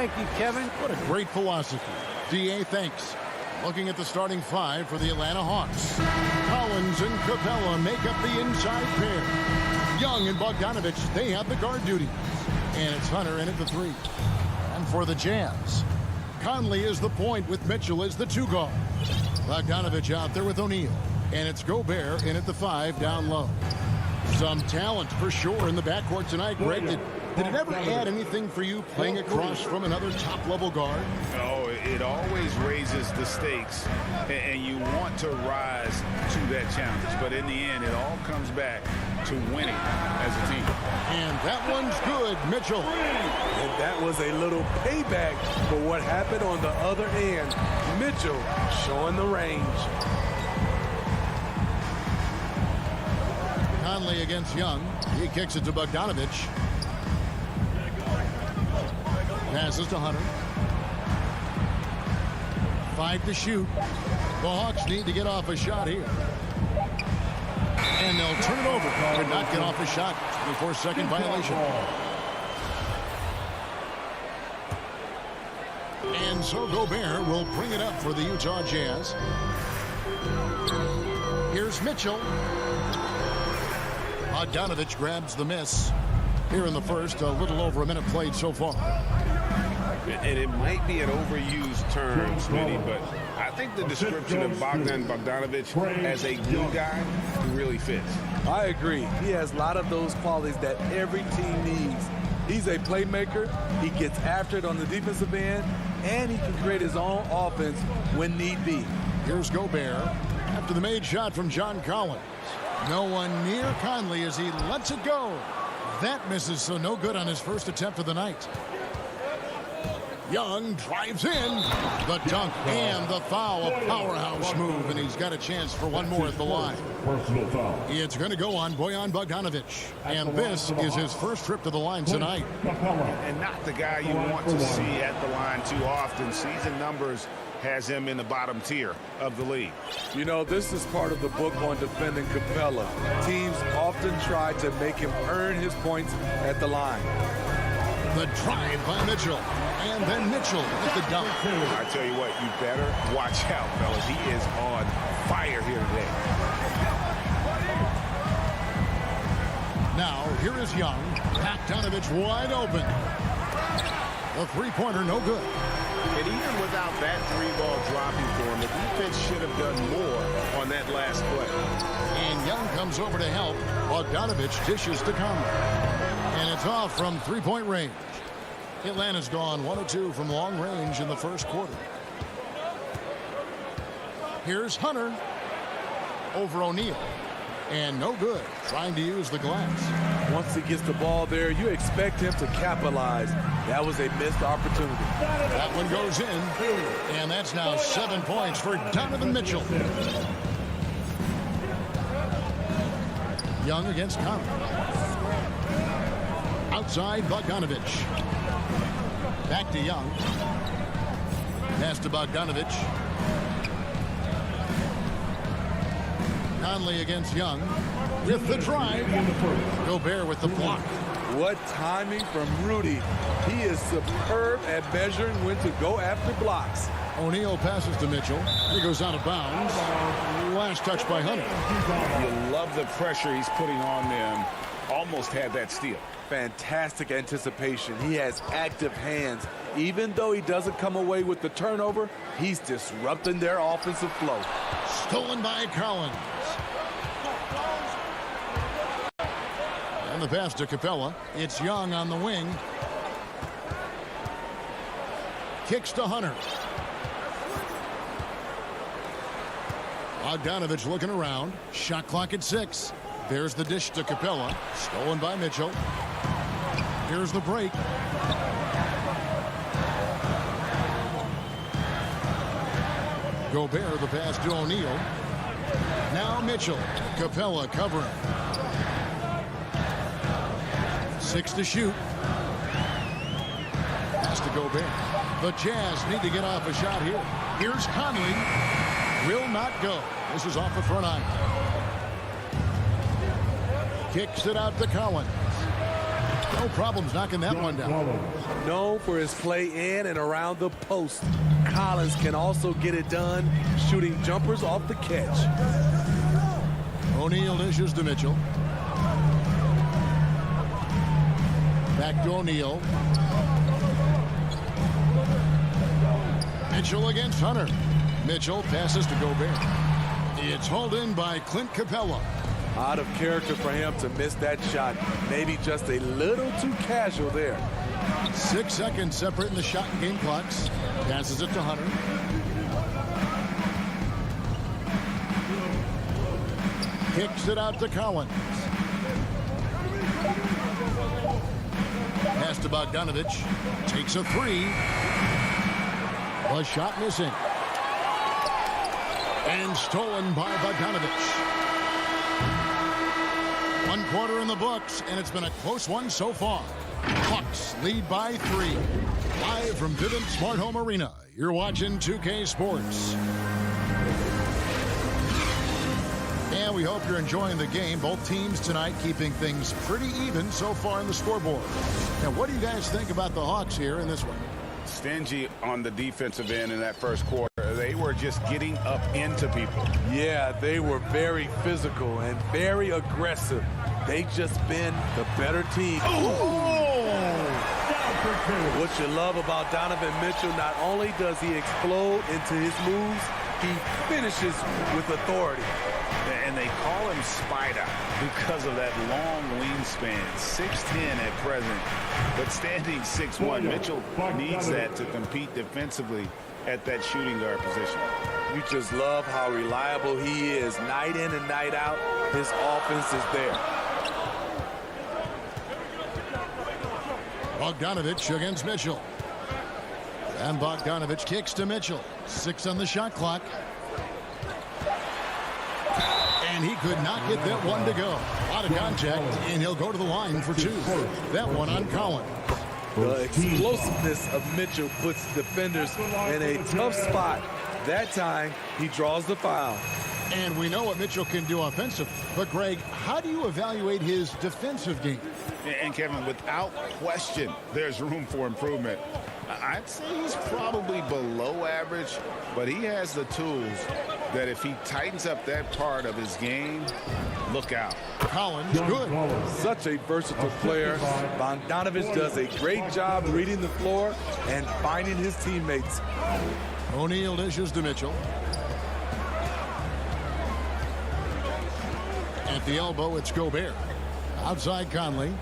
Thank you, Kevin. What a great philosophy. DA, thanks. Looking at the starting five for the Atlanta Hawks. Collins and Capella make up the inside pair. Young and Bogdanovich, they have the guard duties. And it's Hunter in at the three. And for the Jazz, Conley is the point with Mitchell as the two guard. Bogdanovich out there with O'Neal. And it's Gobert in at the five down low. Some talent for sure in the backcourt tonight, Greg. Did it ever add anything for you playing across from another top-level guard? No, it always raises the stakes, and you want to rise to that challenge. But in the end, it all comes back to winning as a team. And that one's good, Mitchell. And that was a little payback for what happened on the other end. Mitchell showing the range. Conley against Young. He kicks it to Bogdanovich. Passes to Hunter. 5 to shoot. The Hawks need to get off a shot here. And they'll turn it over. Could not get off a shot. 24-second violation. And so Gobert will bring it up for the Utah Jazz. Here's Mitchell. Bogdanovich grabs the miss. Here in the first, a little over a minute played so far. And it might be an overused term, Smitty, but I think the description of Bogdanovich as a glue guy really fits. I agree. He has a lot of those qualities that every team needs. He's a playmaker. He gets after it on the defensive end, and he can create his own offense when need be. Here's Gobert after the made shot from John Collins. No one near Conley as he lets it go. That misses, so no good on his first attempt of the night. Young drives in. The dunk and the foul. A powerhouse move, and he's got a chance for one more at the line. It's going to go on Bojan Bogdanovich, and this is his first trip to the line tonight. And not the guy you want to see at the line too often. Season numbers has him in the bottom tier of the league. You know, this is part of the book on defending Capella. Teams often try to make him earn his points at the line. The drive by Mitchell. And then Mitchell with the dunk. I tell you what, you better watch out, fellas. He is on fire here today. Now, here is Young. Bogdanovich wide open. The three-pointer, no good. And even without that three-ball dropping for him, the defense should have done more on that last play. And Young comes over to help. Bogdanovich dishes to Conley. And it's off from three-point range. Atlanta's gone 1 of 2 from long range in the first quarter. Here's Hunter over O'Neal. And no good, trying to use the glass. Once he gets the ball there, you expect him to capitalize. That was a missed opportunity. That one goes in, and that's now 7 points for Donovan Mitchell. Young against Conley. Outside Bogdanovich. Back to Young. Pass to Bogdanovich. Conley against Young. With the drive. Gobert with the block. What timing from Rudy. He is superb at measuring when to go after blocks. O'Neal passes to Mitchell. He goes out of bounds. Last touch by Hunter. You love the pressure he's putting on them. Almost had that steal. Fantastic anticipation. He has active hands. Even though he doesn't come away with the turnover, he's disrupting their offensive flow. Stolen by Collins. And the pass to Capella. It's Young on the wing. Kicks to Hunter. Bogdanovich looking around. Shot clock at 6. There's the dish to Capella. Stolen by Mitchell. Here's the break. Gobert, the pass to O'Neal. Now Mitchell. Capella covering. 6 to shoot. Pass to Gobert. The Jazz need to get off a shot here. Here's Conley. Will not go. This is off the front iron. Kicks it out to Collins. No problems knocking that one down. Known for his play in and around the post, Collins can also get it done shooting jumpers off the catch. O'Neal dishes to Mitchell. Back to O'Neal. Mitchell against Hunter. Mitchell passes to Gobert. It's hauled in by Clint Capella. Out of character for him to miss that shot. Maybe just a little too casual there. 6 seconds separating the shot and game clocks. Passes it to Hunter. Kicks it out to Collins. Pass to Bogdanovich. Takes a three. A shot missing. And stolen by Bogdanovich. 1 quarter in the books, and it's been a close one so far. Hawks lead by 3. Live from Vivint Smart Home Arena, you're watching 2K Sports. And we hope you're enjoying the game. Both teams tonight keeping things pretty even so far in the scoreboard. Now, what do you guys think about the Hawks here in this one? Stingy on the defensive end in that first quarter. They were just getting up into people. Yeah, they were very physical and very aggressive. They just been the better team. What you love about Donovan Mitchell, not only does he explode into his moves, he finishes with authority. And they call him Spider because of that long wingspan, 6'10" at present, but standing 6'1". Mitchell needs that to compete defensively at that shooting guard position. You just love how reliable he is. Night in and night out, his offense is there. Bogdanovich against Mitchell. And Bogdanovich kicks to Mitchell. 6 on the shot clock. And he could not get that one to go. Out of contact, and he'll go to the line for 2. That one on Collins. The explosiveness of Mitchell puts defenders in a tough spot. That time, he draws the foul. And we know what Mitchell can do offensively. But, Greg, how do you evaluate his defensive game? And, Kevin, without question, there's room for improvement. I'd say he's probably below average, but he has the tools that if he tightens up that part of his game, look out. Collins, good. Such a versatile player. Bogdanovich does a great job reading the floor and finding his teammates. O'Neal dishes to Mitchell. At the elbow, it's Gobert. Outside Conley.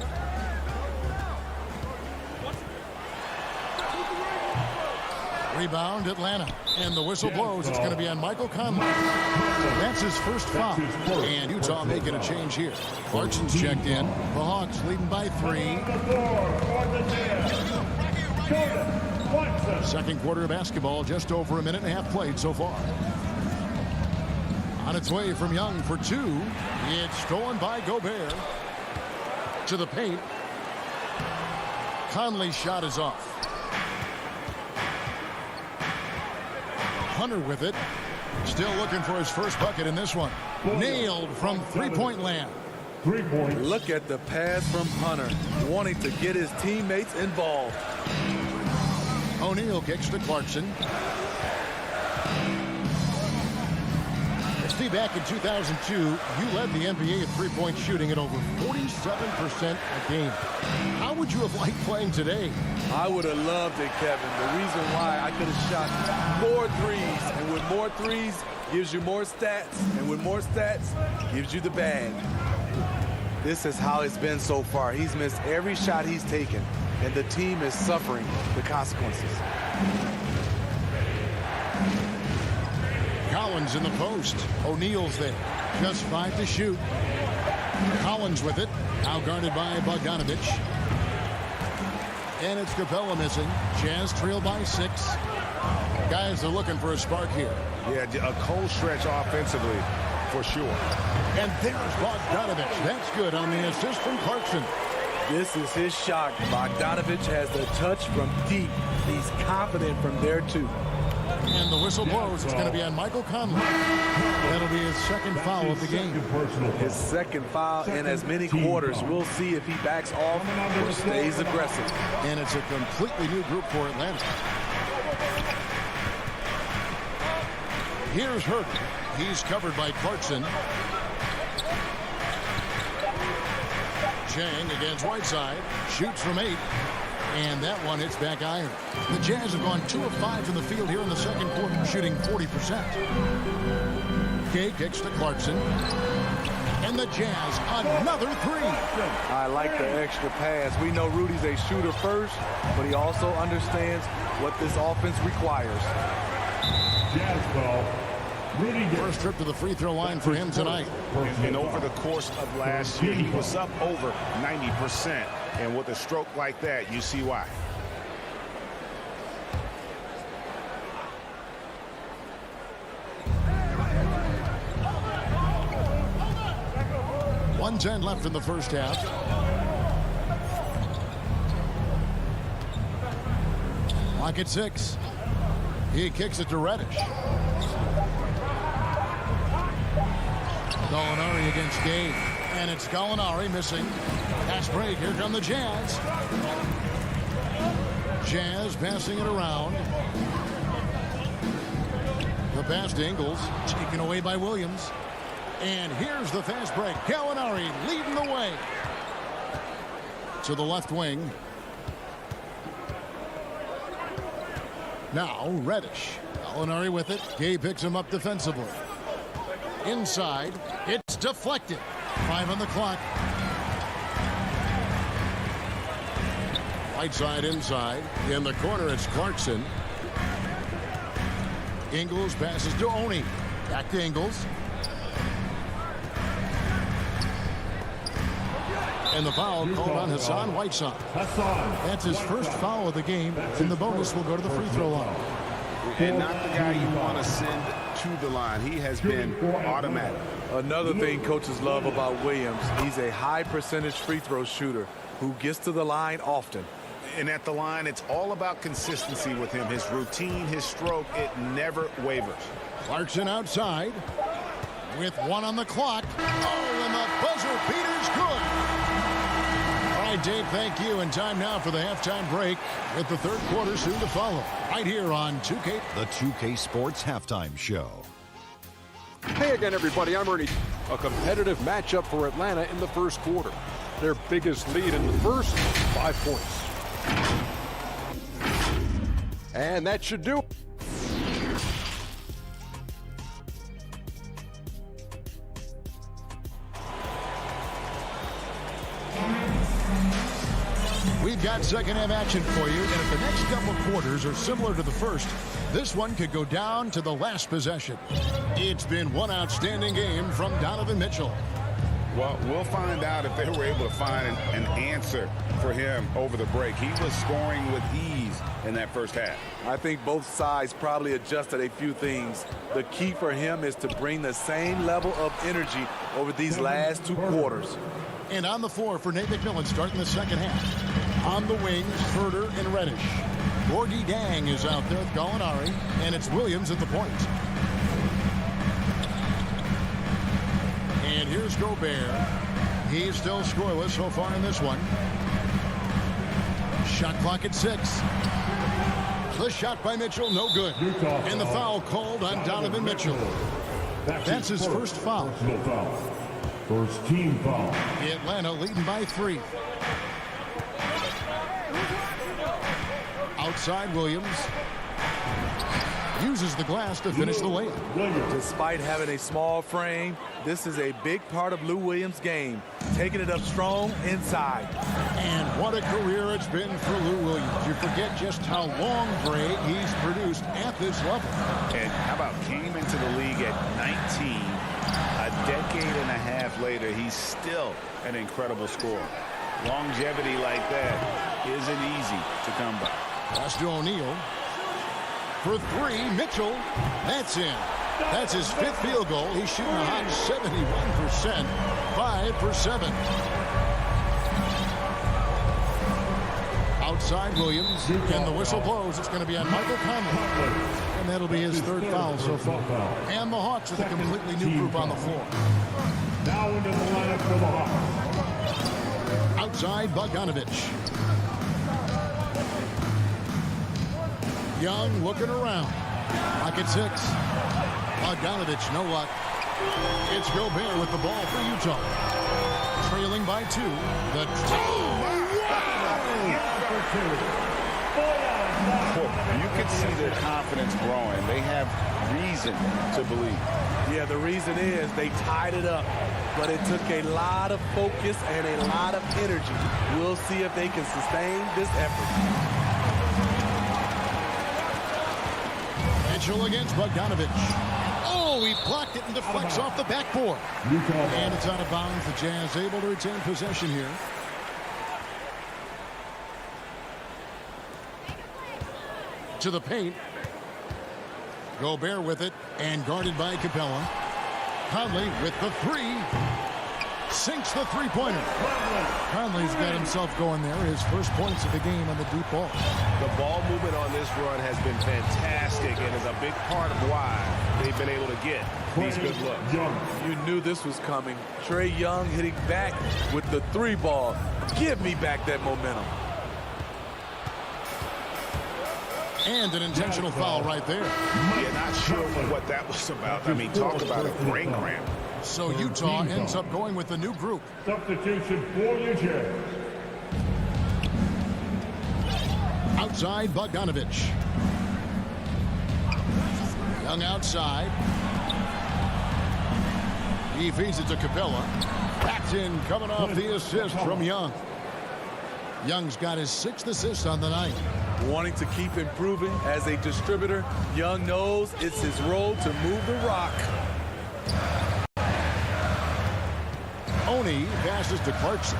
Rebound, Atlanta. And the whistle blows. It's going to be on Michael Conley. That's his first foul. And Utah making a change here. Clarkson's checked in. The Hawks leading by 3. Second quarter of basketball, just over a minute and a half played so far. On its way from Young for 2. It's stolen by Gobert. To the paint. Conley's shot is off. Hunter with it. Still looking for his first bucket in this one. Nailed from three-point land. 3 points. Look at the pass from Hunter, wanting to get his teammates involved. O'Neal kicks to Clarkson. Steve, back in 2002, you led the NBA in three-point shooting at over 47% a game. How would you have liked playing today? I would have loved it, Kevin. The reason why I could have shot more threes, and with more threes gives you more stats, and with more stats gives you the bag. This is how it's been so far. He's missed every shot he's taken, and the team is suffering the consequences. Collins in the post. O'Neal's there. Just 5 to shoot. Collins with it. Now guarded by Bogdanovich. And it's Capella missing. Jazz trail by 6. Guys are looking for a spark here. Yeah, a cold stretch offensively for sure. And there's Bogdanovich. That's good on the assist from Clarkson. This is his shot. Bogdanovich has the touch from deep. He's confident from there, too. And the whistle blows. It's going to be on Michael Conley. That'll be his second foul of the game. His second foul in as many quarters. We'll see if he backs off or stays aggressive. And it's a completely new group for Atlanta. Here's Hurd. He's covered by Clarkson. Chang against Whiteside. Shoots from 8. And that one hits back iron. The Jazz have gone 2 of 5 from the field here in the second quarter, shooting 40%. Gay kicks to Clarkson. And the Jazz, another 3. I like the extra pass. We know Rudy's a shooter first, but he also understands what this offense requires. Jazz ball. First trip to the free throw line for him tonight. And over the course of last year, he was up over 90%. And with a stroke like that, you see why. .110 left in the first half. Clock at 6. He kicks it to Reddish. Gallinari against Gay. And it's Gallinari missing. Pass break. Here come the Jazz. Jazz passing it around. The pass to Ingles. Taken away by Williams. And here's the fast break. Gallinari leading the way. To the left wing. Now Reddish. Gallinari with it. Gay picks him up defensively. Inside. It's deflected. 5 on the clock. Whiteside inside. In the corner, it's Clarkson. Ingles passes to Oni. Back to Ingles. And the foul called on Hassan Whiteside. That's his first foul of the game, and the bonus will go to the free throw line. And not the guy you want to send to the line. He has been automatic. Another thing coaches love about Williams, he's a high percentage free throw shooter who gets to the line often. And at the line, it's all about consistency with him. His routine, his stroke, it never wavers. Clarkson outside with 1 on the clock. Oh, and the buzzer beater's good. All right, Dave, thank you. And time now for the halftime break with the third quarter soon to follow. Right here on 2K. The 2K Sports Halftime Show. Hey again, everybody. I'm Ernie. A competitive matchup for Atlanta in the first quarter. Their biggest lead in the first, 5 points. And that should do it. We've got second half action for you, and if the next couple quarters are similar to the first, this one could go down to the last possession. It's been one outstanding game from Donovan Mitchell. Well, we'll find out if they were able to find an answer for him over the break. He was scoring with ease in that first half. I think both sides probably adjusted a few things. The key for him is to bring the same level of energy over these last 2 quarters. And on the floor for Nate McMillan starting the second half. On the wings, Herder and Reddish. Gorgie Dang is out there with Gallinari, and it's Williams at the point. And here's Gobert. He's still scoreless so far in this one. Shot clock at 6. The shot by Mitchell, no good. And the foul called on Donovan Mitchell. That's his first foul. First team foul. Atlanta leading by 3. Outside Williams. Uses the glass to finish the layup. Despite having a small frame, this is a big part of Lou Williams' game. Taking it up strong inside. And what a career it's been for Lou Williams. You forget just how long, Greg, he's produced at this level. And how about came into the league at 19. A decade and a half later, he's still an incredible scorer. Longevity like that isn't easy to come by. Pass to O'Neal. For 3, Mitchell. That's in. That's his 5th field goal. He's shooting a hot 71%. 5 for 7. Outside Williams. And the whistle blows. It's going to be on Michael Conley. And that'll be his third foul so far. And the Hawks with a completely new group on the floor. Now into the lineup for the Hawks. Outside, Bogdanovich. Young looking around. Pocket 6. Bogdanovich, no luck. It's Gobert with the ball for Utah. Trailing by 2. The You can see their confidence growing. They have reason to believe. Yeah, the reason is they tied it up, but it took a lot of focus and a lot of energy. We'll see if they can sustain this effort. Mitchell against Bogdanovich. Oh, he blocked it and deflects off the backboard. And it's out of bounds. The Jazz able to retain possession here. To the paint. Gobert with it and guarded by Capella. Conley with the 3. Sinks the three-pointer. Conley's got himself going there. His first points of the game on the deep ball. The ball movement on this run has been fantastic and is a big part of why they've been able to get these good looks. You knew this was coming. Trae Young hitting back with the 3 ball. Give me back that momentum. And an intentional foul right there. Yeah, not sure what that was about. I mean, talk about a brain cramp. So Utah ends up going with the new group. Substitution for New Jersey. Outside, Bogdanovich. Young outside. He feeds it to Capella. Backed in, coming off the assist from Young. Young's got his 6th assist on the night. Wanting to keep improving as a distributor, Young knows it's his role to move the rock. Oni passes to Clarkson.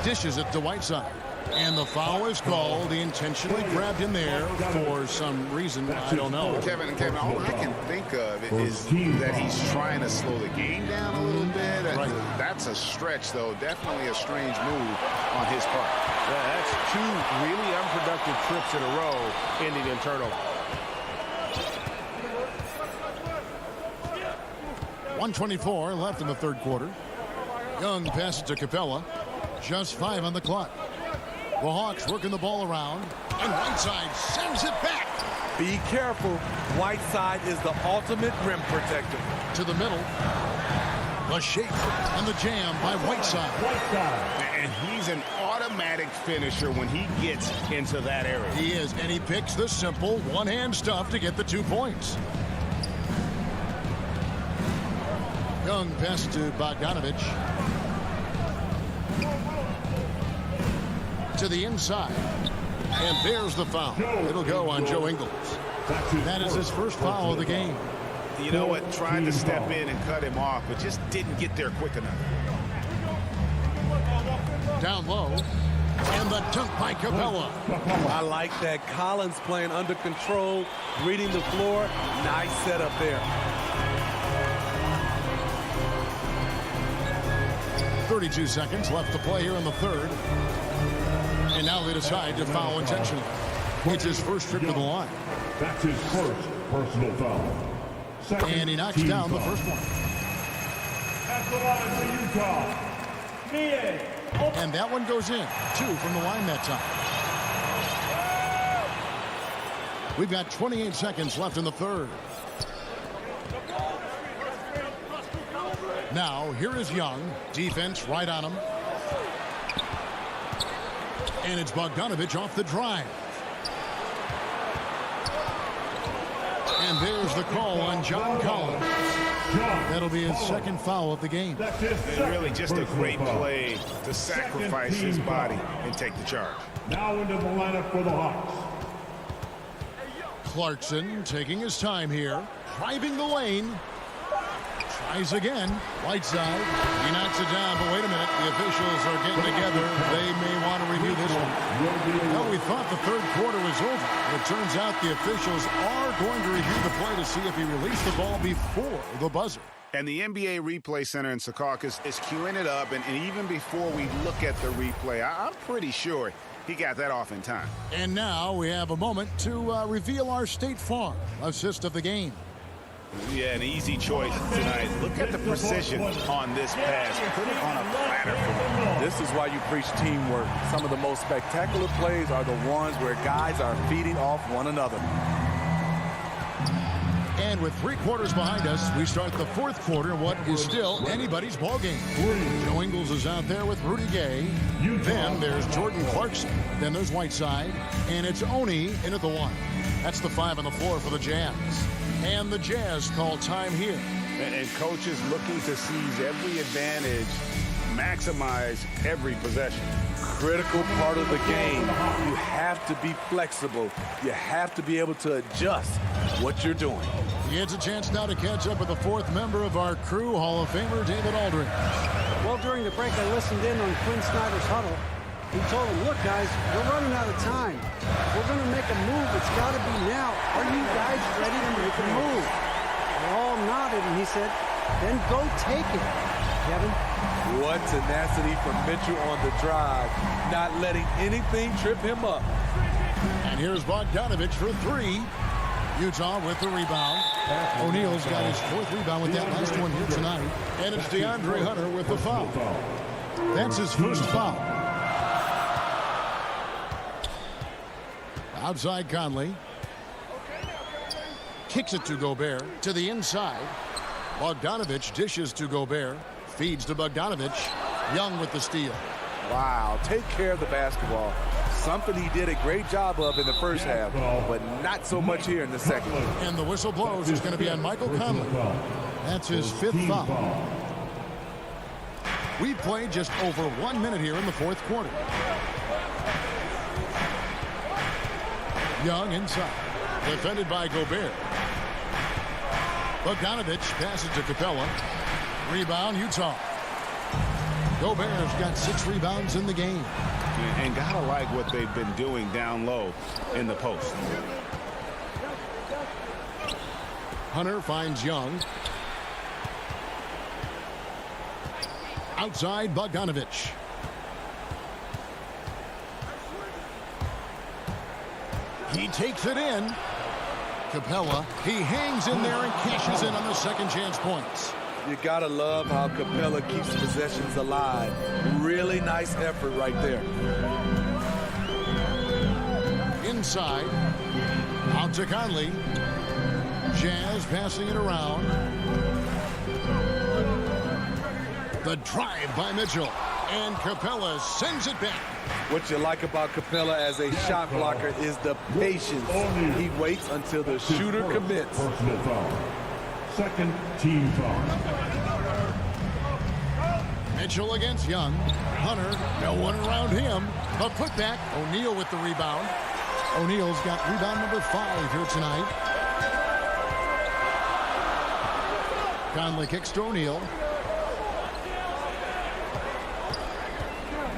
Dishes it to Whiteside. And the foul is called. He intentionally grabbed him there for some reason. I don't know. Kevin, all I can think of is that he's trying to slow the game down a little bit. Right. That's a stretch, though. Definitely a strange move on his part. Yeah, that's 2 really unproductive trips in a row ending in turnover. 1:24 left in the third quarter. Young passes to Capella. Just 5 on the clock. The Hawks working the ball around. And Whiteside sends it back. Be careful. Whiteside is the ultimate rim protector. To the middle. The shake and the jam by Whiteside. And he's an automatic finisher when he gets into that area. He is, and he picks the simple one-hand stuff to get the 2 points. Young passes to Bogdanovich. To the inside. And there's the foul. It'll go on Joe Ingles. That is his first foul of the game. You know what? Tried to step in and cut him off, but just didn't get there quick enough. Down low. And the dunk by Capella. I like that. Collins playing under control, reading the floor. Nice setup there. 32 seconds left to play here in the third. And now they decide to foul intentionally. It's his first trip to the line. That's his first personal foul. And he knocks down the first one. At the line for Utah. And that one goes in. 2 from the line that time. We've got 28 seconds left in the third. Now, here is Young. Defense right on him. And it's Bogdanovich off the drive. And there's the call on John Collins. That'll be his second foul of the game. And really just a great play to sacrifice his body and take the charge. Now into the lineup for the Hawks. Clarkson taking his time here. Driving the lane. Tries again. Whiteside. He knocks it down, but wait a minute. The officials are getting together. They may want to review this one. Well, we thought the third quarter was over. It turns out the officials are going to review the play to see if he released the ball before the buzzer. And the NBA Replay Center in Secaucus is queuing it up. And even before we look at the replay, I'm pretty sure he got that off in time. And now we have a moment to reveal our State Farm assist of the game. Yeah, an easy choice tonight. Look at the precision on this pass. Put it on a platter for him. This is why you preach teamwork. Some of the most spectacular plays are the ones where guys are feeding off one another. And with 3 quarters behind us, we start the 4th quarter in what is still anybody's ball game. Joe Ingles is out there with Rudy Gay. Then there's Jordan Clarkson. Then there's Whiteside. And it's Oni in at the 1. That's the 5 on the floor for the Jazz. And the Jazz call time here. And coaches looking to seize every advantage, maximize every possession. Critical part of the game. You have to be flexible. You have to be able to adjust what you're doing. He gets a chance now to catch up with the 4th member of our crew, Hall of Famer David Aldridge. Well, during the break, I listened in on Quinn Snyder's huddle. He told them, look, guys, we're running out of time. We're going to make a move. It's got to be now. Are you guys ready to make a move? They all nodded, and he said, then go take it, Kevin. What tenacity from Mitchell on the drive, not letting anything trip him up. And here's Bogdanovich for 3. Utah with the rebound. O'Neal's got his 4th rebound with that last one here tonight. And it's DeAndre Hunter with the foul. That's his first foul. Outside Conley. Kicks it to Gobert. To the inside. Bogdanovich dishes to Gobert. Feeds to Bogdanovich. Young with the steal. Wow, take care of the basketball. Something he did a great job of in the first half, but not so much here in the second. And the whistle blows. It's going to be on Michael Conley. That's his 5th foul. We played just over 1 minute here in the 4th quarter. Young inside. Defended by Gobert. Bogdanovich passes to Capella. Rebound, Utah. Gobert's got 6 rebounds in the game. And gotta like what they've been doing down low in the post. Hunter finds Young. Outside, Bogdanovich. He takes it in. Capella, he hangs in there and cashes in on the second chance points. You gotta love how Capella keeps possessions alive. Really nice effort right there. Inside, out to Conley. Jazz passing it around. The drive by Mitchell. And Capella sends it back. What you like about Capella as a shot blocker is the patience. He waits until the shooter commits. Personal foul. Second team foul. Mitchell against Young. Hunter, no one around him. A putback. O'Neal with the rebound. O'Neal's got rebound number 5 here tonight. Conley kicks to O'Neal.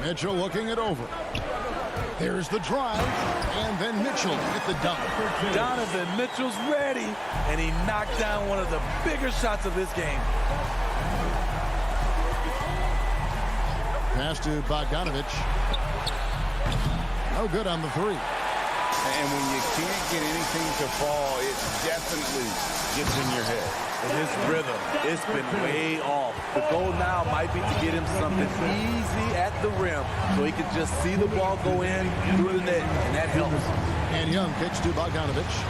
Mitchell looking it over. There's the drive, and then Mitchell at the dunk. Donovan Mitchell's ready, and he knocked down one of the bigger shots of this game. Pass to Bogdanovich. No good on the 3. And when you can't get anything to fall, it definitely gets in your head. And his rhythm, it's been way off. The goal now might be to get him something easy at the rim so he can just see the ball go in through the net, and that helps. And Young kicks to Bogdanovich.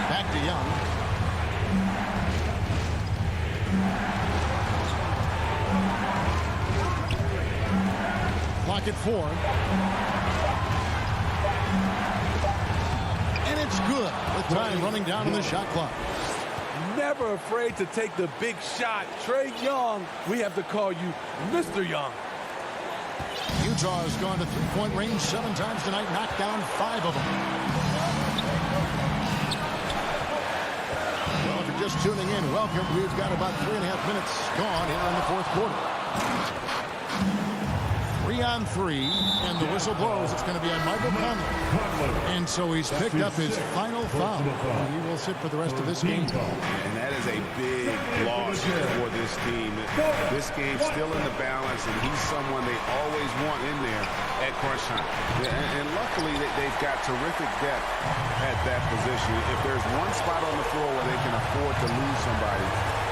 Back to Young. Clock at 4. And it's good with time running down in the shot clock. Never afraid to take the big shot. Trae Young, we have to call you Mr. Young. Utah has gone to three-point range 7 times tonight, knocked down 5 of them. Well, if you're just tuning in, welcome. We've got about 3.5 minutes gone here in the 4th quarter. 3 3-on-3, and the whistle blows. It's going to be on Michael Conley. And so he's picked up his final foul. He will sit for the rest of this game. And that is a big loss for this team. This game's still in the balance, and he's someone they always want in there at crunch time. And luckily, they've got terrific depth at that position. If there's one spot on the floor where they can afford to lose somebody,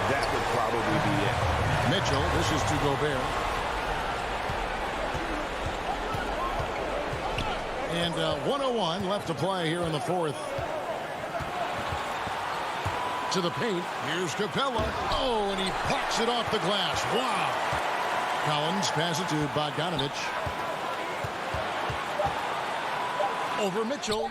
that would probably be it. Mitchell, this is to Gobert. And 1:01 left to play here in the fourth. To the paint. Here's Capella. Oh, and he pops it off the glass. Wow. Collins passes it to Bogdanovich. Over Mitchell.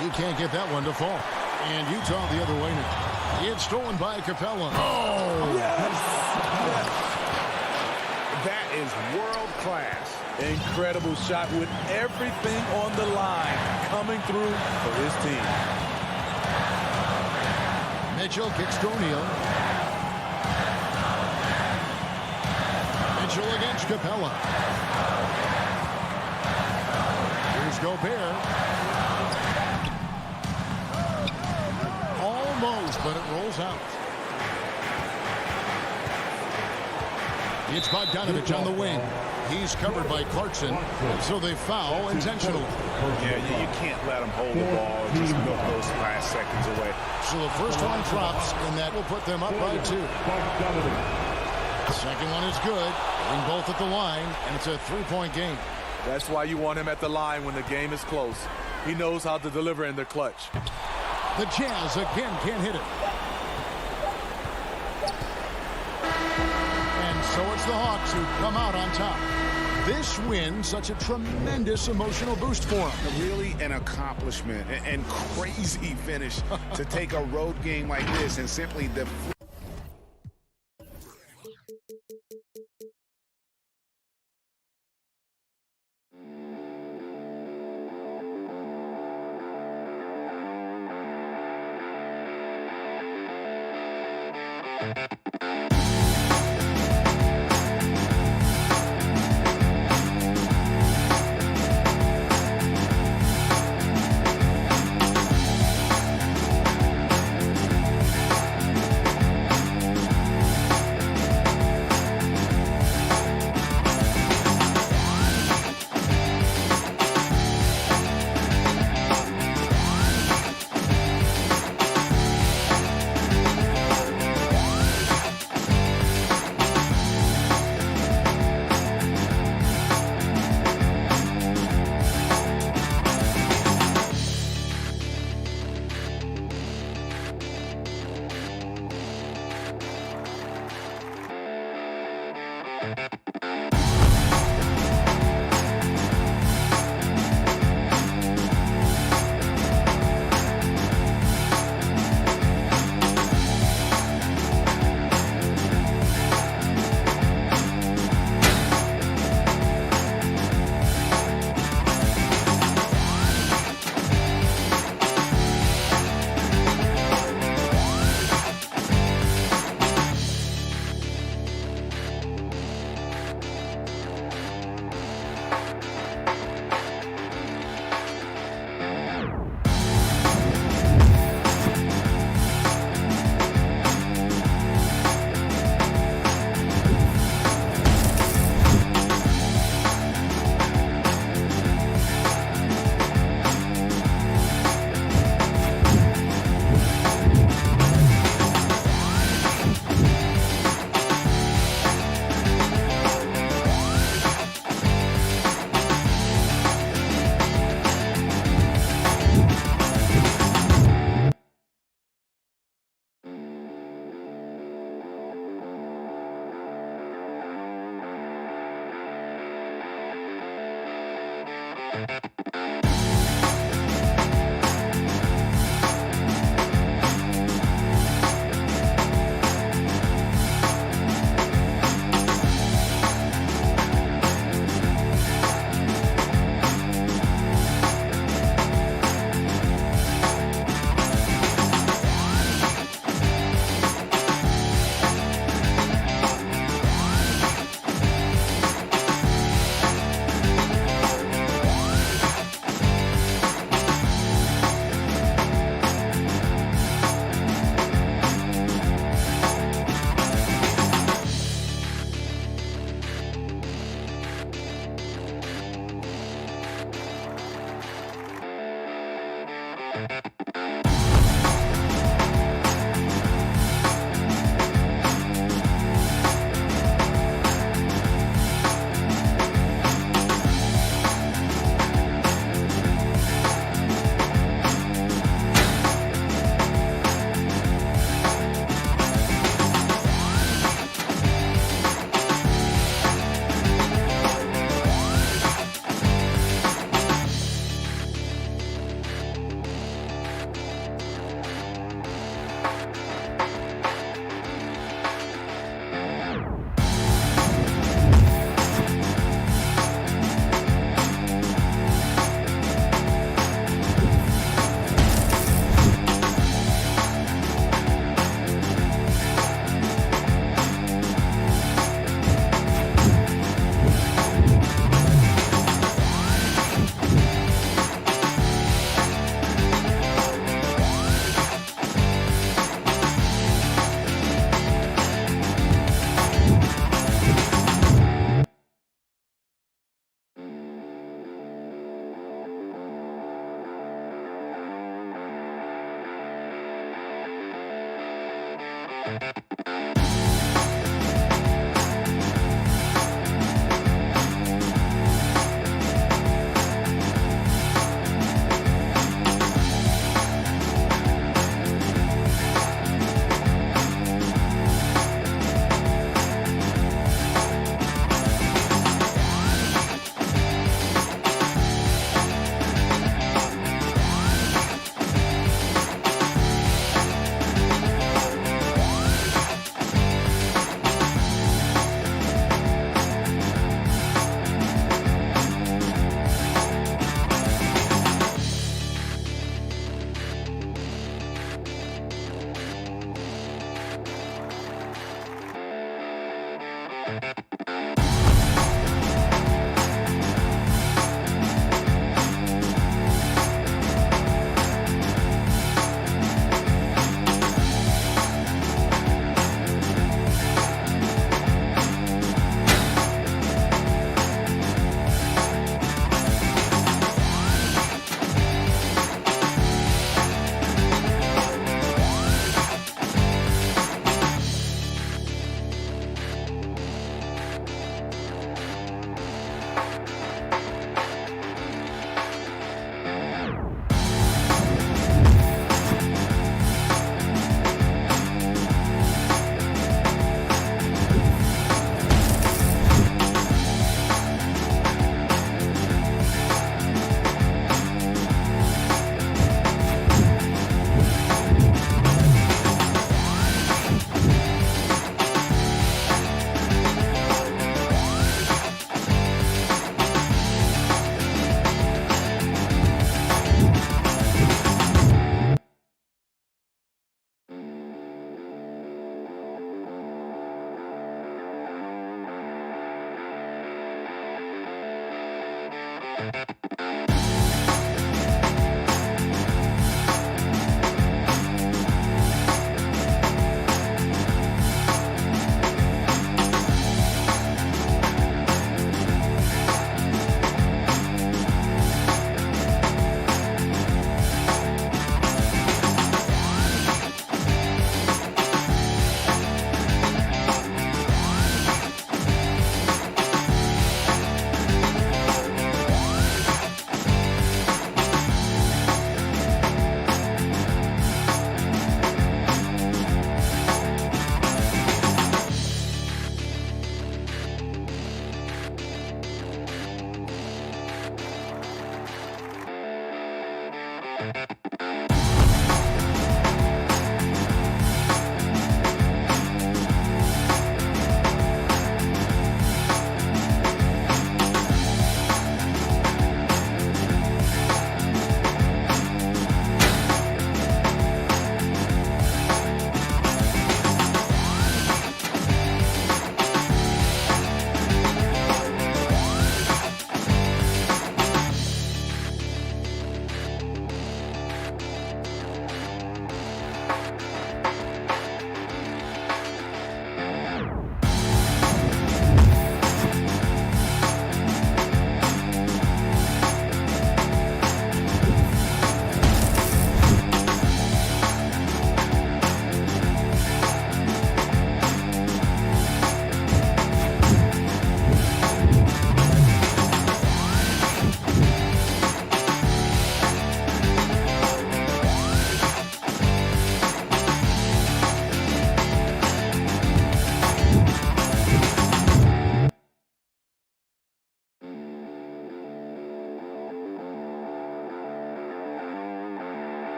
He can't get that one to fall. And Utah the other way now. It's stolen by Capella. Oh! Yes! That is world class. Incredible shot with everything on the line coming through for his team. Mitchell kicks to O'Neal. Mitchell against Capella. Here's Gobert. Almost, but it rolls out. It's Bogdanovich on the wing. He's covered by Clarkson, so they foul intentionally. Yeah, you can't let them hold the ball and just milk those last seconds away. So the first one drops, and that will put them up by 2. The second one is good. Bring both at the line, and it's a 3-point game. That's why you want him at the line when the game is close. He knows how to deliver in the clutch. The Jazz again can't hit it. And so it's the Hawks who come out on top. This win, such a tremendous emotional boost for them. Really an accomplishment and crazy finish to take a road game like this and simply deflate.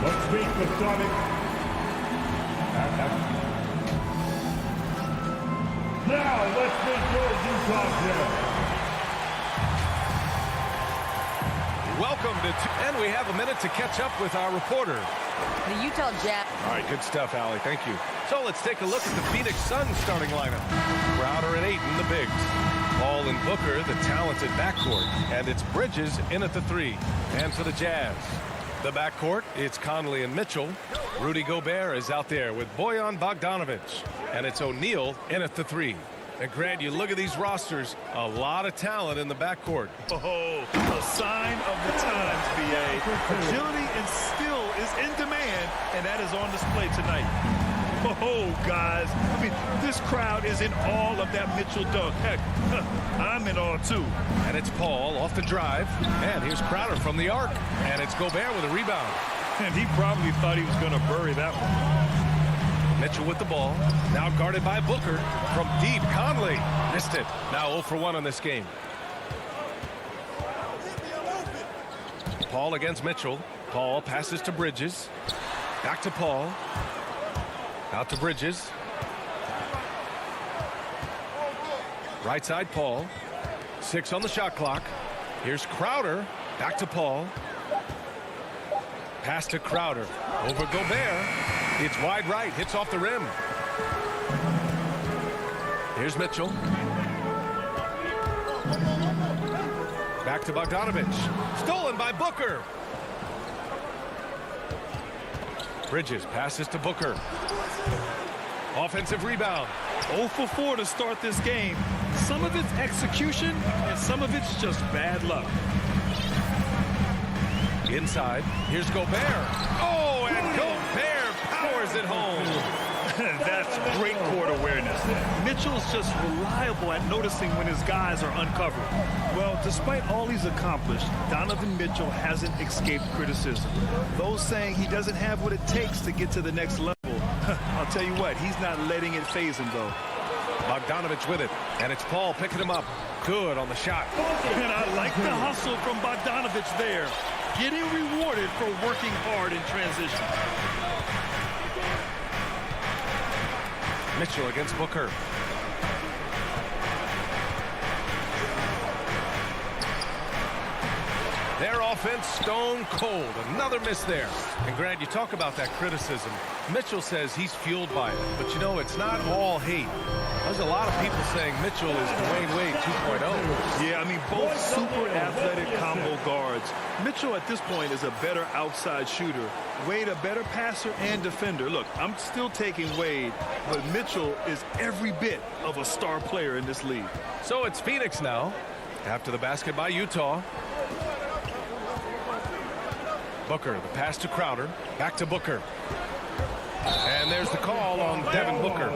Let's meet the Sonic. Now let's meet your Utah Jazz. Welcome to, and we have a minute to catch up with our reporter. The Utah Jazz. All right, good stuff, Allie. Thank you. So let's take a look at the Phoenix Suns starting lineup. Crowder and Ayton, the bigs. Paul and Booker, the talented backcourt. And it's Bridges in at the 3. And for the Jazz, the backcourt, it's Conley and Mitchell. Rudy Gobert is out there with Bojan Bogdanovic. And it's O'Neal in at the 3. And Grant, you look at these rosters, a lot of talent in the backcourt. Oh, a sign of the times, B.A. Agility and skill is in demand, and that is on display tonight. Oh, guys, I mean, this crowd is in awe of that Mitchell dunk. Heck, I'm in awe, too. And it's Paul off the drive. And here's Crowder from the arc. And it's Gobert with a rebound. And he probably thought he was going to bury that one. Mitchell with the ball. Now guarded by Booker. From deep, Conley. Missed it. Now 0 for 1 on this game. Paul against Mitchell. Paul passes to Bridges. Back to Paul. Out to Bridges. Right side, Paul. 6 on the shot clock. Here's Crowder. Back to Paul. Pass to Crowder. Over Gobert. It's wide right. Hits off the rim. Here's Mitchell. Back to Bogdanovic. Stolen by Booker. Bridges passes to Booker. Offensive rebound. 0 for 4 to start this game. Some of it's execution, and some of it's just bad luck. Inside. Here's Gobert. Oh, and Gobert powers it home. That's great court awareness. Mitchell's just reliable at noticing when his guys are uncovered. Well, despite all he's accomplished, Donovan Mitchell hasn't escaped criticism. Those saying he doesn't have what it takes to get to the next level. I'll tell you what, he's not letting it faze him, though. Bogdanovic with it, and it's Paul picking him up. Good on the shot. And I like the hustle from Bogdanovic there. Getting rewarded for working hard in transition. Mitchell against Booker. Their offense stone cold. Another miss there. And Grant, you talk about that criticism. Mitchell says he's fueled by it. But you know, it's not all hate. There's a lot of people saying Mitchell is Dwayne Wade 2.0. Yeah, I mean, both super athletic combo guards. Mitchell at this point is a better outside shooter. Wade a better passer and defender. Look, I'm still taking Wade, but Mitchell is every bit of a star player in this league. So it's Phoenix now. After the basket by Utah. Booker, the pass to Crowder. Back to Booker. And there's the call on Devin Booker.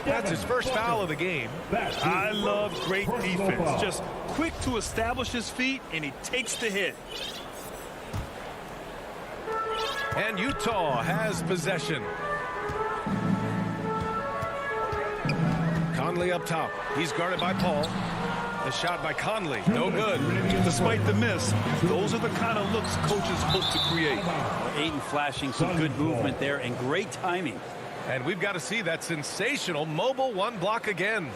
That's his first foul of the game. I love great defense. Just quick to establish his feet, and he takes the hit. And Utah has possession. Conley up top. He's guarded by Paul. The shot by Conley. No good. Despite the miss, those are the kind of looks coaches hope to create. Ayton flashing some good movement there and great timing. And we've got to see that sensational mobile one block again.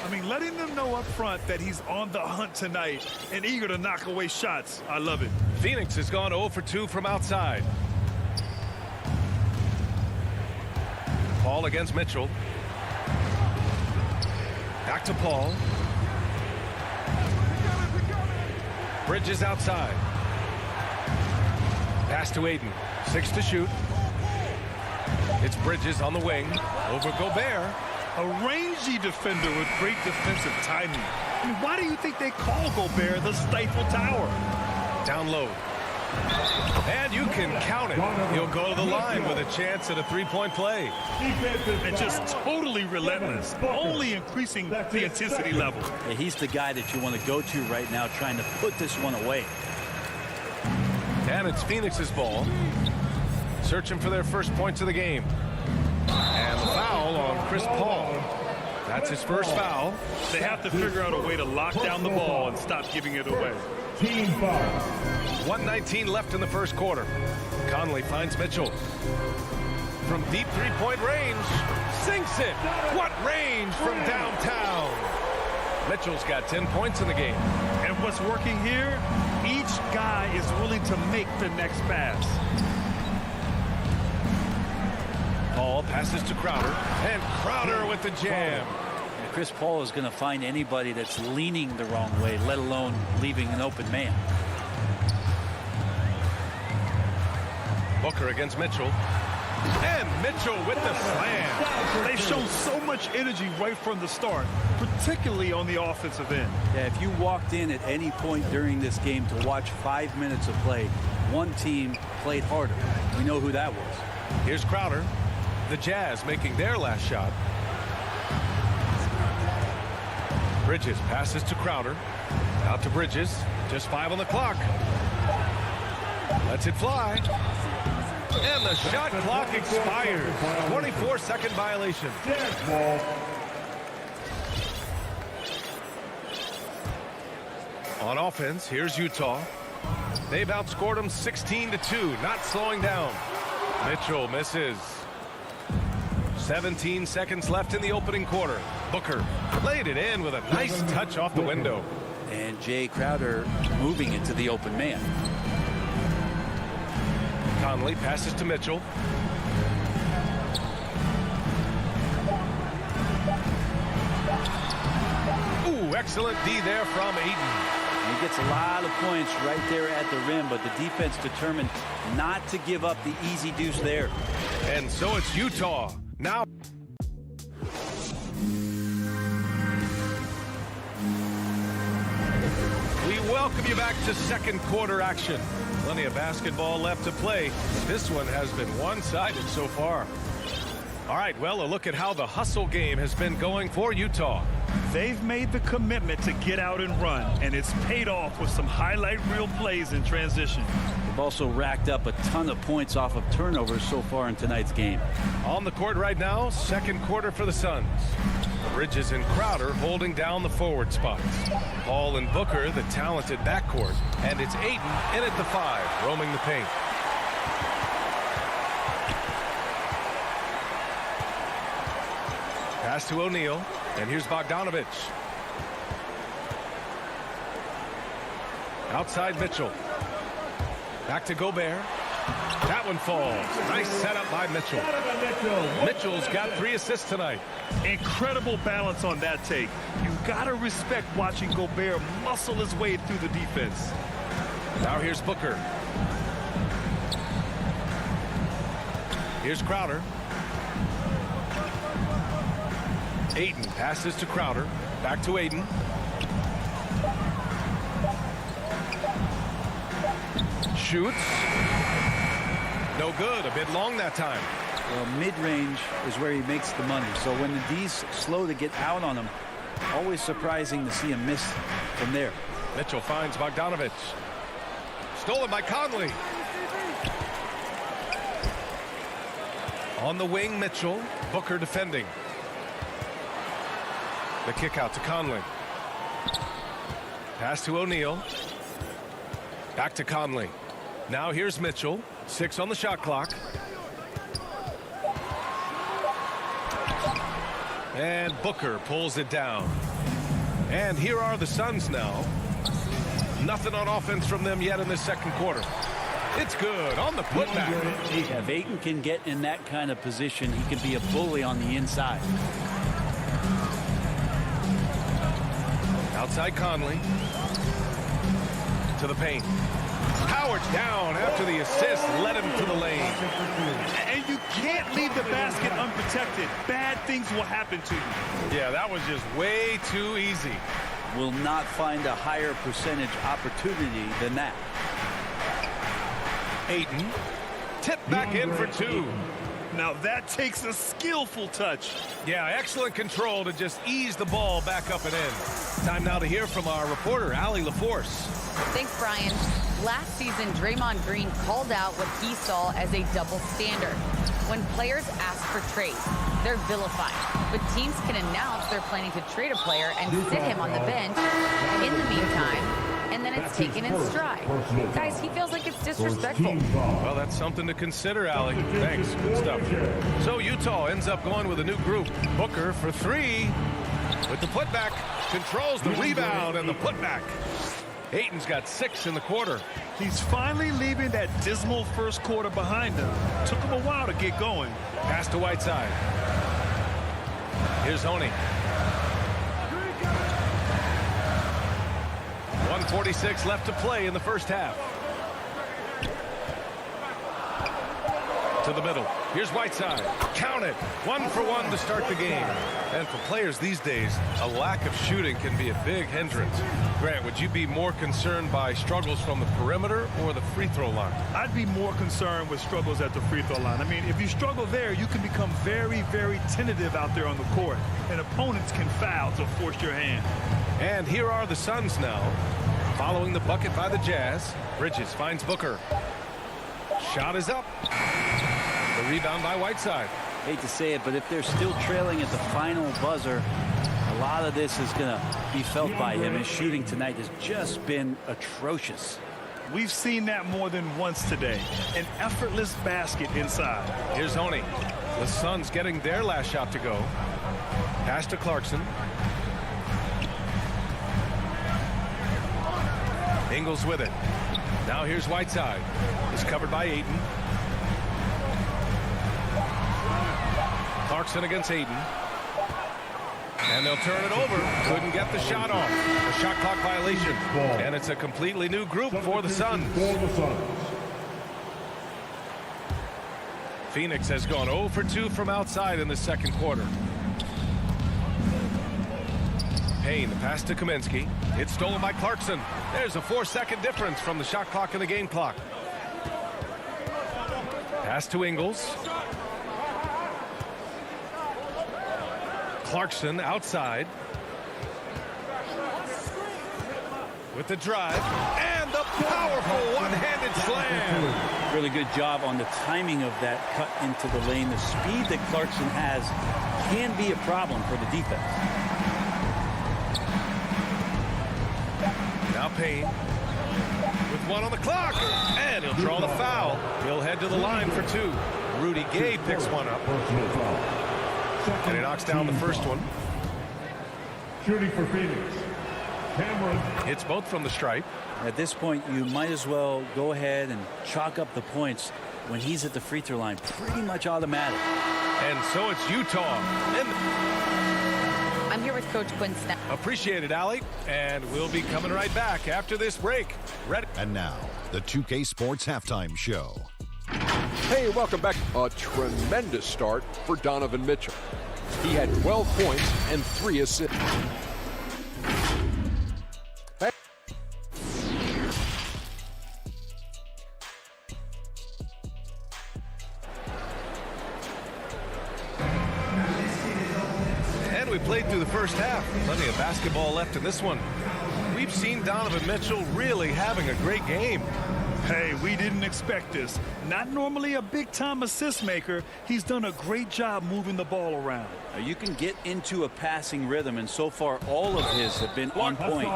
I mean, letting them know up front that he's on the hunt tonight and eager to knock away shots. I love it. Phoenix has gone 0 for 2 from outside. Paul against Mitchell. Back to Paul. Bridges outside. Pass to Ayton. 6 to shoot. It's Bridges on the wing. Over Gobert. A rangy defender with great defensive timing. I mean, why do you think they call Gobert the Stifle Tower? Down low. And you can count it. He'll go to the line with a chance at a three-point play. And just totally relentless, only increasing the intensity level. Yeah, he's the guy that you want to go to right now, trying to put this one away. And it's Phoenix's ball. Searching for their first points of the game. And the foul on Chris Paul. That's his first foul. They have to figure out a way to lock down the ball and stop giving it away. Team foul. 1:19 left in the first quarter. Conley finds Mitchell. From deep three-point range. Sinks it. What range from downtown. Mitchell's got 10 points in the game. And what's working here? Each guy is willing to make the next pass. Paul passes to Crowder. And Crowder with the jam. And Chris Paul is going to find anybody that's leaning the wrong way, let alone leaving an open man. Booker against Mitchell. And Mitchell with the slam. They've shown so much energy right from the start, particularly on the offensive end. Yeah, if you walked in at any point during this game to watch 5 minutes of play, one team played harder. We know who that was. Here's Crowder. The Jazz making their last shot. Bridges passes to Crowder. Out to Bridges. Just 5 on the clock. Lets it fly. And the shot clock expires. 24-second violation. On offense, here's Utah. They've outscored them 16-2, not slowing down. Mitchell misses. 17 seconds left in the opening quarter. Booker laid it in with a nice touch off the window. And Jay Crowder moving into the open man. Conley passes to Mitchell. Ooh, excellent D there from Ayton. He gets a lot of points right there at the rim, but the defense determined not to give up the easy deuce there. And so it's Utah. Now we welcome you back to second quarter action. Plenty of basketball left to play. This one has been one-sided so far. All right, well, a look at how the hustle game has been going for Utah. They've made the commitment to get out and run, and it's paid off with some highlight reel plays in transition. They've also racked up a ton of points off of turnovers so far in tonight's game. On the court right now, second quarter for the Suns. Bridges and Crowder holding down the forward spots. Paul and Booker, the talented backcourt. And it's Ayton in at the 5, roaming the paint. Pass to O'Neal. And here's Bogdanovich. Outside Mitchell. Back to Gobert. That one falls. Nice setup by Mitchell. Mitchell's got 3 assists tonight. Incredible balance on that take. You've got to respect watching Gobert muscle his way through the defense. Now here's Booker. Here's Crowder. Ayton passes to Crowder. Back to Ayton. Shoots. No good. A bit long that time. Well, mid-range is where he makes the money. So when the D's slow to get out on him, always surprising to see him miss from there. Mitchell finds Bogdanovich. Stolen by Conley. On the wing, Mitchell. Booker defending. The kick out to Conley. Pass to O'Neal. Back to Conley. Now here's Mitchell. 6 on the shot clock. And Booker pulls it down. And here are the Suns now. Nothing on offense from them yet in this second quarter. It's good on the putback. Yeah, if Ayton can get in that kind of position, he can be a bully on the inside. Outside Conley. To the paint. Powered down after the assist led him to the lane. And you can't leave the basket unprotected. Bad things will happen to you. Yeah, that was just way too easy. Will not find a higher percentage opportunity than that. Ayton tipped back in for two. Now that takes a skillful touch. Yeah, excellent control to just ease the ball back up and in. Time now to hear from our reporter, Allie LaForce. Thanks, Brian. Last season, Draymond Green called out what he saw as a double standard. When players ask for trades, they're vilified. But teams can announce they're planning to trade a player and sit him on the bench in the meantime, and then it's taken in stride. Guys, he feels like it's disrespectful. Well, that's something to consider, Allie. Thanks. Good stuff. So Utah ends up going with a new group. Booker for three with the putback. Controls the rebound and the putback. Ayton's got 6 in the quarter. He's finally leaving that dismal first quarter behind him. Took him a while to get going. Pass to Whiteside. Here's Honey. 1:46 left to play in the first half. To the middle. Here's Whiteside. Count it. 1 for 1 to start the game. And for players these days, a lack of shooting can be a big hindrance. Grant, would you be more concerned by struggles from the perimeter or the free throw line? I'd be more concerned with struggles at the free throw line. I mean, if you struggle there, you can become very, very tentative out there on the court. And opponents can foul to force your hand. And here are the Suns now. Following the bucket by the Jazz, Bridges finds Booker. Shot is up. The rebound by Whiteside. Hate to say it, but if they're still trailing at the final buzzer, a lot of this is going to be felt by him. His shooting tonight has just been atrocious. We've seen that more than once today. An effortless basket inside. Here's Honey. The Suns getting their last shot to go. Pass to Clarkson. Ingles with it. Now here's Whiteside. He's covered by Ayton. Clarkson against Ayton. And they'll turn it over. Couldn't get the shot off. A shot clock violation. And it's a completely new group for the Suns. Phoenix has gone 0 for 2 from outside in the second quarter. Payne, the pass to Kaminsky. It's stolen by Clarkson. There's a 4-second difference from the shot clock and the game clock. Pass to Ingles. Clarkson outside. With the drive. And the powerful one-handed slam. Really good job on the timing of that cut into the lane. The speed that Clarkson has can be a problem for the defense. Now Payne with 1 on the clock, and he'll draw the foul. He'll head to the line for 2. Rudy Gay picks one up, and he knocks down the first one. Shooting for Phoenix. Cameron. Hits both from the stripe. At this point, you might as well go ahead and chalk up the points when he's at the free throw line. Pretty much automatic. And so it's Utah. I'm here with Coach Quinn Snyder. Appreciate it, Allie. And we'll be coming right back after this break. Ready? And now, the 2K Sports Halftime Show. Hey, welcome back. A tremendous start for Donovan Mitchell. He had 12 points and 3 assists. We played through the first half. Plenty of basketball left in this one. We've seen Donovan Mitchell really having a great game. Hey, we didn't expect this. Not normally a big-time assist maker. He's done a great job moving the ball around. You can get into a passing rhythm, and so far all of his have been on point.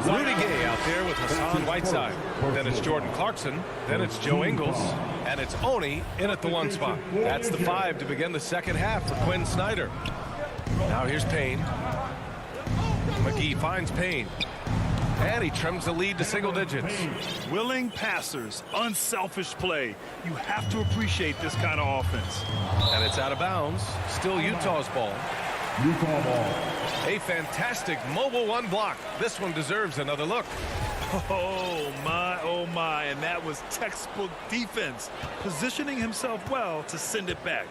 Rudy Gay out there with Hassan Whiteside. Then it's Jordan Clarkson. Then it's Joe Ingles. And it's Oni in at the 1 spot. That's the 5 to begin the second half for Quinn Snyder. Now here's Payne. McGee finds Payne. And he trims the lead to single digits. Willing passers, unselfish play. You have to appreciate this kind of offense. And it's out of bounds. Still Utah's ball. Utah ball. A fantastic mobile 1 block. This one deserves another look. Oh my, and that was textbook defense, positioning himself well to send it back.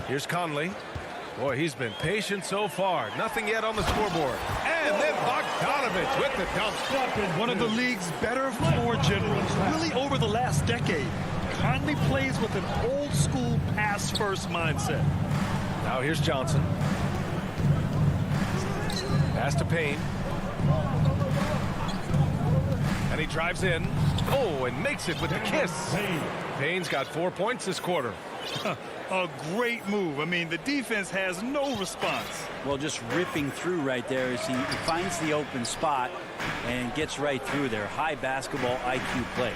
Here's Conley. Boy, he's been patient so far. Nothing yet on the scoreboard. And then Bogdanovich with the dunk. One of the league's better floor generals, really over the last decade. Conley plays with an old school pass-first mindset. Now here's Johnson. Pass to Payne. And he drives in. Oh, and makes it with the kiss. Payne's got 4 points this quarter. A great move. I mean, the defense has no response. Well, just ripping through right there as he finds the open spot and gets right through there. High basketball IQ play.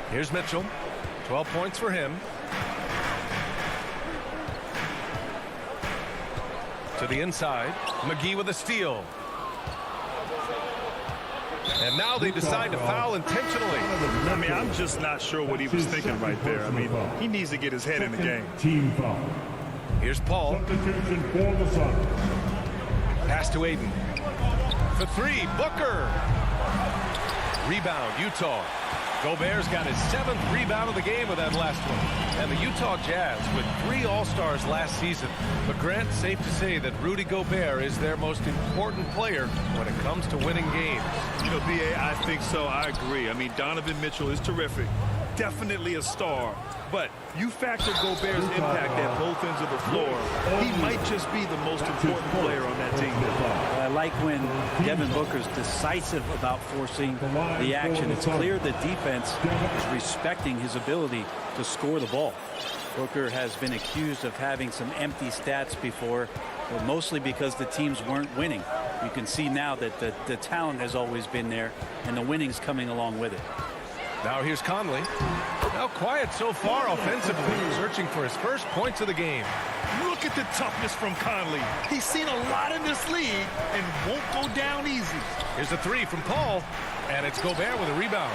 Here's Mitchell. 12 points for him. To the inside. McGee with a steal. And now they decide to foul intentionally. I mean, I'm just not sure what he was thinking right there. I mean, he needs to get his head in the game. Team foul. Here's Paul. Substitution for the Suns. Pass to Aiden. For three, Booker. Rebound, Utah. Gobert's got his 7th rebound of the game with that last one. And the Utah Jazz with 3 All-Stars last season. But Grant, safe to say that Rudy Gobert is their most important player when it comes to winning games. You know, B.A., I think so. I agree. I mean, Donovan Mitchell is terrific. Definitely a star. But you factor Gobert's impact at both ends of the floor, he might just be the most important player on that team. I like when Devin Booker's decisive about forcing the action. It's clear the defense is respecting his ability to score the ball. Booker has been accused of having some empty stats before, but mostly because the teams weren't winning. You can see now that the talent has always been there, and the winning's coming along with it. Now here's Conley. Now quiet so far offensively, searching for his first points of the game. Look at the toughness from Conley. He's seen a lot in this league and won't go down easy. Here's a 3 from Paul, and it's Gobert with a rebound.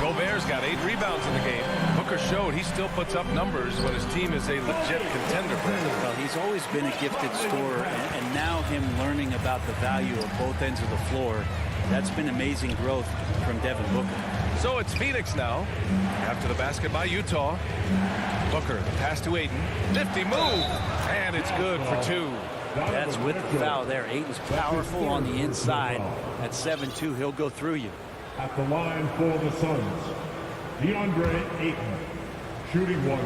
Gobert's got 8 rebounds in the game. Booker showed he still puts up numbers when his team is a legit contender. Well, he's always been a gifted scorer, and now him learning about the value of both ends of the floor, that's been amazing growth from Devin Booker. So it's Phoenix now. After the basket by Utah. Booker, the pass to Aiden. 50 move. And it's good for 2. That's with the foul there. Aiden's powerful on the inside. At 7-2, he'll go through you. At the line for the Suns, DeAndre Ayton, shooting 1.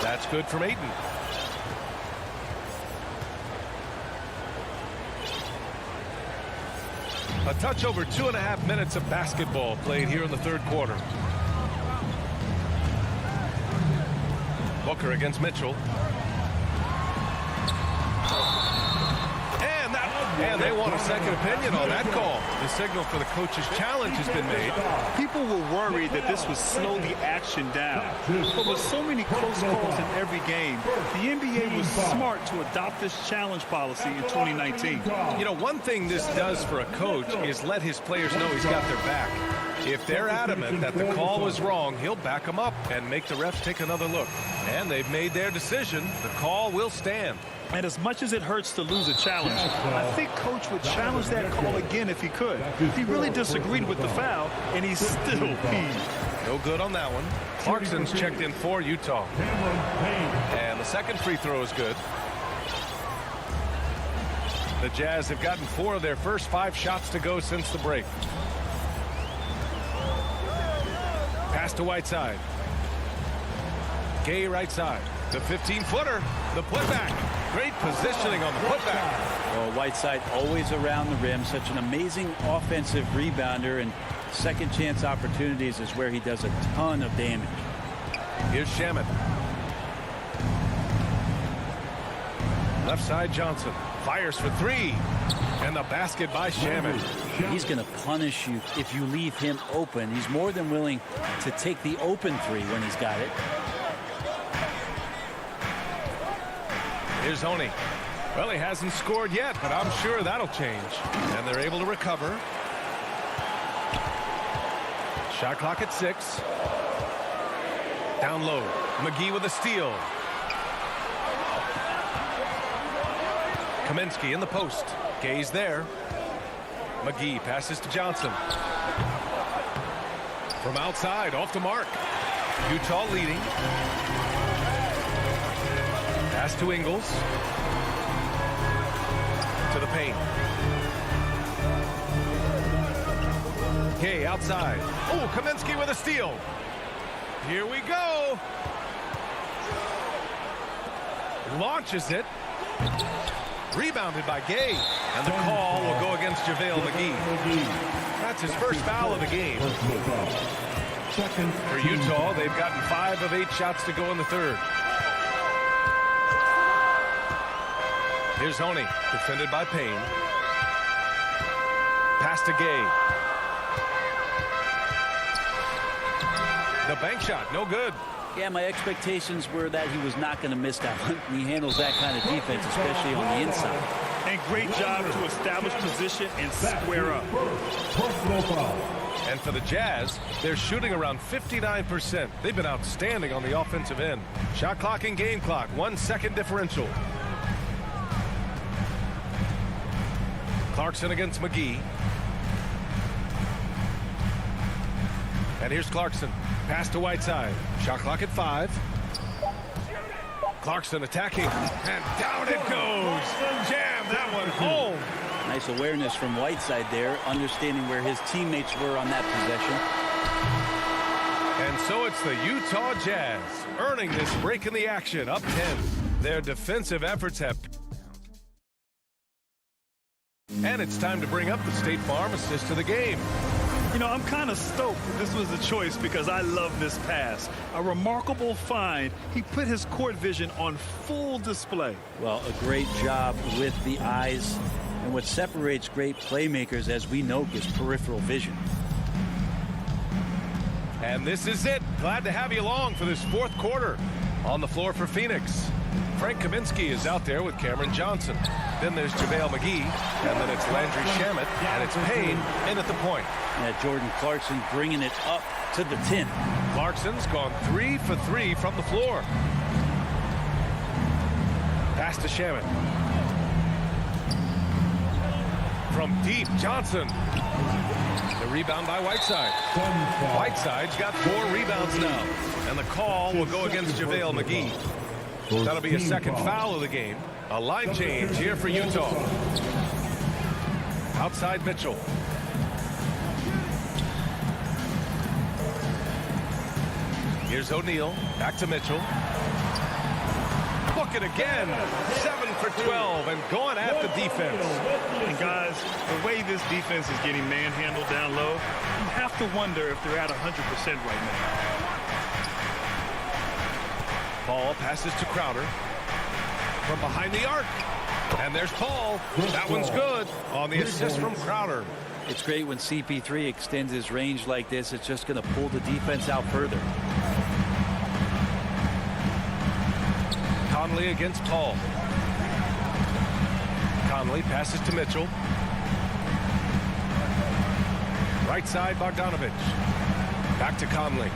That's good from Ayton. A touch over 2.5 minutes of basketball played here in the 3rd quarter. Booker against Mitchell. And they want a second opinion on that call. The signal for the coach's challenge has been made. People were worried that this would slow the action down. But with so many close calls in every game, the NBA was smart to adopt this challenge policy in 2019. You know, one thing this does for a coach is let his players know he's got their back. If they're adamant that the call was wrong, he'll back them up and make the refs take another look. And they've made their decision. The call will stand. And as much as it hurts to lose a challenge, I think Coach would challenge that call again if he could. He really disagreed with the foul, and he's still peeved. No good on that one. Clarkson's checked in for Utah. And the second free throw is good. The Jazz have gotten 4 of their first 5 shots to go since the break. Pass to Whiteside. Gay right side. The 15-footer. The putback. Great positioning on the putback. Well, Whiteside always around the rim. Such an amazing offensive rebounder, and second chance opportunities is where he does a ton of damage. Here's Shamet. Left side Johnson. Fires for 3. And the basket by Shamet. He's going to punish you if you leave him open. He's more than willing to take the open 3 when he's got it. Here's Honey. Well, he hasn't scored yet, but I'm sure that'll change. And they're able to recover. Shot clock at 6. Down low. McGee with a steal. Kaminsky in the post. Gay's there. McGee passes to Johnson. From outside, off the mark. Utah leading. Pass to Ingles. To the paint. Kay outside. Oh, Kaminsky with a steal. Here we go. Launches it. Rebounded by Gay. And the call will go against JaVale McGee. That's his first foul of the game. For Utah, they've gotten 5 of 8 shots to go in the third. Here's Honey, defended by Payne. Pass to Gay. The bank shot, no good. Yeah, my expectations were that he was not going to miss that one. He handles that kind of defense, especially on the inside. And great job to establish position and square up. And for the Jazz, they're shooting around 59%. They've been outstanding on the offensive end. Shot clock and game clock, 1 second differential. Clarkson against McGee. And here's Clarkson. Pass to Whiteside. Shot clock at 5. Clarkson attacking. And down it goes. Jam that one home. Nice awareness from Whiteside there, understanding where his teammates were on that possession. And so it's the Utah Jazz earning this break in the action, up 10. Their defensive efforts have... And it's time to bring up the State Farm assist of the game. You know, I'm kind of stoked that this was a choice because I love this pass. A remarkable find. He put his court vision on full display. Well, a great job with the eyes. And what separates great playmakers, as we know, is peripheral vision. And this is it. Glad to have you along for this fourth quarter. On the floor for Phoenix, Frank Kaminsky is out there with Cameron Johnson. Then there's JaVale McGee, and then it's Landry Shamet, and it's Payne in at the point. Yeah, Jordan Clarkson bringing it up to the 10. Clarkson's gone 3 for 3 from the floor. Pass to Shamet. From deep, Johnson. The rebound by Whiteside. Whiteside's got 4 rebounds now. And the call will go against JaVale McGee. That'll be a second foul of the game. A line change here for Utah. Outside Mitchell. Here's O'Neal. Back to Mitchell. Book it again. 7 for 12 and going at the defense. And guys, the way this defense is getting manhandled down low, you have to wonder if they're at 100% right now. Ball passes to Crowder from behind the arc. And there's Paul. That one's good on the assist from Crowder. It's great when CP3 extends his range like this. It's just going to pull the defense out further. Conley against Paul. Conley passes to Mitchell. Right side, Bogdanovich. Back to Conley.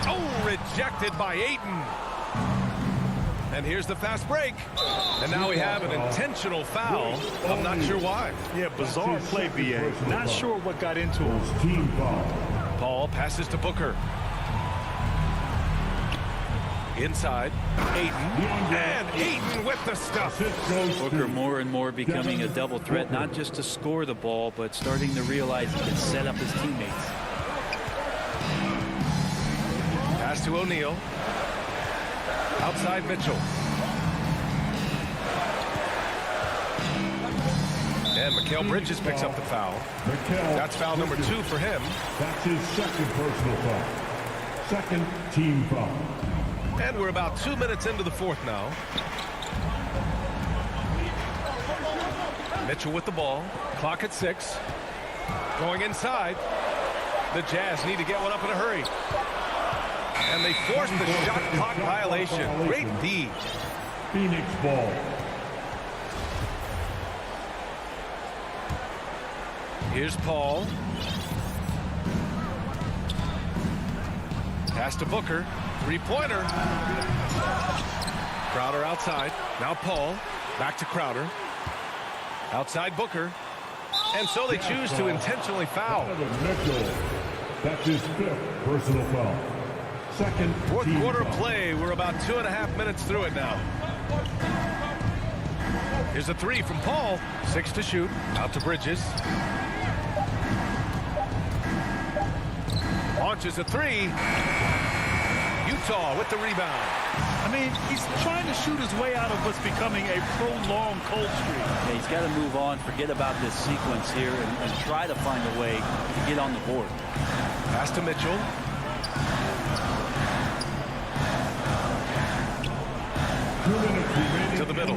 Oh, rejected by Ayton. And here's the fast break. And now we have an intentional foul. I'm not sure why. Yeah, bizarre play, BA. Not sure what got into him. Paul passes to Booker. Inside, Ayton. And Ayton with the stuff. Booker more and more becoming a double threat, not just to score the ball, but starting to realize he can set up his teammates. Pass to O'Neal. Outside Mitchell. And Mikal Bridges picks up the foul. That's foul number 2 for him. That's his second personal foul. Second team foul. And we're about 2 minutes into the fourth now. Mitchell with the ball. Clock at 6. Going inside. The Jazz need to get one up in a hurry. And they force the shot clock violation. Great D. Phoenix ball. Here's Paul. Pass to Booker. Three-pointer. Crowder outside. Now Paul. Back to Crowder. Outside Booker. And so they choose to intentionally foul. Mitchell. That's his 5th personal foul. Second Fourth team quarter foul. play. We're about 2.5 minutes through it now. Here's a 3 from Paul. 6 to shoot. Out to Bridges. Launches a 3. Utah with the rebound. I mean, he's trying to shoot his way out of what's becoming a prolonged cold streak. Yeah, he's got to move on, forget about this sequence here, and try to find a way to get on the board. Pass to Mitchell. To the middle.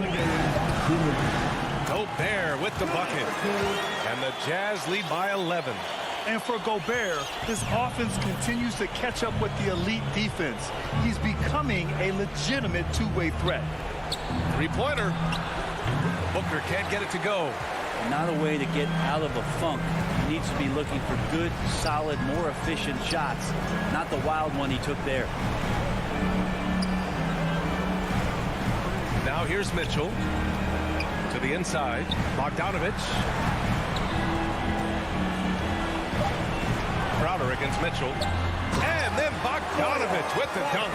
Gobert with the bucket. And the Jazz lead by 11. And for Gobert, his offense continues to catch up with the elite defense. He's becoming a legitimate two-way threat. Three-pointer. Booker can't get it to go. Not a way to get out of a funk. He needs to be looking for good, solid, more efficient shots, not the wild one he took there. Now here's Mitchell. To the inside. Bogdanovich. Crowder against Mitchell. And then Bogdanovich with the dunk.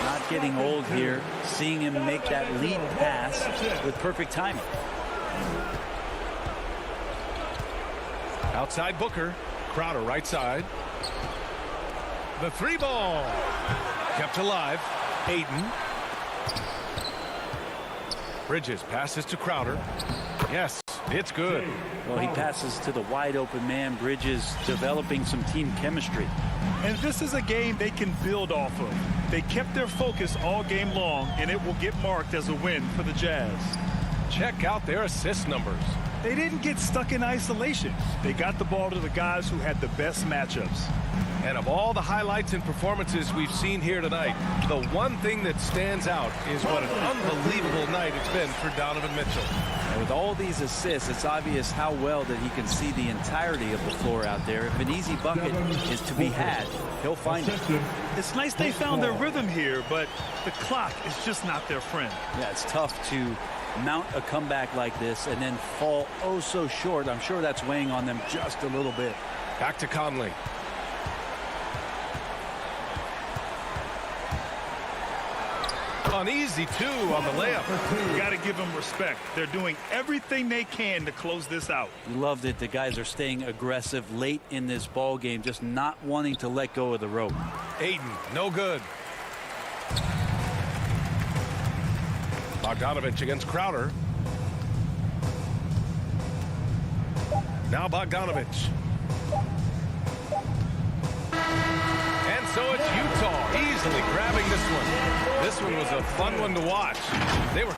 Not getting old here. Seeing him make that lead pass with perfect timing. Outside Booker. Crowder right side. The 3 ball. Kept alive. Ayton. Bridges passes to Crowder. Yes, it's good. Well, he passes to the wide open man. Bridges developing some team chemistry. And this is a game they can build off of. They kept their focus all game long, and it will get marked as a win for the Jazz. Check out their assist numbers. They didn't get stuck in isolation. They got the ball to the guys who had the best matchups. And of all the highlights and performances we've seen here tonight, the one thing that stands out is what an unbelievable night it's been for Donovan Mitchell. And with all these assists, it's obvious how well that he can see the entirety of the floor out there. If an easy bucket is to be had, he'll find it. It's nice they found their rhythm here, but the clock is just not their friend. Yeah, it's tough to mount a comeback like this and then fall oh so short. I'm sure that's weighing on them just a little bit. Back to Conley. An easy 2 on the layup. You got to give them respect. They're doing everything they can to close this out. Loved it. The guys are staying aggressive late in this ball game, just not wanting to let go of the rope. Ayton, no good. Bogdanovich against Crowder. Now Bogdanovich. And so it's Utah easily grabbing this one. This one was a fun one to watch. They were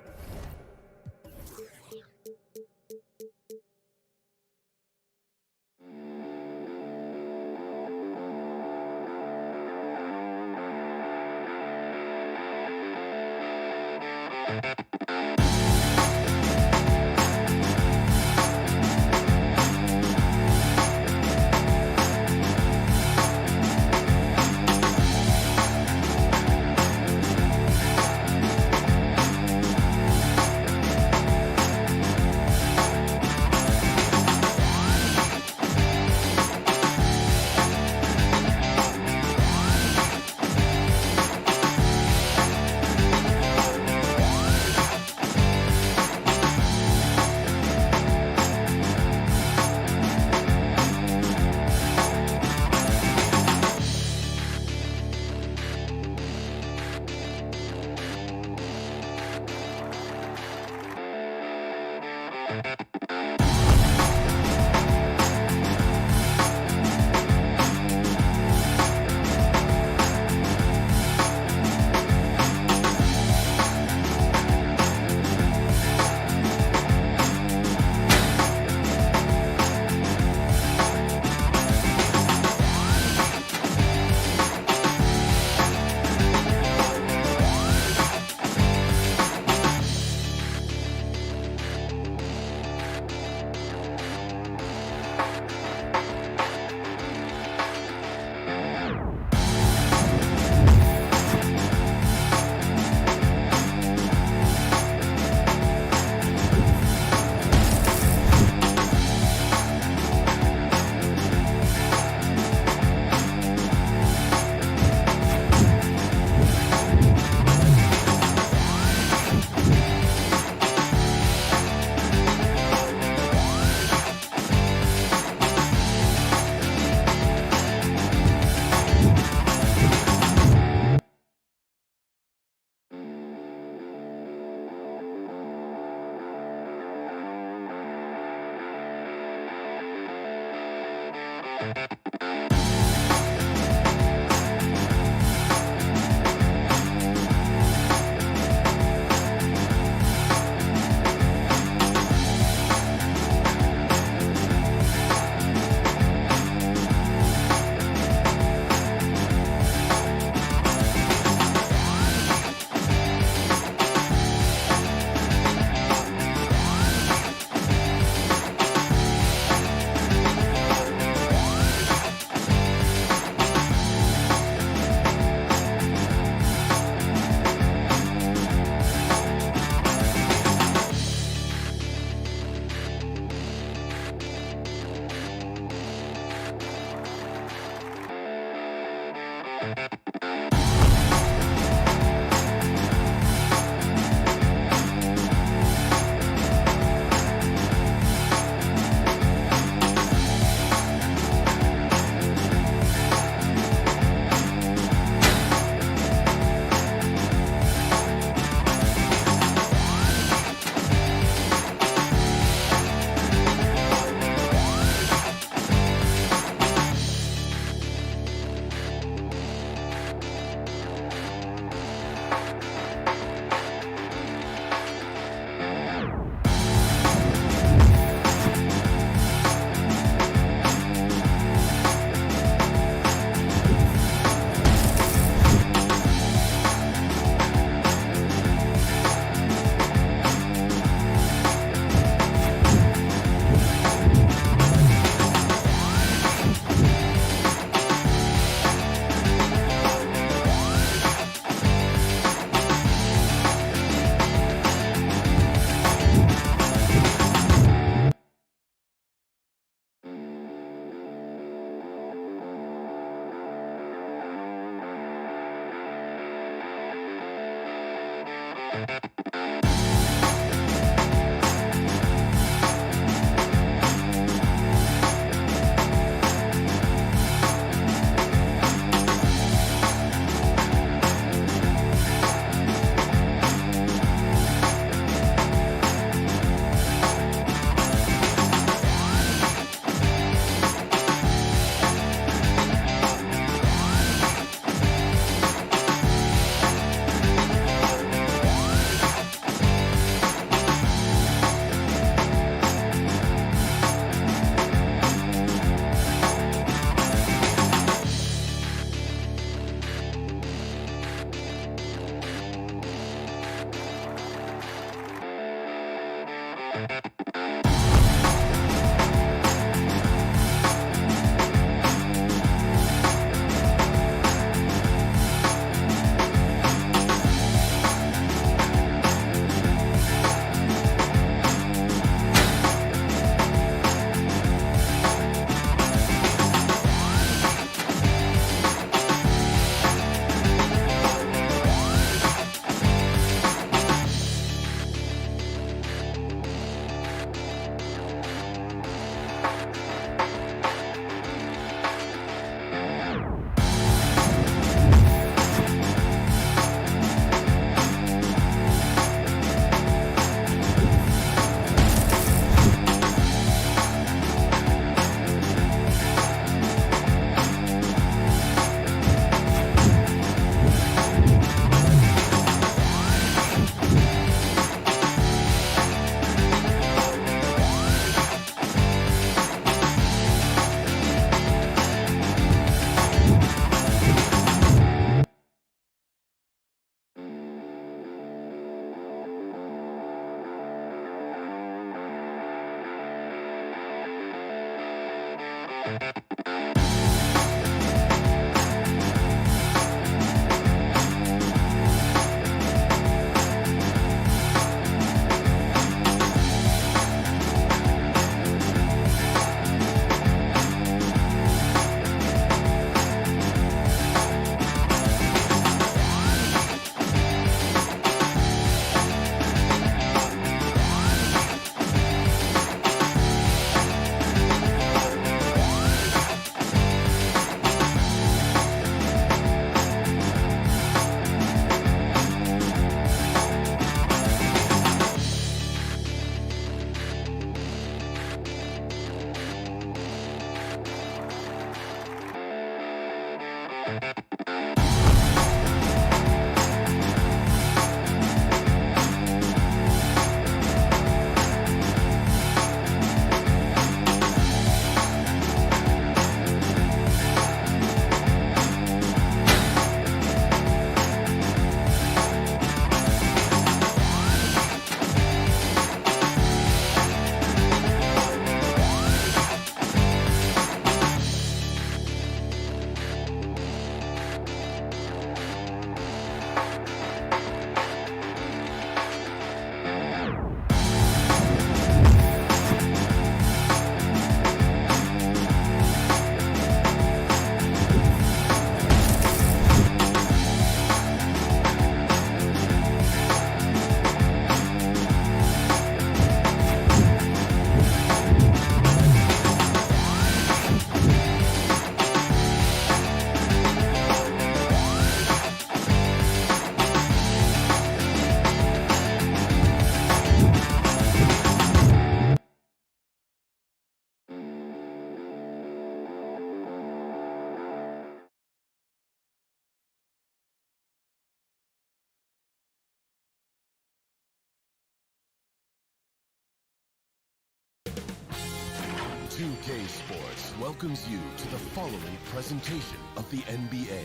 2K Sports welcomes you to the following presentation of the NBA.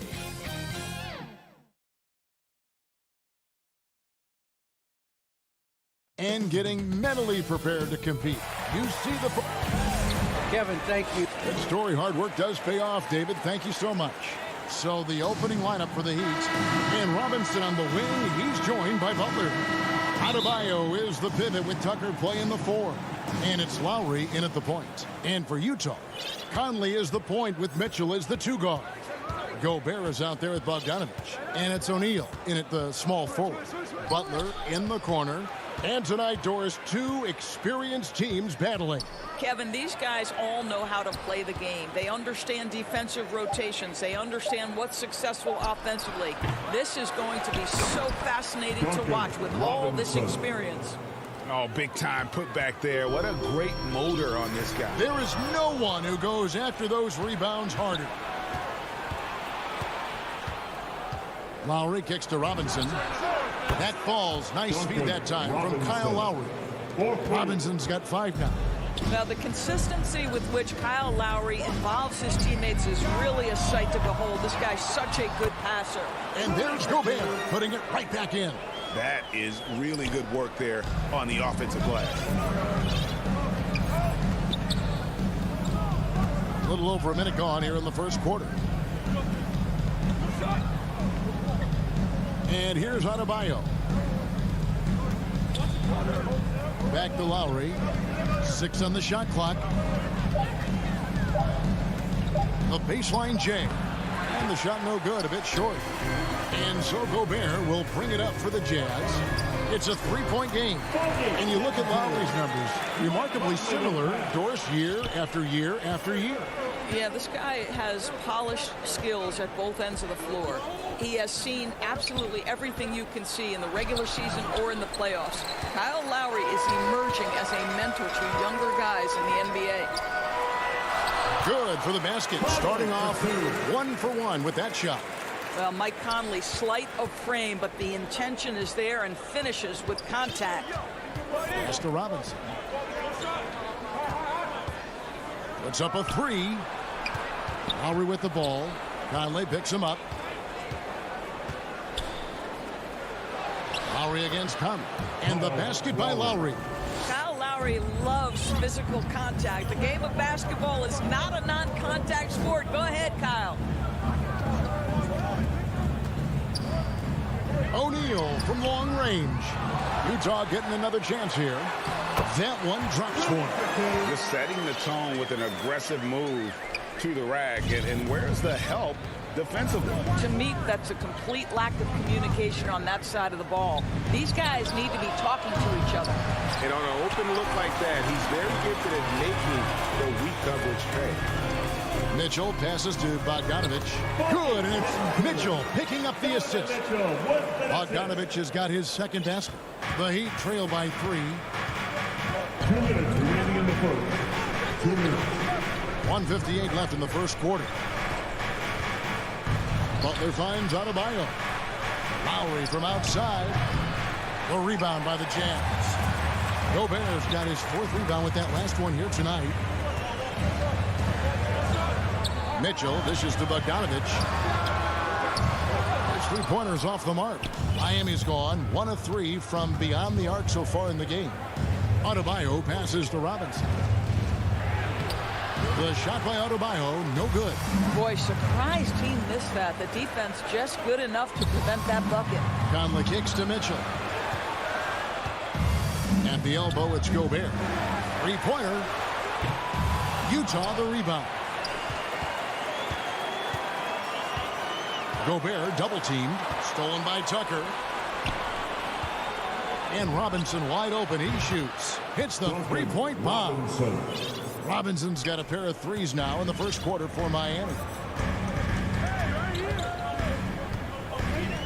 And getting mentally prepared to compete. You see the... Kevin, thank you. Good story. Hard work does pay off, David. Thank you so much. So the opening lineup for the Heat. And Robinson on the wing. He's joined by Butler. Adebayo is the pivot with Tucker playing the 4. And it's Lowry in at the point. And for Utah, Conley is the point with Mitchell as the 2 guard. Gobert is out there with Bogdanovich. And it's O'Neal in at the small forward. Butler in the corner. And tonight, Doris, 2 experienced teams battling. Kevin, these guys all know how to play the game. They understand defensive rotations. They understand what's successful offensively. This is going to be so fascinating to watch with all this experience. Oh, big time put back there. What a great motor on this guy. There is no one who goes after those rebounds harder. Lowry kicks to Robinson. That falls. Nice feed that time from Kyle Lowry. Robinson's got 5 now. Now, the consistency with which Kyle Lowry involves his teammates is really a sight to behold. This guy's such a good passer. And there's Gobert putting it right back in. That is really good work there on the offensive glass. A little over a minute gone here in the first quarter. And here's Adebayo. Back to Lowry. 6 on the shot clock. The baseline J. And the shot no good, a bit short. And so Gobert will bring it up for the Jazz. It's a 3-point game. And you look at Lowry's numbers, remarkably similar, Doris, year after year after year. Yeah, this guy has polished skills at both ends of the floor. He has seen absolutely everything you can see in the regular season or in the playoffs. Kyle Lowry is emerging as a mentor to younger guys in the NBA. Good for the basket, starting off 1 for 1 with that shot. Well, Mike Conley, slight of frame, but the intention is there and finishes with contact. Pass to Robinson. Puts up a 3. Lowry with the ball. Conley picks him up. Lowry against Conley. And the basket by Lowry. Kyle Lowry loves physical contact. The game of basketball is not a non-contact sport. Go ahead, Kyle. O'Neal from long range. Utah getting another chance here. That one drops for him. Just setting the tone with an aggressive move to the rack. And where's the help defensively? To me, that's a complete lack of communication on that side of the ball. These guys need to be talking to each other. And on an open look like that, he's very gifted at making the weak coverage pay. Mitchell passes to Bogdanovich. Good, and it's Mitchell picking up the assist. Bogdanovich has got his second basket. The Heat trail by 3. 2 minutes remaining in the first. 2 minutes. 1:58 left in the first quarter. Butler finds Adebayo. Lowry from outside. The rebound by the Jazz. Gobert's got his 4th rebound with that last one here tonight. Mitchell dishes to Bogdanovich. His 3-pointers off the mark. Miami's gone 1 of 3 from beyond the arc so far in the game. Adebayo passes to Robinson. The shot by Adebayo, no good. Boy, surprised he missed that. The defense just good enough to prevent that bucket. Conley kicks to Mitchell. At the elbow, it's Gobert. 3-pointer. Utah the rebound. Gobert double-teamed. Stolen by Tucker. And Robinson wide open. He shoots. Hits the 3-point bomb. Robinson's got a pair of 3s now in the first quarter for Miami.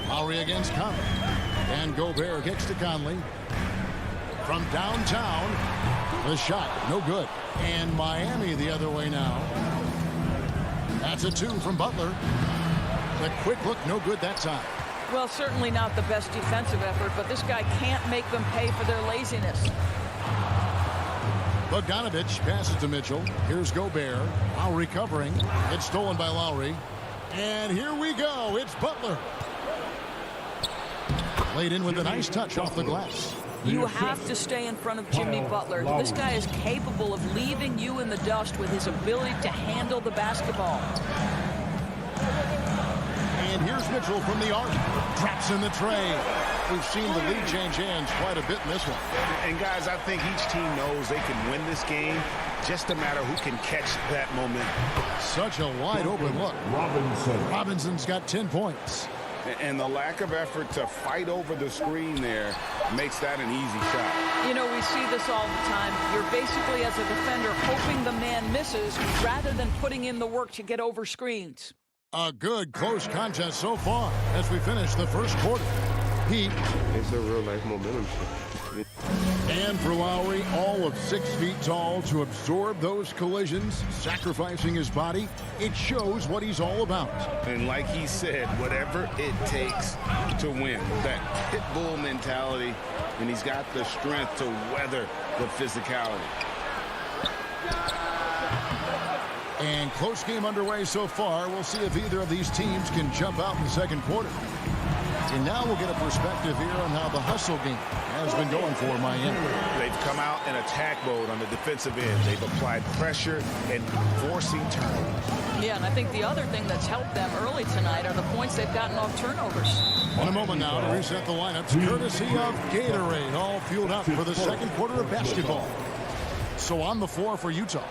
Lowry against Conley. And Gobert kicks to Conley. From downtown. The shot, no good. And Miami the other way now. That's a 2 from Butler. The quick look, no good that time. Well, certainly not the best defensive effort, but this guy can't make them pay for their laziness. Bogdanovich passes to Mitchell. Here's Gobert. Lowry covering. It's stolen by Lowry. And here we go. It's Butler. Laid in with a nice touch off the glass. You have to stay in front of Jimmy Butler. This guy is capable of leaving you in the dust with his ability to handle the basketball. And here's Mitchell from the arc. Drops in the tray. We've seen the lead change hands quite a bit in this one. And guys, I think each team knows they can win this game. Just a matter who can catch that momentum. Such a wide open look. Robinson's got 10 points. And the lack of effort to fight over the screen there makes that an easy shot. You know, we see this all the time. You're basically, as a defender, hoping the man misses rather than putting in the work to get over screens. A good close contest so far as we finish the first quarter. Heat. It's a real life momentum. And for Lowry, all of 6 feet tall, to absorb those collisions, sacrificing his body, it shows what he's all about. And like he said, whatever it takes to win. That pit bull mentality, and he's got the strength to weather the physicality. And close game underway so far. We'll see if either of these teams can jump out in the second quarter. And now we'll get a perspective here on how the hustle game has been going for Miami. They've come out in attack mode on the defensive end. They've applied pressure and forcing turnovers. Yeah, and I think the other thing that's helped them early tonight are the points they've gotten off turnovers. In a moment now to reset the lineups, courtesy of Gatorade, all fueled up for the second quarter of basketball. So on the floor for Utah,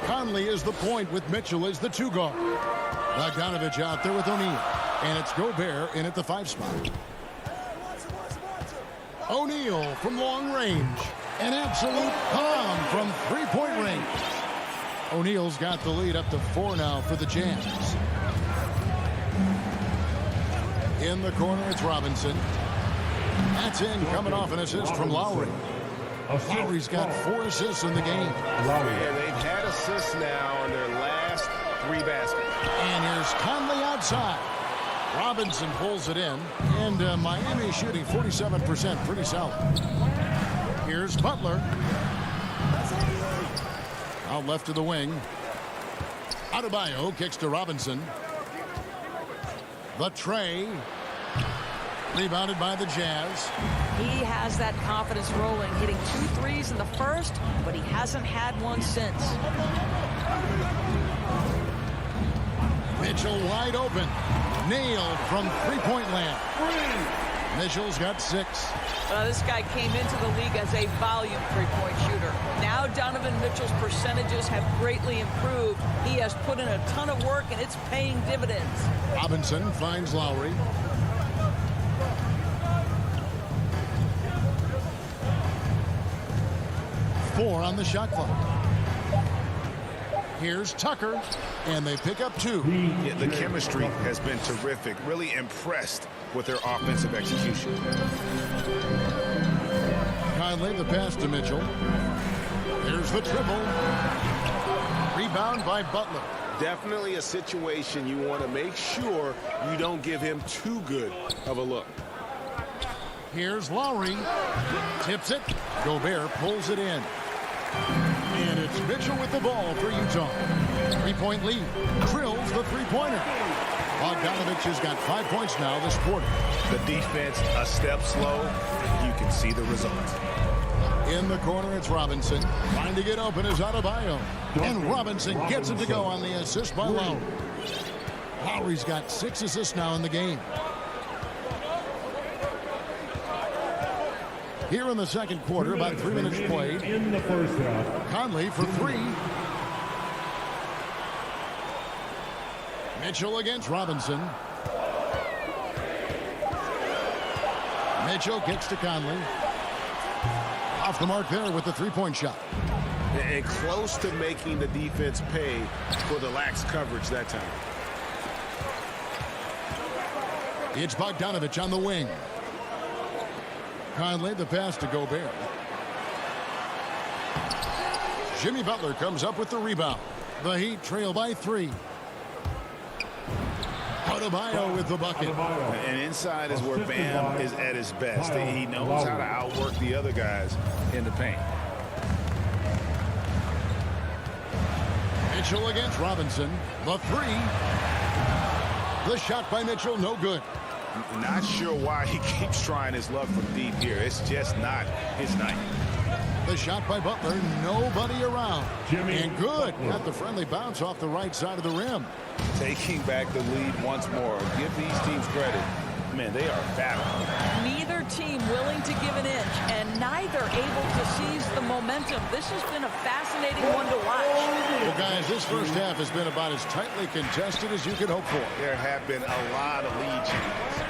Conley is the point with Mitchell as the 2 guard. Bogdanovich out there with O'Neal. And it's Gobert in at the 5 spot. O'Neal from long range. An absolute bomb from 3-point range. O'Neal's got the lead up to 4 now for the Jazz. In the corner, it's Robinson. That's in, coming off an assist from Lowry. Lowry's got 4 assists in the game. Yeah, they've had assists now on their last 3 baskets. And here's Conley outside. Robinson pulls it in, and Miami shooting 47%, pretty solid. Here's Butler. Out left to the wing. Adebayo kicks to Robinson. The tray. Rebounded by the Jazz. He has that confidence rolling, hitting 2 threes in the first, but he hasn't had one since. Mitchell wide open. Nailed from 3-point land. Mitchell's got 6. This guy came into the league as a volume 3-point shooter. Now Donovan Mitchell's percentages have greatly improved. He has put in a ton of work, and it's paying dividends. Robinson finds Lowry. Four on the shot clock. Here's Tucker, and they pick up 2. Yeah, the chemistry has been terrific. Really impressed with their offensive execution. Conley, the pass to Mitchell. Here's the triple. Rebound by Butler. Definitely a situation you want to make sure you don't give him too good of a look. Here's Lowry. Tips it. Gobert pulls it in. And it's Mitchell with the ball for Utah. 3-point lead. Drills the 3-pointer. Bogdanovich has got 5 points now this quarter. The defense a step slow. You can see the result. In the corner, it's Robinson. Trying to get open is Adebayo. And Robinson gets it to go on the assist by Lowry. Lowry's got 6 assists now in the game. Here in the second quarter, about 3 minutes played. In the first half. Conley for 3. Mitchell against Robinson. Mitchell kicks to Conley. Off the mark there with the 3-point shot. And close to making the defense pay for the lax coverage that time. It's Bogdanovich on the wing. Conley, the pass to Gobert. Jimmy Butler comes up with the rebound. The Heat trail by 3. Adebayo with the bucket. And inside is where Bam is at his best. He knows how to outwork the other guys in the paint. Mitchell against Robinson. The 3. The shot by Mitchell, no good. Not sure why he keeps trying his luck from deep here. It's just not his night. The shot by Butler, nobody around. And good. Got the friendly bounce off the right side of the rim. Taking back the lead once more. Give these teams credit. Man, they are battling. Neither team willing to give an inch, and neither able to seize the momentum. This has been a fascinating one to watch. Well, guys, this first half has been about as tightly contested as you could hope for. There have been a lot of lead changes.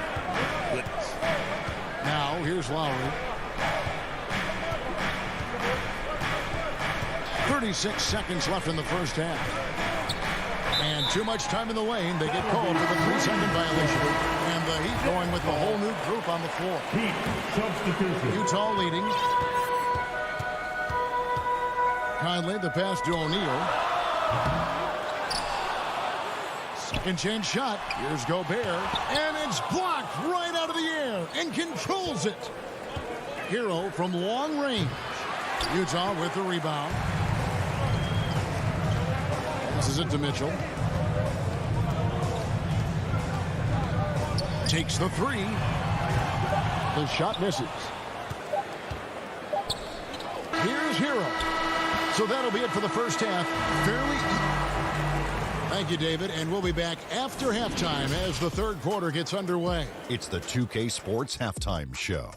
Goodness. Now, here's Lowry. 36 seconds left in the first half. And too much time in the lane. They get called for the 3-second violation. And the Heat going with the whole new group on the floor. Heat substitution. Utah leading. Conley, the pass to O'Neal. Second chance shot. Here's Gobert. And it's blocked right out of the air and controls it. Hero from long range. Utah with the rebound. This is it to Mitchell. Takes the three. The shot misses. Here's Hero. So that'll be it for the first half. Fairly even. Thank you, David. And we'll be back after halftime as the third quarter gets underway. It's the 2K Sports Halftime Show.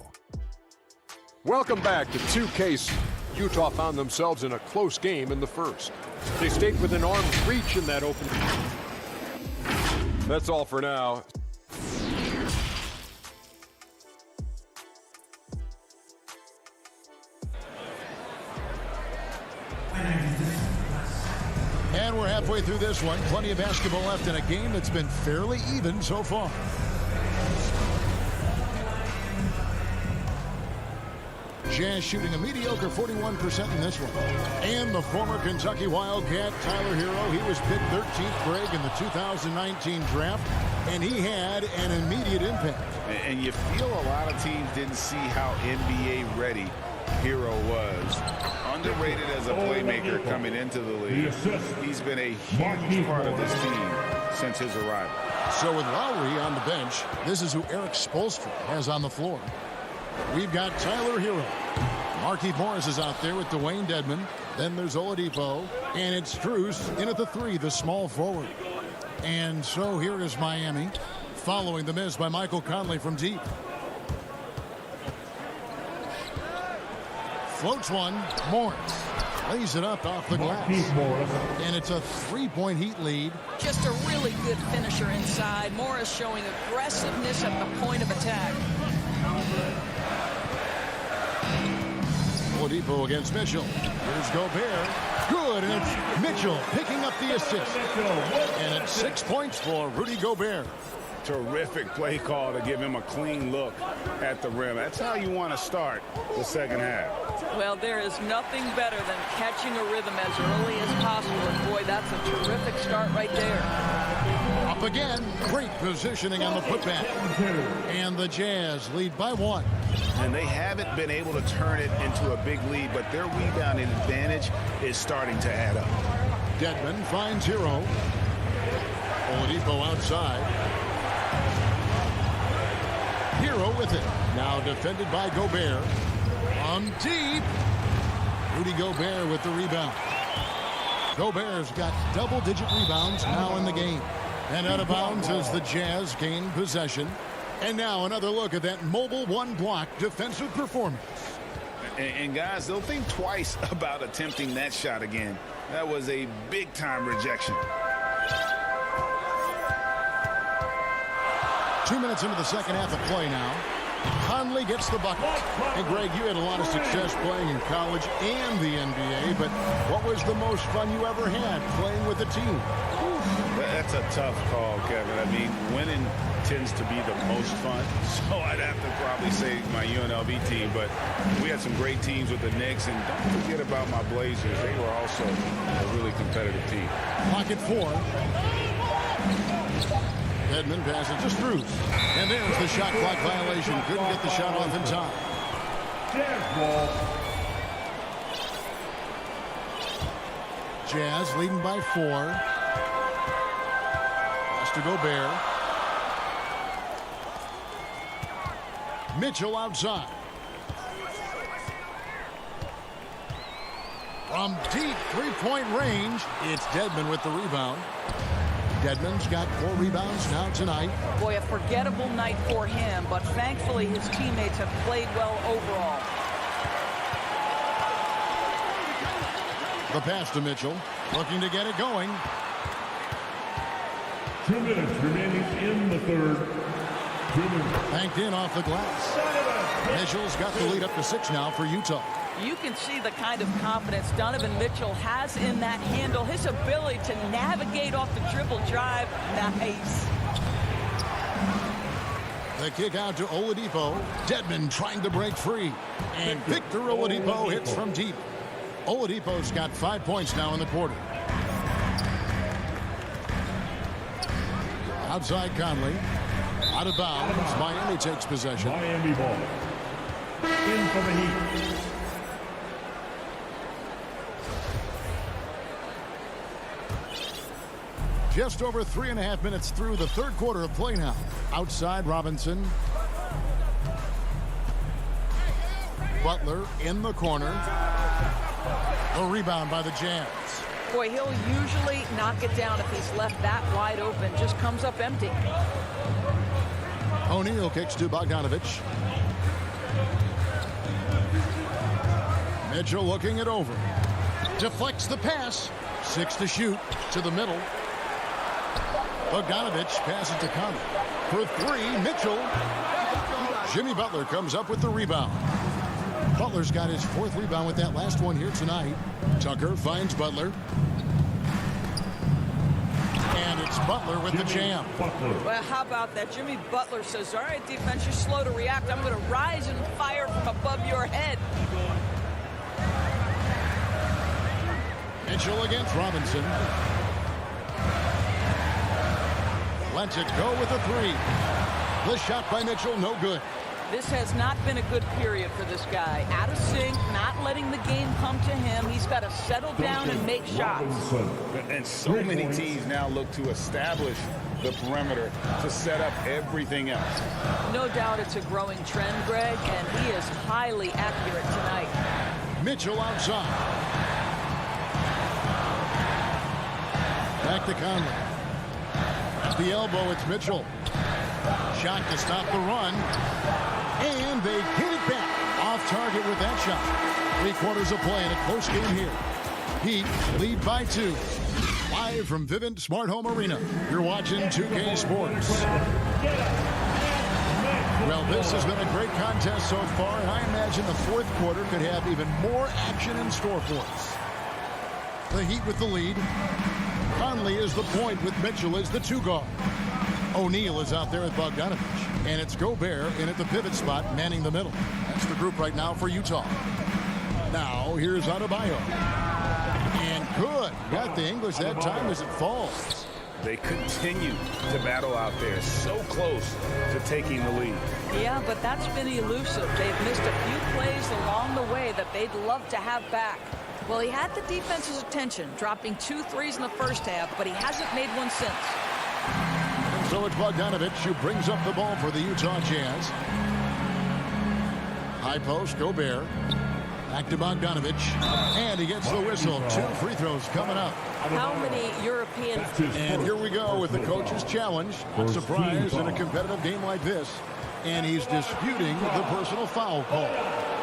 Welcome back to 2K. Utah found themselves in a close game in the first. They stayed within arm's reach in that opening. That's all for now. And we're halfway through this one. Plenty of basketball left in a game that's been fairly even so far. Jazz shooting a mediocre 41% in this one. And the former Kentucky Wildcat, Tyler Hero, he was picked 13th grade in the 2019 draft, and he had an immediate impact. And you feel a lot of teams didn't see how NBA ready Hero was. Underrated as a playmaker coming into the league. He's been a huge part of this team since his arrival. So with Lowry on the bench, this is who Eric Spoelstra has on the floor. We've got Tyler Hero. Markieff Morris is out there with Dwayne Dedmon. Then there's Oladipo. And it's Strus in at the three, the small forward. And so here is Miami, following the miss by Michael Conley from deep. Floats one. Morris lays it up off the glass. And it's a three-point Heat lead. Just a really good finisher inside. Morris showing aggressiveness at the point of attack. Oladipo against Mitchell. Here's Gobert. Good, and it's Mitchell picking up the assist. And it's 6 points for Rudy Gobert. Terrific play call to give him a clean look at the rim. That's how you want to start the second half. Well, there is nothing better than catching a rhythm as early as possible. And boy, that's a terrific start right there. Up again. Great positioning on the putback. And the Jazz lead by 1. And they haven't been able to turn it into a big lead, but their rebounding advantage is starting to add up. Dedmon finds Hero. Oladipo outside. Hero with it. Now defended by Gobert. On deep. Rudy Gobert with the rebound. Gobert's got double-digit rebounds now in the game. And out of bounds as the Jazz gain possession. And now another look at that mobile one-block defensive performance. And guys, they'll think twice about attempting that shot again. That was a big-time rejection. 2 minutes into the second half of play now. Conley gets the bucket. And Greg, you had a lot of success playing in college and the NBA, but what was the most fun you ever had playing with a team? That's a tough call, Kevin. I mean, winning tends to be the most fun, so I'd have to probably say my UNLV team, but we had some great teams with the Knicks, and don't forget about my Blazers. They were also a really competitive team. Clock at 4. Dedmon passes to Strus. And there's the shot clock violation. Couldn't get the shot off in time. Jazz leading by 4. Pass to Gobert. Mitchell outside. From deep three-point range, it's Dedmon with the rebound. Dedmon's got 4 rebounds now tonight. Boy, a forgettable night for him, but thankfully his teammates have played well overall. The pass to Mitchell, looking to get it going. 2 minutes remaining in the third. 2 minutes. Banked in off the glass. Mitchell's got the lead up to 6 now for Utah. You can see the kind of confidence Donovan Mitchell has in that handle. His ability to navigate off the dribble drive. Nice. The kick out to Oladipo. Dedmon trying to break free. And Victor Oladipo hits from deep. Oladipo's got 5 points now in the quarter. Outside Conley. Out of bounds. Miami takes possession. Miami ball. In for the Heat. Just over 3.5 minutes through the third quarter of play now. Outside, Robinson. Butler in the corner. A rebound by the Jazz. Boy, he'll usually knock it down if he's left that wide open. Just comes up empty. O'Neal kicks to Bogdanovich. Mitchell looking it over. Deflects the pass. 6 to shoot to the middle. Bogdanovich passes to Conley. For 3, Mitchell. Jimmy Butler comes up with the rebound. Butler's got his 4th rebound with that last one here tonight. Tucker finds Butler. And it's Butler with the jam. Well, how about that? Jimmy Butler says, all right, defense, you're slow to react. I'm going to rise and fire from above your head. Mitchell against Robinson. Lets it go with a 3. The shot by Mitchell, no good. This has not been a good period for this guy. Out of sync, not letting the game come to him. He's got to settle down and make shots. And so many teams now look to establish the perimeter to set up everything else. No doubt it's a growing trend, Greg, and he is highly accurate tonight. Mitchell outside. Back to Conley. At the elbow, it's Mitchell. Shot to stop the run. And they hit it back. Off target with that shot. 3 quarters of play in a close game here. Heat lead by 2. Live from Vivint Smart Home Arena. You're watching 2K Sports. Well, this has been a great contest so far, and I imagine the 4th quarter could have even more action in store for us. The Heat with the lead. Conley is the point with Mitchell as the 2 guard. O'Neal is out there with Bogdanovich. And it's Gobert in at the pivot spot, manning the middle. That's the group right now for Utah. Now, here's Adebayo. And good. Got the English that time as it falls. They continue to battle out there, so close to taking the lead. Yeah, but that's been elusive. They've missed a few plays along the way that they'd love to have back. Well, he had the defense's attention, dropping 2 threes in the first half, but he hasn't made one since. So it's Bogdanovich who brings up the ball for the Utah Jazz. High post, Gobert. Back to Bogdanovich. And he gets the whistle. 2 free throws coming up. How many European... And here we go with the coach's challenge. Not surprised in a competitive game like this. And he's disputing the personal foul call.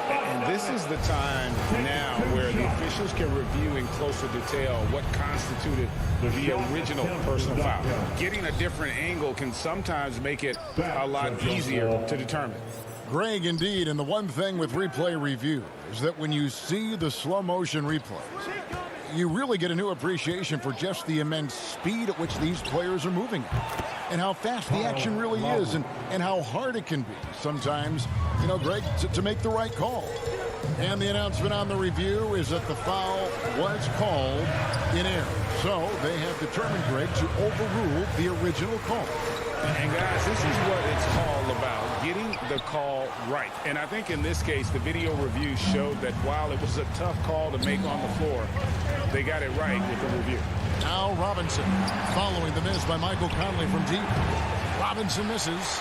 And this is the time now where the officials can review in closer detail what constituted the original personal foul. Getting a different angle can sometimes make it a lot easier to determine. Greg, indeed, and the one thing with replay review is that when you see the slow motion replays, you really get a new appreciation for just the immense speed at which these players are moving and how fast the action really is and how hard it can be sometimes, you know, Greg, to make the right call. And the announcement on the review is that the foul was called in error. So they have determined, Greg, to overrule the original call. And guys, this is what it's all about, getting the call right. And I think in this case, the video review showed that while it was a tough call to make on the floor, they got it right with the review. Now Robinson following the miss by Michael Conley from deep. Robinson misses.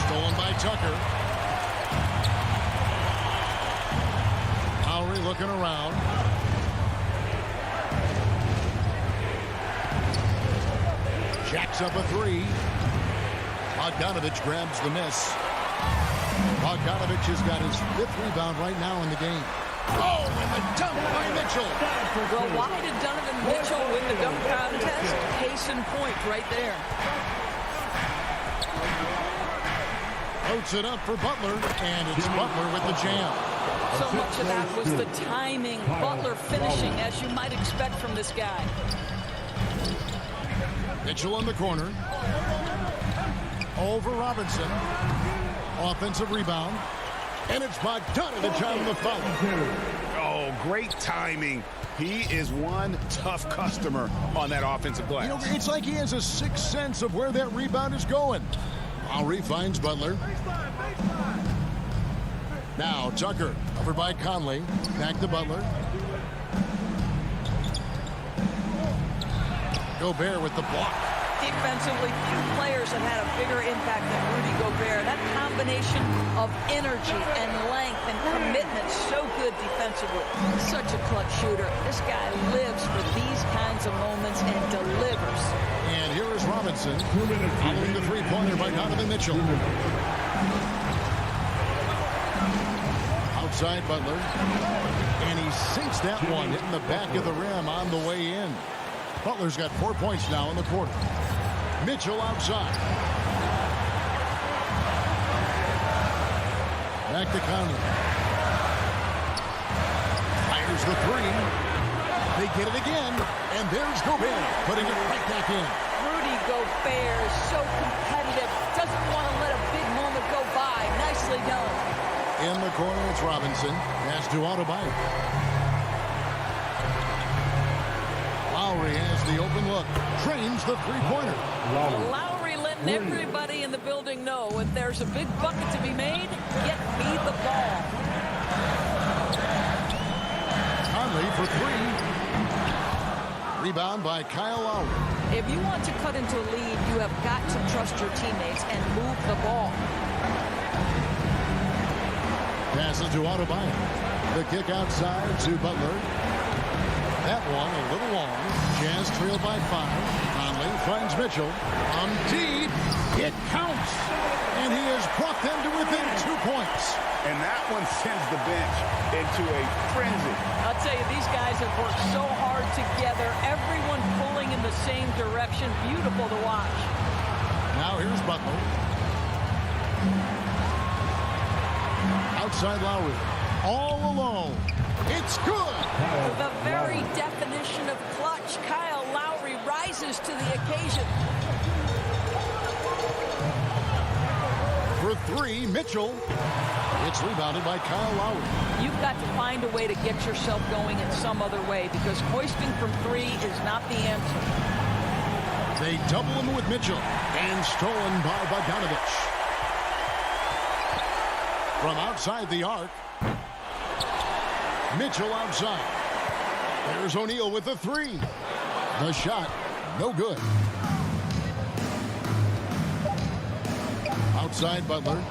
Stolen by Tucker. Lowry looking around. Jacks up a 3. Bogdanovich grabs the miss. Bogdanovich has got his 5th rebound right now in the game. Oh, and the dunk by Mitchell. Well, why did Donovan Mitchell win the dunk contest? Case in point right there. Floats it up for Butler, and it's Butler with the jam. So much of that was the timing. Butler finishing, as you might expect from this guy. Mitchell in the corner. Over Robinson. Offensive rebound. And it's Bogdanovich on the foul. Oh, great timing. He is one tough customer on that offensive glass. You know, it's like he has a sixth sense of where that rebound is going. Lowry finds Butler. Now Tucker over by Conley. Back to Butler. Gobert with the block. Defensively, few players have had a bigger impact than Rudy Gobert. That combination of energy and length and commitment, so good defensively. Such a clutch shooter. This guy lives for these kinds of moments and delivers. And here is Robinson following the three-pointer by Donovan Mitchell. Outside Butler. And he sinks that one, hitting the back of the rim on the way in. Butler's got 4 points now in the quarter. Mitchell outside. Back to Conley. Fires the three. They get it again. And there's Gobert putting it right back in. Rudy Gobert is so competitive. Doesn't want to let a big moment go by. Nicely done. In the corner, it's Robinson. Pass to Adebayo. Lowry has the open look. Trains the three-pointer. Lowry letting everybody in the building know if there's a big bucket to be made, get me the ball. Conley for three. Rebound by Kyle Lowry. If you want to cut into a lead, you have got to trust your teammates and move the ball. Passes to Adebayo. The kick outside to Butler. That one a little long. Jazz trailed by 5. Conley finds Mitchell. On deep. It counts. And he has brought them to within 2 points. And that one sends the bench into a frenzy. I'll tell you, these guys have worked so hard together. Everyone pulling in the same direction. Beautiful to watch. Now here's Butler. Outside Lowry. All alone. It's good. The very definition of clutch. Kyle Lowry rises to the occasion. For three, Mitchell. It's rebounded by Kyle Lowry. You've got to find a way to get yourself going in some other way because hoisting from three is not the answer. They double him with Mitchell. And stolen by Bogdanovich. From outside the arc. Mitchell outside. There's O'Neal with the three. The shot, no good. Outside Butler.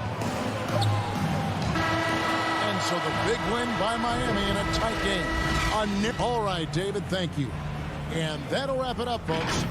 And so the big win by Miami in a tight game. All right, David, thank you. And that'll wrap it up, folks.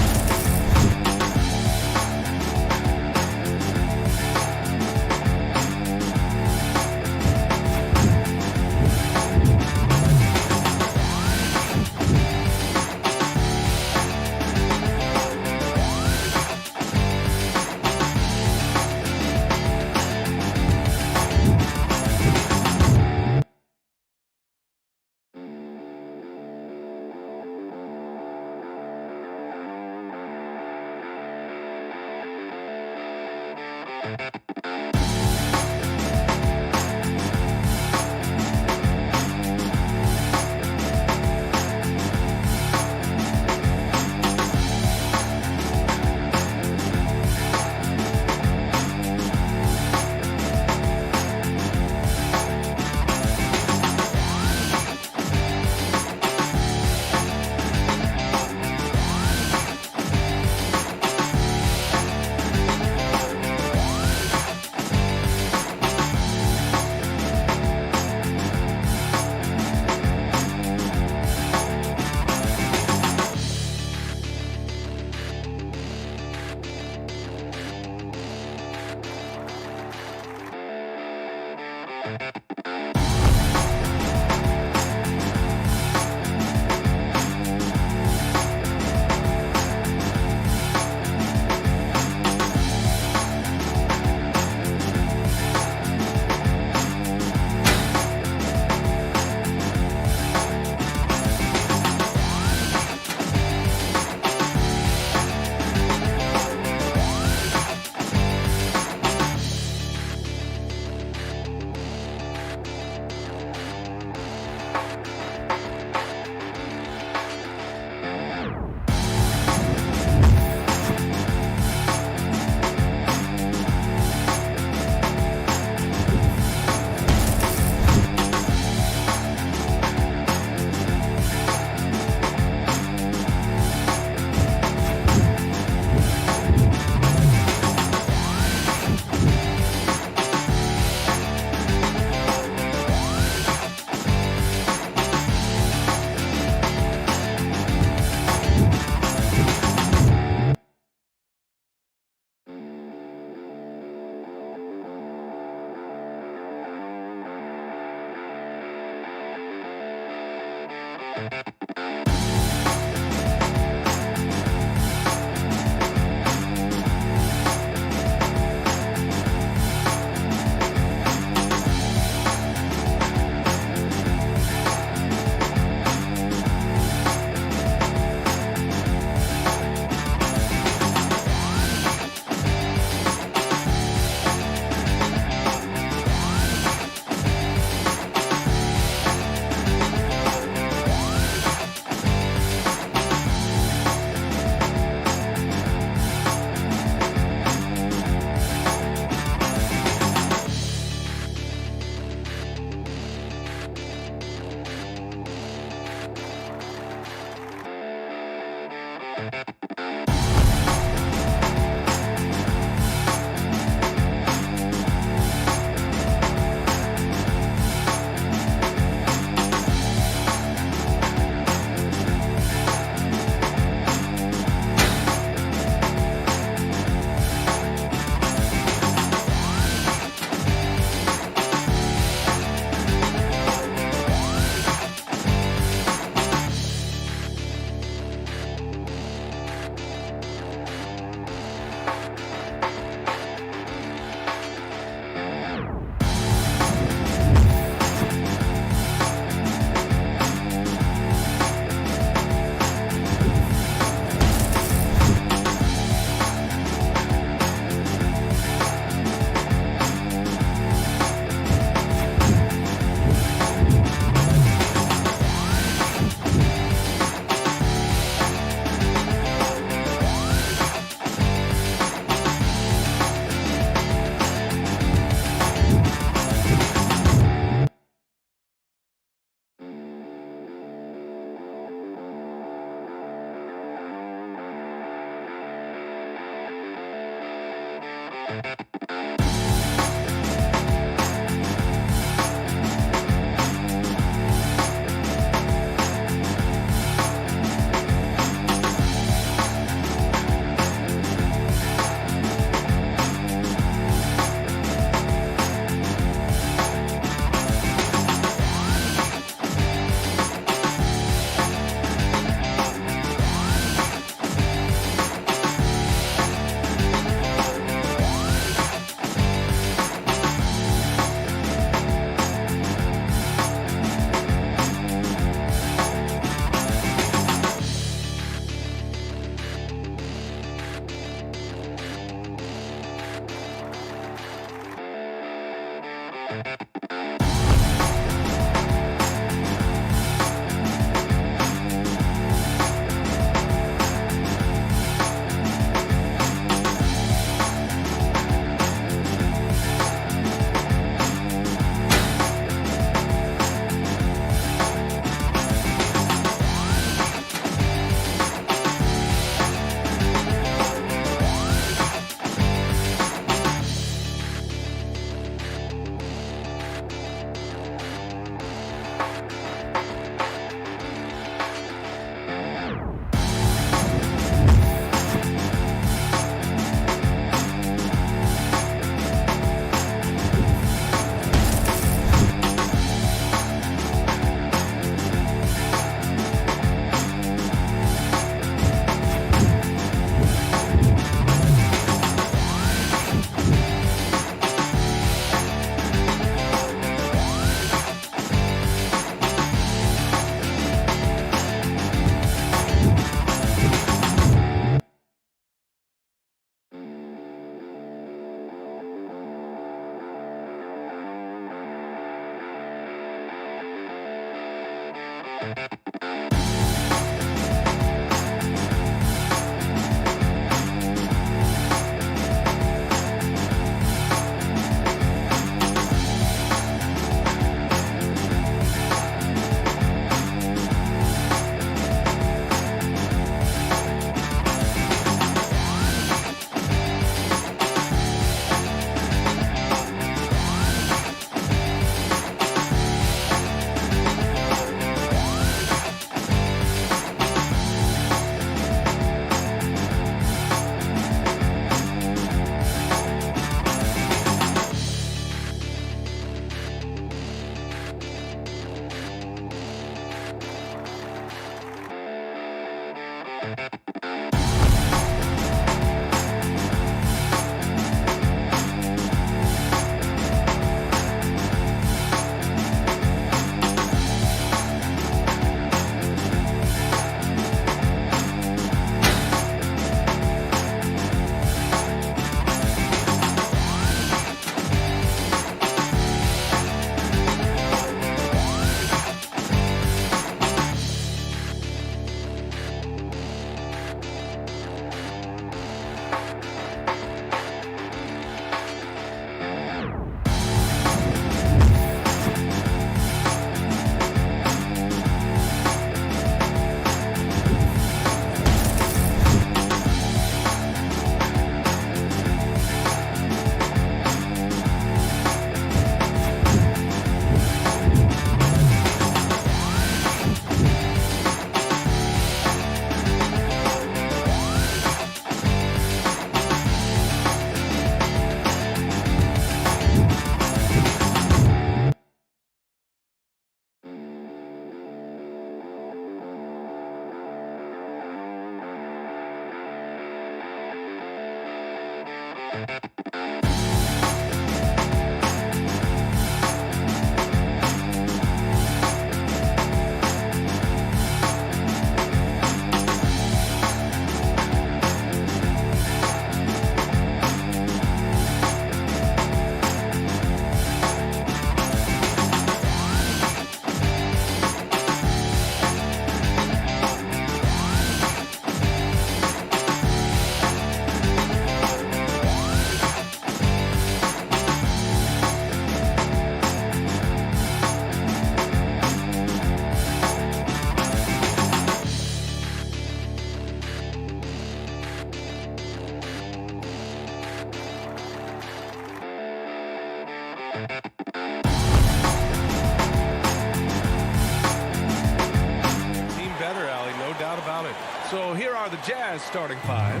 So here are the Jazz starting five.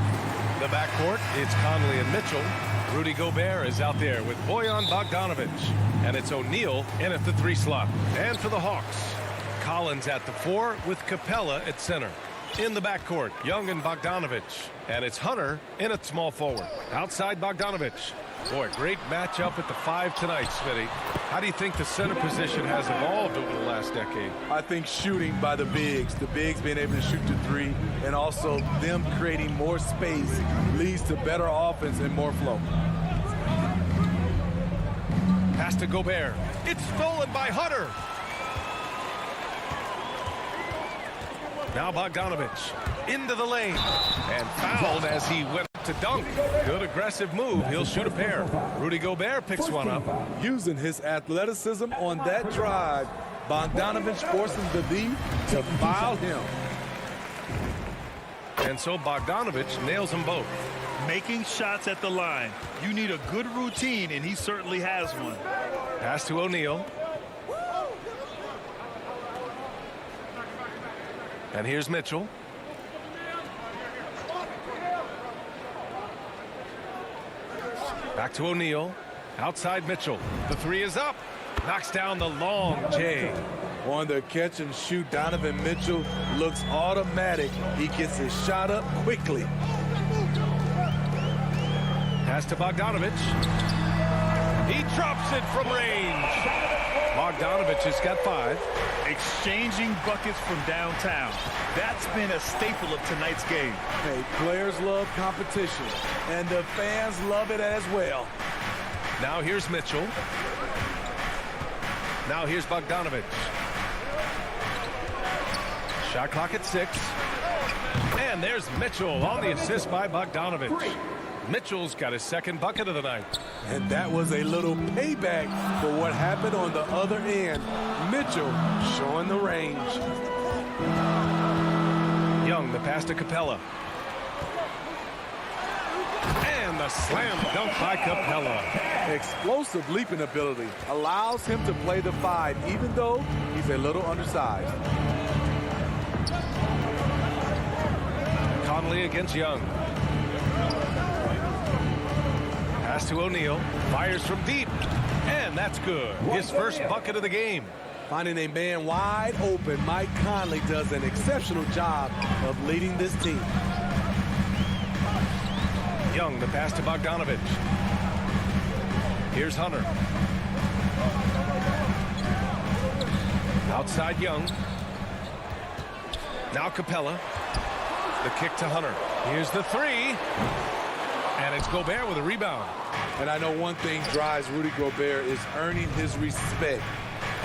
The backcourt, it's Conley and Mitchell. Rudy Gobert is out there with Bojan Bogdanovic. And it's O'Neal in at the 3 slot. And for the Hawks, Collins at the 4 with Capella at center. In the backcourt, Young and Bogdanovic. And it's Hunter in at small forward. Outside Bogdanovic. Boy, great matchup at the 5 tonight, Smitty. How do you think the center position has evolved over the last decade? I think shooting by the bigs being able to shoot to 3, and also them creating more space leads to better offense and more flow. Pass to Gobert. It's stolen by Hunter. Now Bogdanovich into the lane and fouled as he went to dunk. Good aggressive move. He'll shoot a pair. Rudy Gobert picks one up. Using his athleticism on that drive, Bogdanovich forcing the D to foul him. And so Bogdanovich nails them both. Making shots at the line. You need a good routine, and he certainly has one. Pass to O'Neal. And here's Mitchell. Back to O'Neal. Outside Mitchell. The three is up. Knocks down the long J. On the catch and shoot, Donovan Mitchell looks automatic. He gets his shot up quickly. Pass to Bogdanovich. He drops it from range. Bogdanovich has got 5. Exchanging buckets from downtown. That's been a staple of tonight's game. Hey, players love competition, and the fans love it as well. Now here's Mitchell. Now here's Bogdanovich. Shot clock at 6. And there's Mitchell on the assist by Bogdanovich. Mitchell's got his second bucket of the night. And that was a little payback for what happened on the other end. Mitchell showing the range. Young, the pass to Capella. And the slam dunk by Capella. Explosive leaping ability allows him to play the 5, even though he's a little undersized. Conley against Young. Pass to O'Neal. Fires from deep. And that's good. His first bucket of the game. Finding a man wide open, Mike Conley does an exceptional job of leading this team. Young, the pass to Bogdanovich. Here's Hunter. Outside Young. Now Capella. The kick to Hunter. Here's the 3. And it's Gobert with a rebound. And I know one thing drives Rudy Gobert is earning his respect.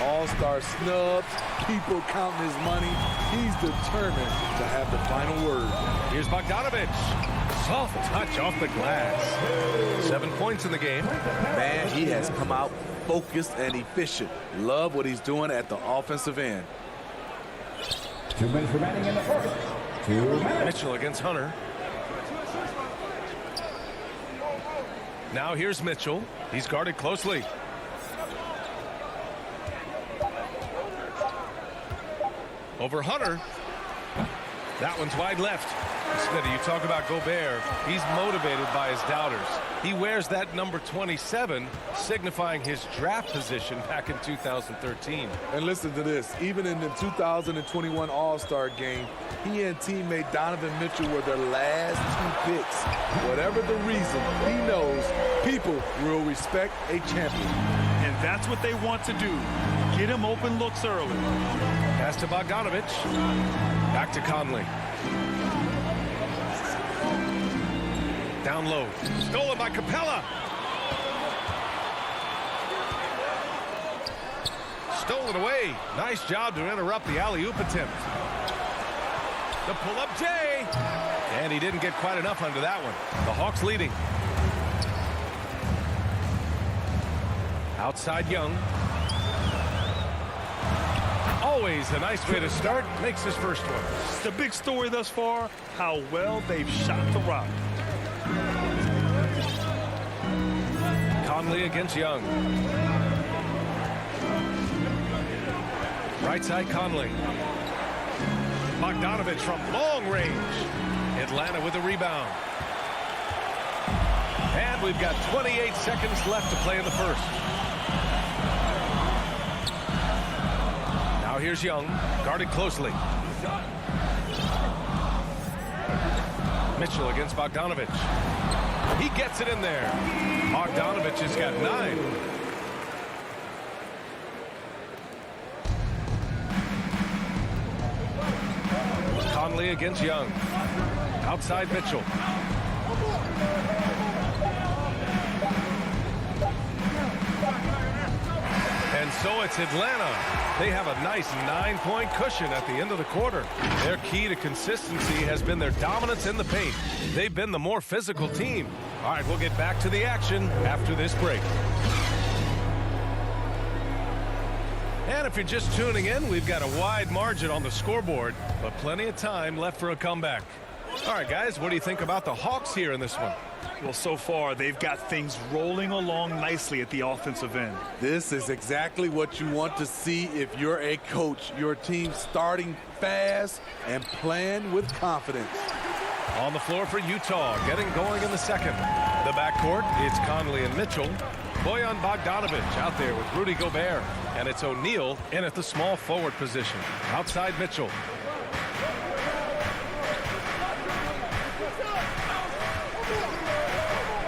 All-star snubs, people counting his money. He's determined to have the final word. Here's Bogdanovich. Soft touch off the glass. 7 points in the game. Man, he has come out focused and efficient. Love what he's doing at the offensive end. 2 minutes remaining in the first. 2 minutes. Mitchell against Hunter. Now here's Mitchell. He's guarded closely. Over Hunter. That one's wide left. Smitty, you talk about Gobert. He's motivated by his doubters. He wears that number 27, signifying his draft position back in 2013. And listen to this. Even in the 2021 All-Star game, he and teammate Donovan Mitchell were their last 2 picks. Whatever the reason, he knows people will respect a champion. And that's what they want to do. Get him open looks early. Pass to Bogdanovich. Back to Conley. Down low. Stolen by Capella. Stolen away. Nice job to interrupt the alley-oop attempt. The pull-up J. And he didn't get quite enough under that one. The Hawks leading. Outside Young. Always a nice way to start. Makes his first one. The big story thus far, how well they've shot the rock. Conley against Young. Right side Conley. Bogdanovich from long range. Atlanta with a rebound. And we've got 28 seconds left to play in the first. Now here's Young, guarded closely. Mitchell against Bogdanovich. He gets it in there. Bogdanovich has got 9. Conley against Young. Outside Mitchell. So it's Atlanta. They have a nice 9-point cushion at the end of the quarter. Their key to consistency has been their dominance in the paint. They've been the more physical team. All right, we'll get back to the action after this break. And if you're just tuning in, we've got a wide margin on the scoreboard, but plenty of time left for a comeback. All right, guys, what do you think about the Hawks here in this one? Well, so far, they've got things rolling along nicely at the offensive end. This is exactly what you want to see if you're a coach. Your team starting fast and playing with confidence. On the floor for Utah, getting going in the second. The backcourt, it's Conley and Mitchell. Bojan Bogdanovic out there with Rudy Gobert. And it's O'Neal in at the small forward position. Outside Mitchell.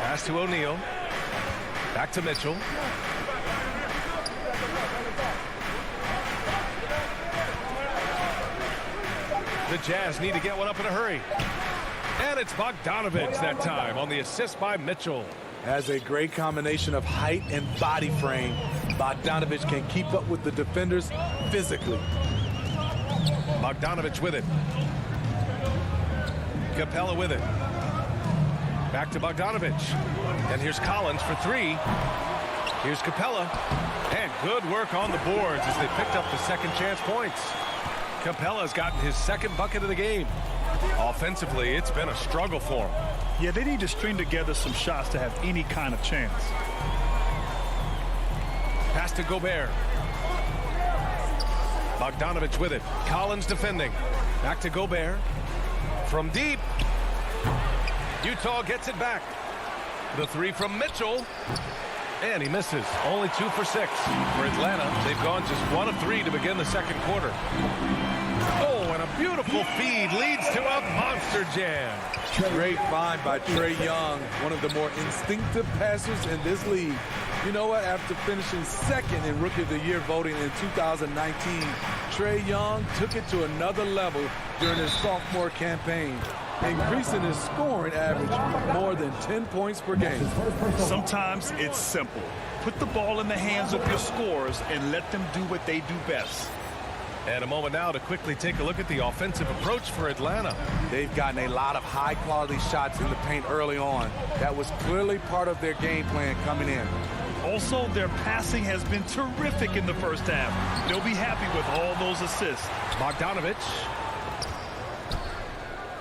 Pass to O'Neal. Back to Mitchell. The Jazz need to get one up in a hurry. And it's Bogdanovic that time on the assist by Mitchell. Has a great combination of height and body frame. Bogdanovic can keep up with the defenders physically. Bogdanovic with it. Capella with it. Back to Bogdanovic. And here's Collins for three. Here's Capella. And good work on the boards as they picked up the second chance points. Capella's gotten his second bucket of the game. Offensively, it's been a struggle for him. Yeah, they need to string together some shots to have any kind of chance. Pass to Gobert. Bogdanovic with it. Collins defending. Back to Gobert. From deep. Utah gets it back. The three from Mitchell. And he misses. Only 2 for 6. For Atlanta, they've gone just 1 of 3 to begin the second quarter. Oh, and a beautiful feed leads to a monster jam. Great find by Trae Young, one of the more instinctive passers in this league. You know what? After finishing second in Rookie of the Year voting in 2019, Trae Young took it to another level during his sophomore campaign, increasing his scoring average more than 10 points per game. Sometimes it's simple. Put the ball in the hands of your scorers and let them do what they do best. And a moment now to quickly take a look at the offensive approach for Atlanta. They've gotten a lot of high-quality shots in the paint early on. That was clearly part of their game plan coming in. Also, their passing has been terrific in the first half. They'll be happy with all those assists. Bogdanovic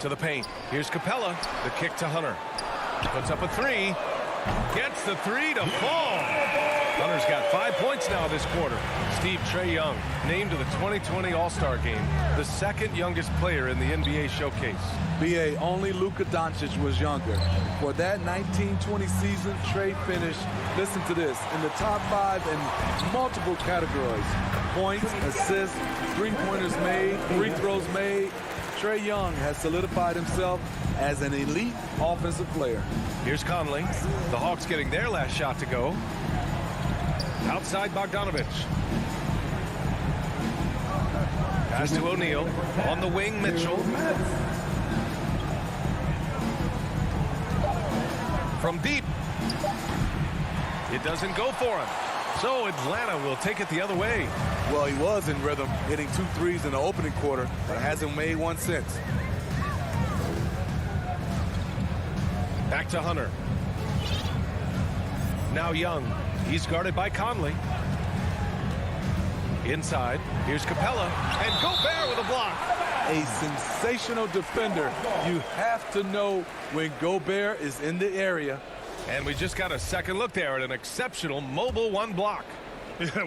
to the paint. Here's Capella. The kick to Hunter. Puts up a three. Gets the three to fall. Hunter's got 5 points now this quarter. Trae Young named to the 2020 All-Star game, the second youngest player in the NBA showcase. BA, only Luka Doncic was younger. For that 1920 season, Trae finished, listen to this, in the top 5 in multiple categories. Points, assists, three-pointers made, free throws made. Trae Young has solidified himself as an elite offensive player. Here's Conley. The Hawks getting their last shot to go. Outside Bogdanovic. Pass to O'Neal. On the wing, Mitchell. From deep. It doesn't go for him. So Atlanta will take it the other way. Well, he was in rhythm, hitting 2 threes in the opening quarter, but hasn't made one since. Back to Hunter. Now Young. He's guarded by Conley. Inside, here's Capella, and Gobert with a block. A sensational defender. You have to know when Gobert is in the area. And we just got a second look there at an exceptional mobile 1 block.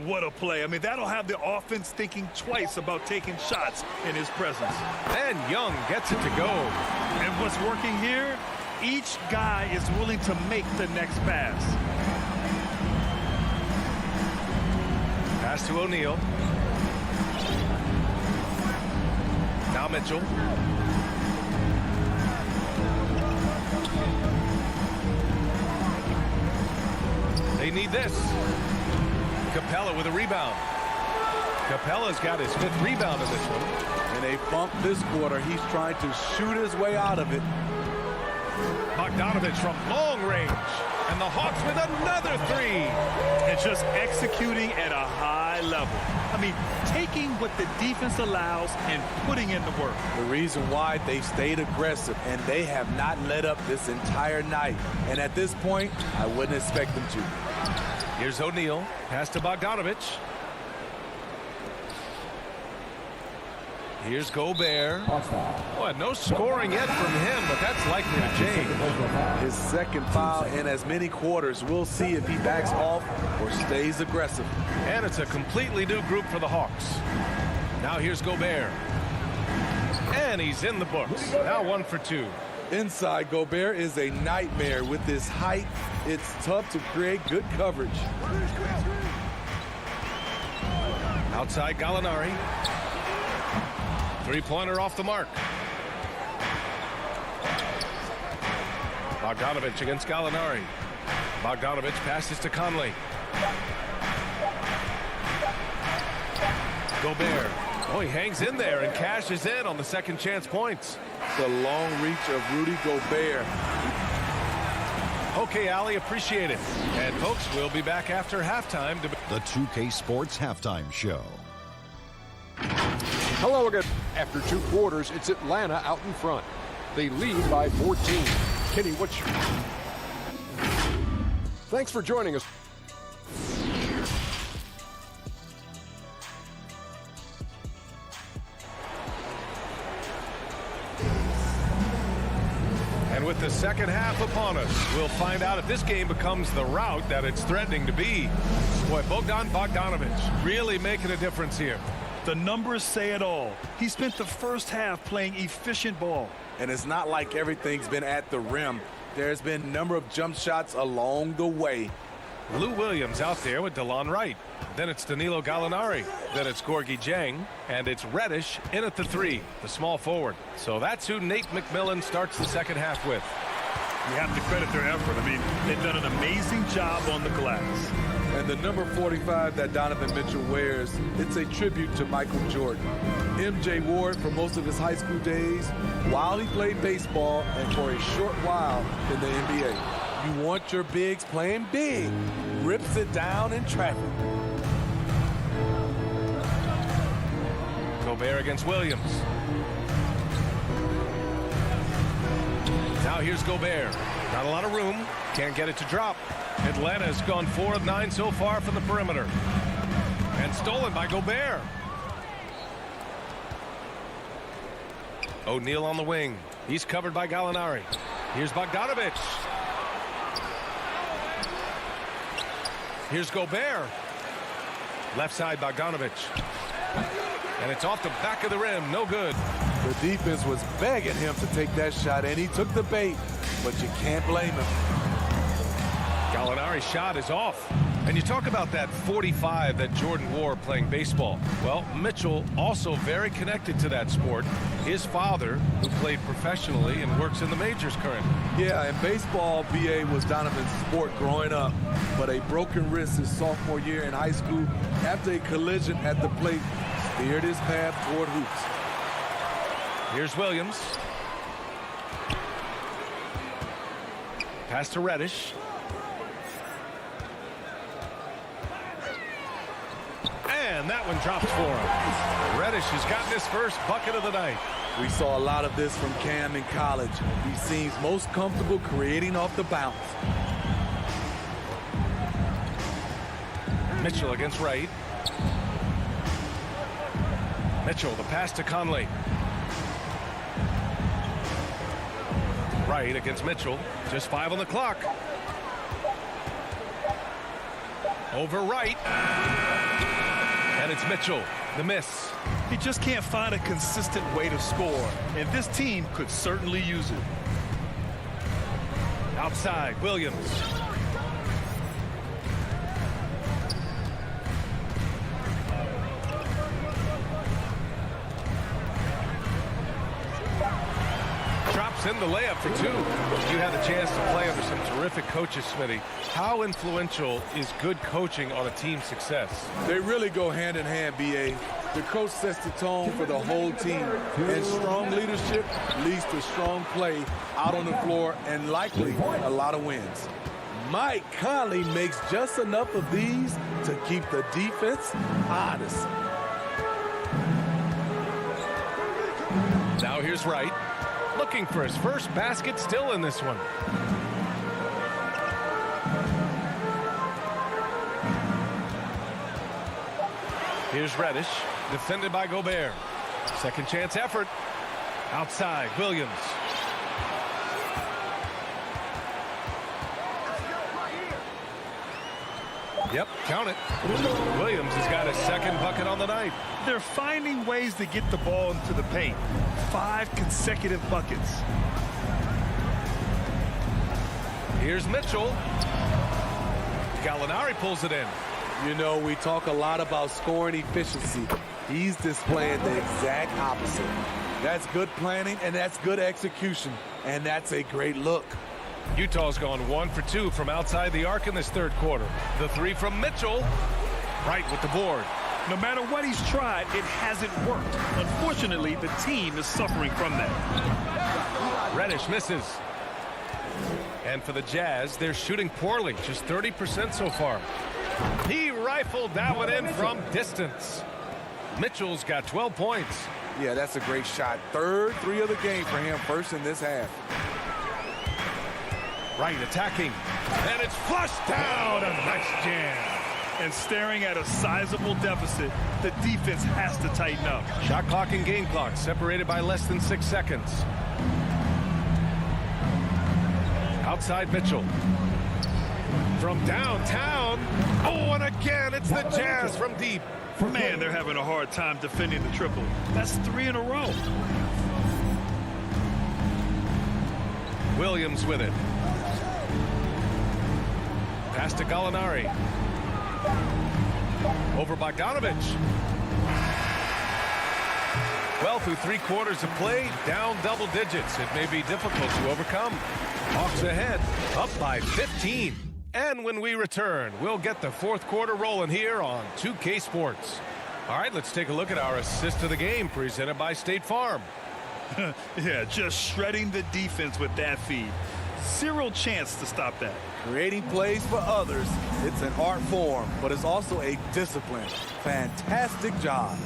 What a play. I mean, that'll have the offense thinking twice about taking shots in his presence. And Young gets it to go. And what's working here? Each guy is willing to make the next pass. Pass to O'Neal. Now Mitchell. They need this. Capella with a rebound. Capella's got his 5th rebound in this one. In a bump this quarter, he's trying to shoot his way out of it. Bogdanovic from long range. And the Hawks with another 3. And just executing at a high level. I mean, taking what the defense allows and putting in the work. The reason why they stayed aggressive, and they have not let up this entire night. And at this point, I wouldn't expect them to. Here's O'Neal. Pass to Bogdanovich. Here's Gobert. Boy, no scoring yet from him, but that's likely to change. His second foul in as many quarters. We'll see if he backs off or stays aggressive. And it's a completely new group for the Hawks. Now here's Gobert. And he's in the books. Now 1 for 2. Inside, Gobert is a nightmare. With his height, it's tough to create good coverage. Outside, Gallinari. Three-pointer off the mark. Bogdanovich against Gallinari. Bogdanovich passes to Conley. Gobert. Oh, he hangs in there and cashes in on the second chance points. The long reach of Rudy Gobert. Okay, Ali, appreciate it. And folks, we'll be back after halftime. The 2K Sports Halftime Show. Hello again. After 2 quarters, it's Atlanta out in front. They lead by 14. Kenny, what's your... Thanks for joining us. And with the second half upon us, we'll find out if this game becomes the rout that it's threatening to be. Boy, Bogdanovich really making a difference here. The numbers say it all. He spent the first half playing efficient ball. And it's not like everything's been at the rim. There's been a number of jump shots along the way. Lou Williams out there with DeLon Wright. Then it's Danilo Gallinari. Then it's Gorgui Dieng. And it's Reddish in at the 3, the small forward. So that's who Nate McMillan starts the second half with. You have to credit their effort. I mean, they've done an amazing job on the glass. And the number 45 that Donovan Mitchell wears, it's a tribute to Michael Jordan. MJ wore it for most of his high school days, while he played baseball, and for a short while in the NBA. You want your bigs playing big. Rips it down in traffic. Gobert against Williams. Now here's Gobert. Not a lot of room. Can't get it to drop. Atlanta's gone 4 of 9 so far from the perimeter. And stolen by Gobert. O'Neal on the wing. He's covered by Gallinari. Here's Bogdanovich. Here's Gobert. Left side, Bogdanovich. And it's off the back of the rim. No good. The defense was begging him to take that shot, and he took the bait, but you can't blame him. Gallinari's shot is off. And you talk about that 45 that Jordan wore playing baseball. Well, Mitchell also very connected to that sport. His father, who played professionally and works in the majors currently. Yeah, and baseball, BA, was Donovan's sport growing up. But a broken wrist his sophomore year in high school after a collision at the plate steered his path toward hoops. Here's Williams. Pass to Reddish. And that one drops for him. Reddish has gotten his first bucket of the night. We saw a lot of this from Cam in college. He seems most comfortable creating off the bounce. Mitchell against Wright. Mitchell, the pass to Conley. Wright against Mitchell. Just 5 on the clock. Over Wright. And it's Mitchell, the miss. He just can't find a consistent way to score, and this team could certainly use it. Outside, Williams. Drops in the layup for 2. You had the chance to play under some terrific coaches, Smitty. How influential is good coaching on a team's success? They really go hand in hand, BA. The coach sets the tone for the whole team, and strong leadership leads to strong play out on the floor and likely a lot of wins. Mike Conley makes just enough of these to keep the defense honest. Now here's Wright, looking for his first basket, still in this one. Here's Reddish, defended by Gobert. Second chance effort. Outside, Williams. Yep, count it. Williams has got his second bucket on the night. They're finding ways to get the ball into the paint. 5 consecutive buckets. Here's Mitchell. Gallinari pulls it in. You know, we talk a lot about scoring efficiency. He's displaying the exact opposite. That's good planning, and that's good execution, and that's a great look. Utah's gone 1 for 2 from outside the arc in this third quarter. The three from Mitchell. Right with the board. No matter what he's tried, it hasn't worked. Unfortunately, the team is suffering from that. Reddish misses. And for the Jazz, they're shooting poorly, just 30% so far. He rifled that one in from distance. Mitchell's got 12 points. Yeah, that's a great shot. Third three of the game for him, first in this half. Wright attacking, and it's flushed down. A nice jam. And staring at a sizable deficit, the defense has to tighten up. Shot clock and game clock separated by less than 6 seconds. Outside Mitchell. From downtown. Oh, and again, it's the Jazz from deep. Man, they're having a hard time defending the triple. That's 3 in a row. Williams with it. Pass to Gallinari. Over Bogdanovich. Well, through 3 quarters of play, down double digits. It may be difficult to overcome. Hawks ahead, up by 15. And when we return, we'll get the fourth quarter rolling here on 2K Sports. All right, let's take a look at our assist of the game presented by State Farm. Yeah, just shredding the defense with that feed. Zero chance to stop that. Creating plays for others, it's an art form, but it's also a discipline. Fantastic job.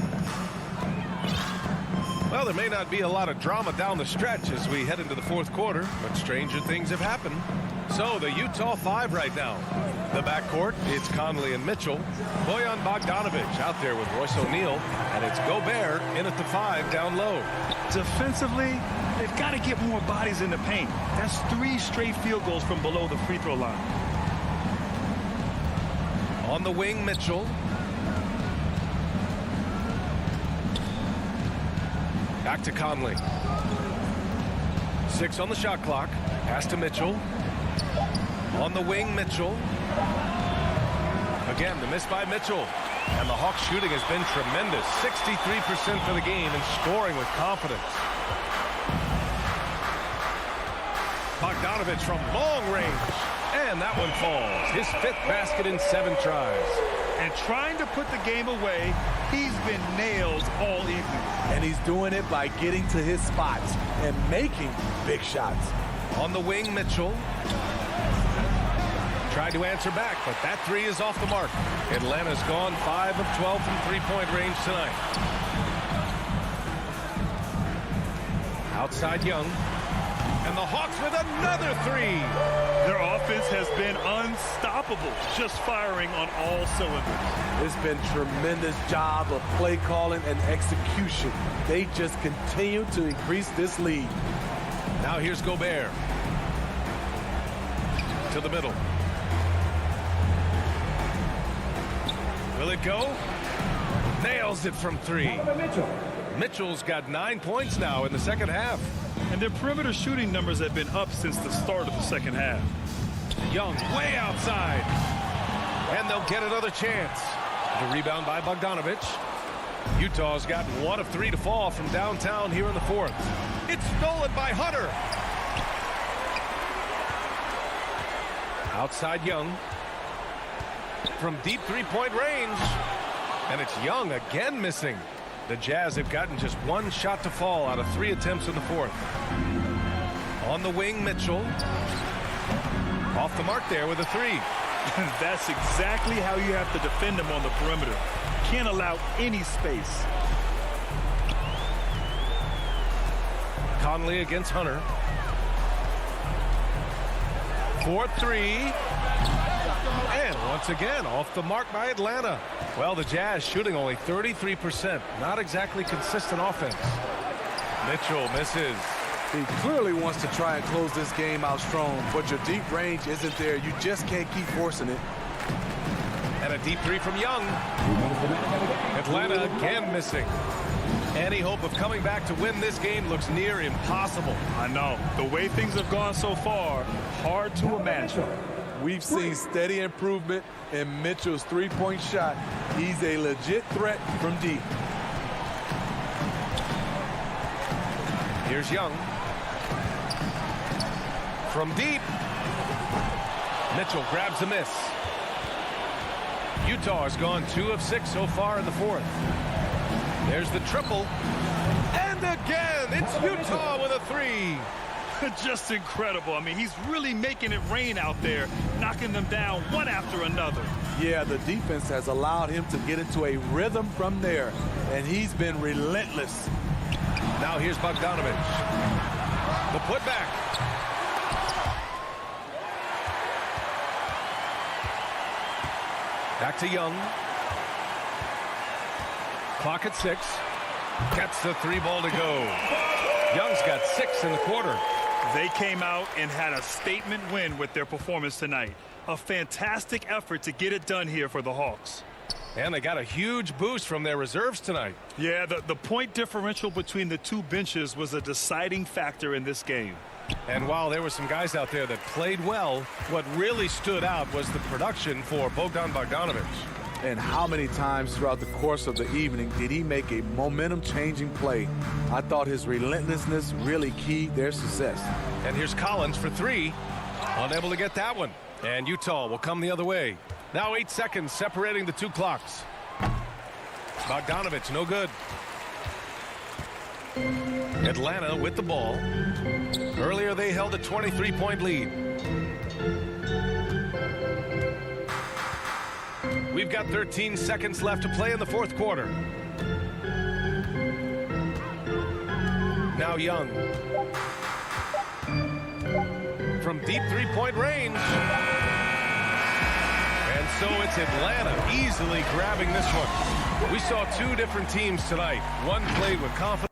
Well, there may not be a lot of drama down the stretch as we head into the fourth quarter, but stranger things have happened. So the Utah 5 right now. The backcourt, it's Conley and Mitchell. Bojan Bogdanovich out there with Royce O'Neal, and it's Gobert in at the 5 down low. Defensively, they've got to get more bodies in the paint. That's 3 straight field goals from below the free throw line. On the wing, Mitchell. Back to Conley. 6 on the shot clock. Pass to Mitchell. On the wing, Mitchell. Again, the miss by Mitchell. And the Hawks shooting has been tremendous. 63% for the game and scoring with confidence. Bogdanovich from long range. And that one falls. His 5th basket in 7 tries. And trying to put the game away, he's been nailed all evening. And he's doing it by getting to his spots and making big shots. On the wing, Mitchell. Tried to answer back, but that 3 is off the mark. Atlanta's gone 5 of 12 from three-point range tonight. Outside Young. And the Hawks with another 3. Their offense has been unstoppable, just firing on all cylinders. It's been tremendous job of play calling and execution. They just continue to increase this lead. Now here's Gobert. To the middle. Will it go? Nails it from 3. Mitchell's got 9 points now in the second half. And their perimeter shooting numbers have been up since the start of the second half. Young way outside. And they'll get another chance. The rebound by Bogdanovich. Utah's got 1 of 3 to fall from downtown here in the fourth. It's stolen by Hunter. Outside Young. From deep three-point range. And it's Young again missing. The Jazz have gotten just 1 shot to fall out of 3 attempts in the fourth. On the wing, Mitchell. Off the mark there with a three. That's exactly how you have to defend him on the perimeter. Can't allow any space. Conley against Hunter. 4-3. And once again, off the mark by Atlanta. Well, the Jazz shooting only 33%. Not exactly consistent offense. Mitchell misses. He clearly wants to try and close this game out strong, but your deep range isn't there. You just can't keep forcing it. And a deep three from Young. Atlanta again missing. Any hope of coming back to win this game looks near impossible. I know. The way things have gone so far, hard to imagine. We've seen steady improvement in Mitchell's three-point shot. He's a legit threat from deep. Here's Young. From deep. Mitchell grabs a miss. Utah has gone 2 of 6 so far in the fourth. There's the triple. And again, it's Utah with a three. Just incredible. I mean, he's really making it rain out there, knocking them down one after another. Yeah, the defense has allowed him to get into a rhythm from there, and he's been relentless. Now here's Bogdanovich. The putback. Back to Young. Clock at 6. Gets the three ball to go. Young's got 6 in the quarter. They came out and had a statement win with their performance tonight. A fantastic effort to get it done here for the Hawks. And they got a huge boost from their reserves tonight. Yeah, the point differential between the two benches was a deciding factor in this game. And while there were some guys out there that played well, what really stood out was the production for Bogdan Bogdanovich. And how many times throughout the course of the evening did he make a momentum-changing play? I thought his relentlessness really keyed their success. And here's Collins for 3. Unable to get that one. And Utah will come the other way. Now 8 seconds separating the two clocks. Bogdanovich, no good. Atlanta with the ball. Earlier they held a 23-point lead. We've got 13 seconds left to play in the fourth quarter. Now Young. From deep three-point range. And so it's Atlanta easily grabbing this one. We saw 2 different teams tonight. One played with confidence.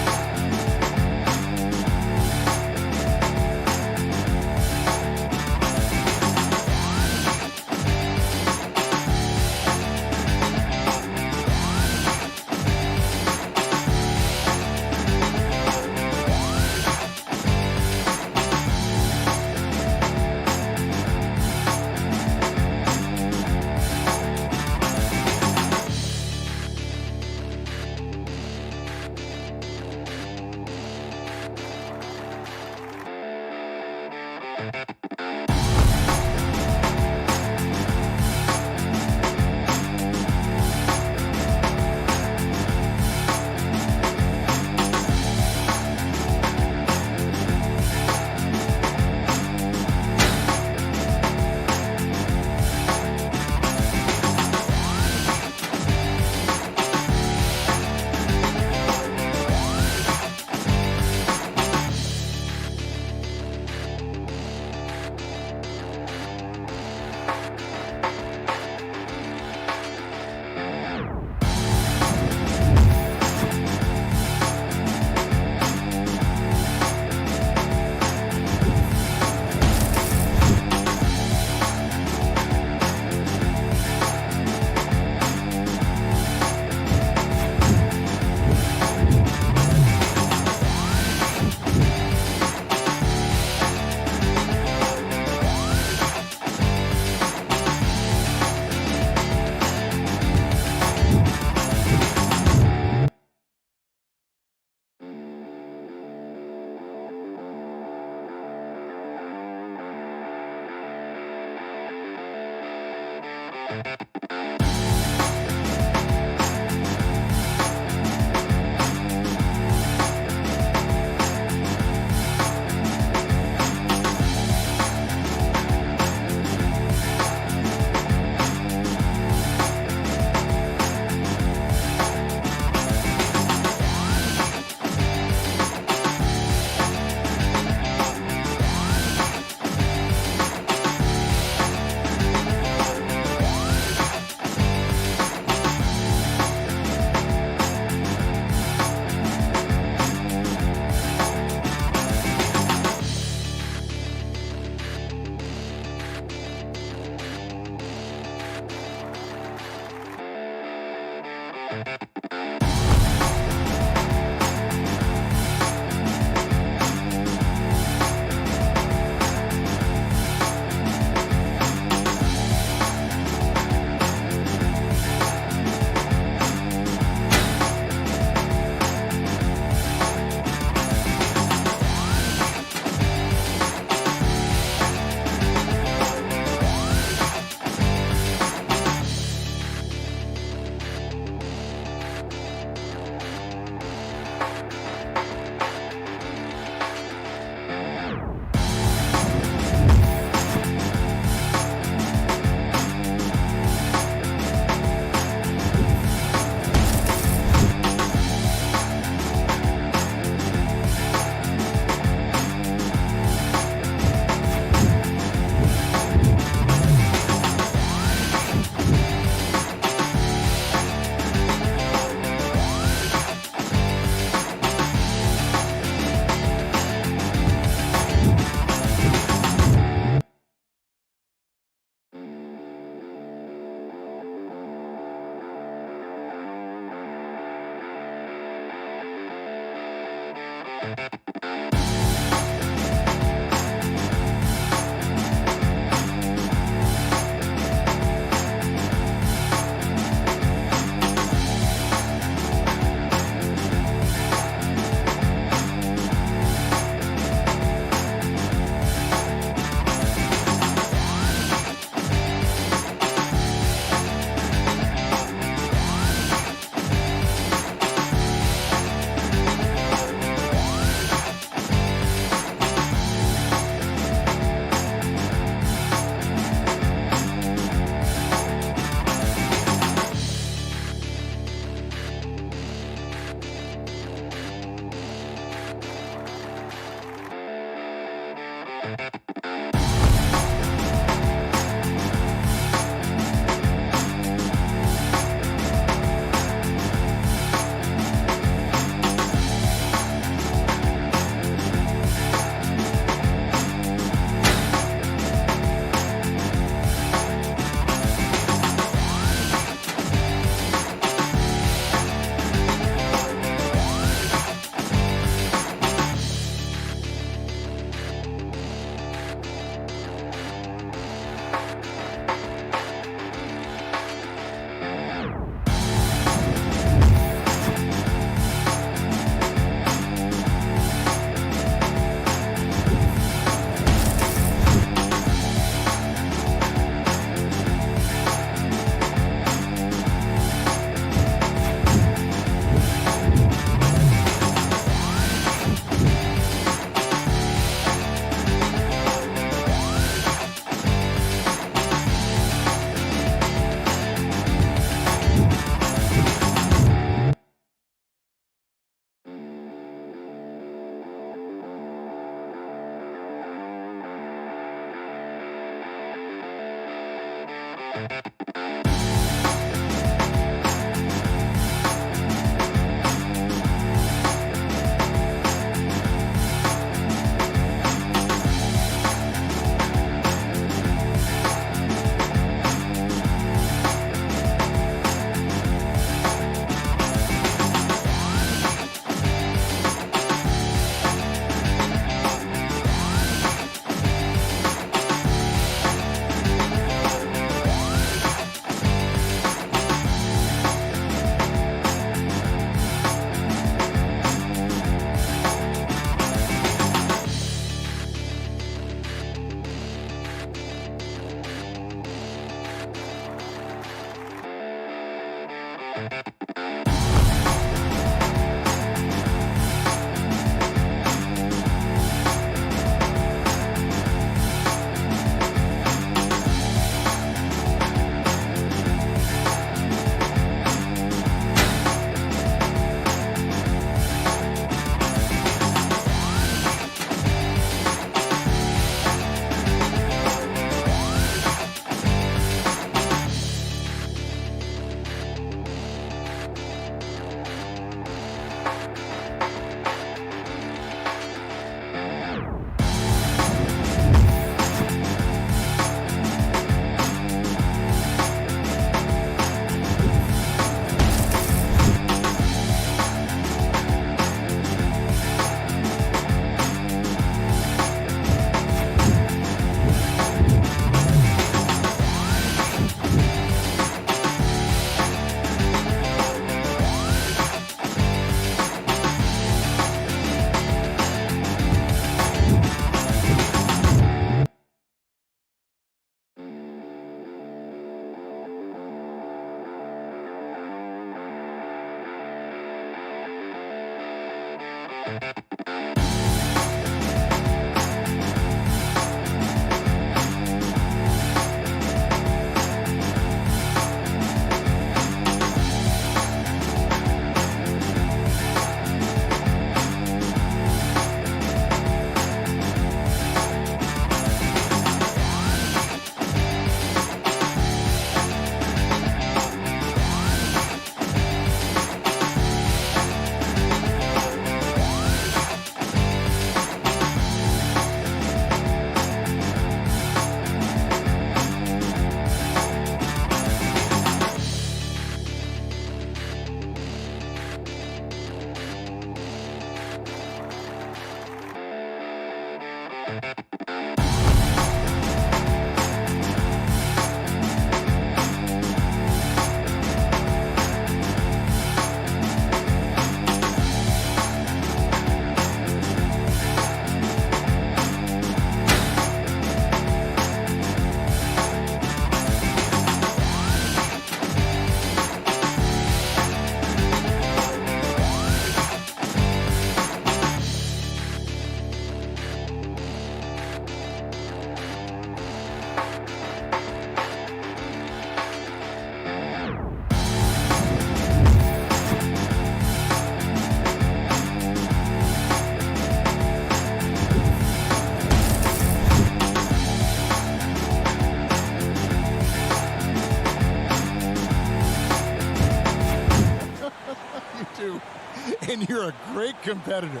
And you're a great competitor.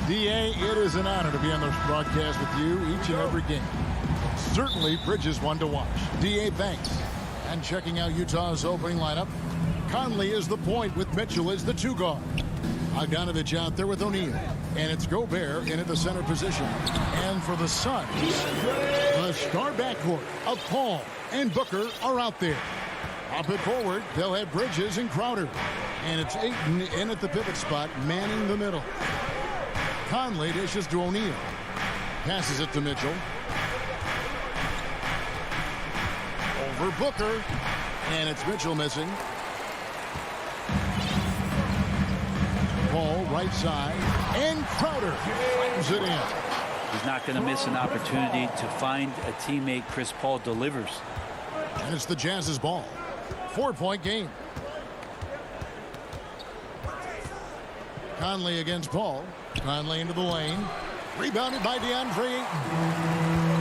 D.A., it is an honor to be on this broadcast with you each and every game. Certainly, Bridges one to watch. D.A., thanks. And checking out Utah's opening lineup, Conley is the point with Mitchell as the two guard. Bogdanovich out there with O'Neal. And it's Gobert in at the center position. And for the Suns, the star backcourt of Paul and Booker are out there. Up it forward, they'll have Bridges and Crowder. And it's Ayton in at the pivot spot, manning the middle. Conley dishes to O'Neal. Passes it to Mitchell. Over Booker. And it's Mitchell missing. Paul right side. And Crowder slams it in. He's not going to miss an opportunity to find a teammate. Chris Paul delivers. And it's the Jazz's ball. 4-point game. Conley against Paul. Conley into the lane. Rebounded by DeAndre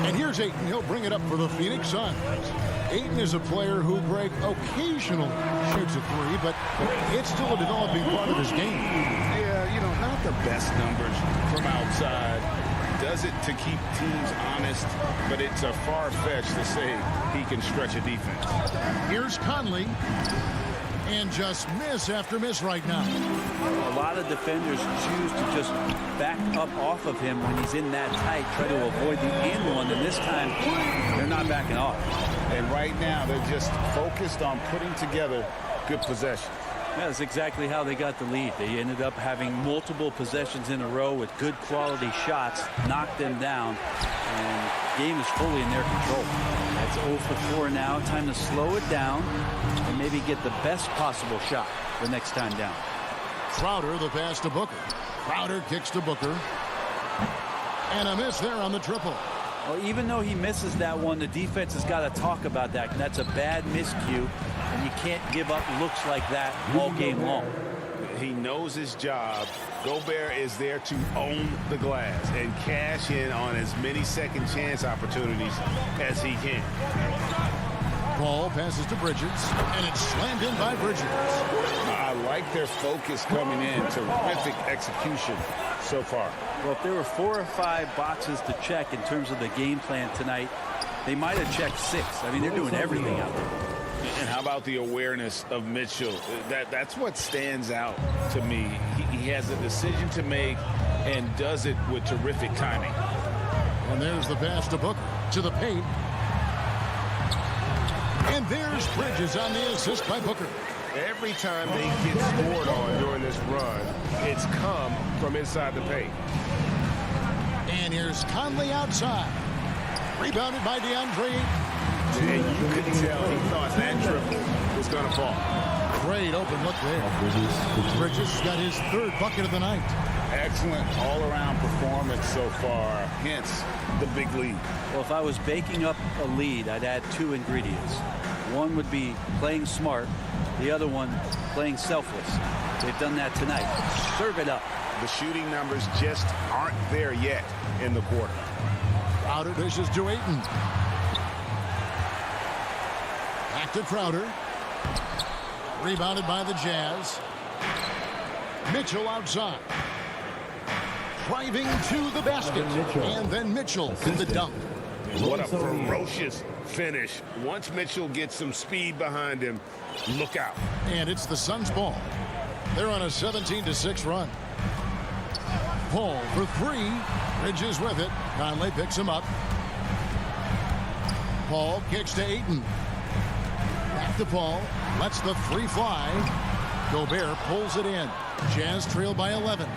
Ayton. And here's Ayton. He'll bring it up for the Phoenix Suns. Ayton is a player who, Greg, occasionally shoots a three, but it's still a developing part of his game. Yeah, you know, not the best numbers from outside. Does it to keep teams honest, but it's a far-fetch to say he can stretch a defense. Here's Conley. And just miss after miss right now. A lot of defenders choose to just back up off of him when he's in that tight, try to avoid the and one, and this time they're not backing off. And right now they're just focused on putting together good possessions. Yeah, that's exactly how they got the lead. They ended up having multiple possessions in a row with good quality shots, knocked them down, and the game is fully in their control. That's 0 for 4 now. Time to slow it down and maybe get the best possible shot the next time down. Crowder, the pass to Booker. Crowder kicks to Booker. And a miss there on the triple. Well, even though he misses that one, the defense has got to talk about that. That's a bad miscue, and you can't give up looks like that all game long. He knows his job. Gobert is there to own the glass and cash in on as many second chance opportunities as he can. Ball passes to Bridges, and it's slammed in by Bridges. I like their focus coming in. Terrific execution so far. Well, if there were 4 or 5 boxes to check in terms of the game plan tonight, they might have checked 6. I mean, they're doing everything out there. And how about the awareness of Mitchell? That's what stands out to me. He has a decision to make and does it with terrific timing. And there's the pass to Booker to the paint. And there's Bridges on the assist by Booker. Every time they get scored on during this run, it's come from inside the paint. And here's Conley outside. Rebounded by DeAndre. And you could tell he thought that triple was going to fall. Great open look there. Bridges got his 3rd bucket of the night. Excellent all-around performance so far, hence the big lead. Well, if I was baking up a lead, I'd add 2 ingredients. One would be playing smart. The other one, playing selfless. They've done that tonight. Serve it up. The shooting numbers just aren't there yet in the quarter. Crowder dishes to Ayton. Back to Crowder. Rebounded by the Jazz. Mitchell outside. Driving to the basket. And then Mitchell in the dunk. What a ferocious finish. Once Mitchell gets some speed behind him, look out. And it's the Suns' ball. They're on a 17-6 run. Paul for 3. Bridges with it. Conley picks him up. Paul kicks to Ayton. Back to Paul. Lets the 3 fly. Gobert pulls it in. Jazz trail by 11.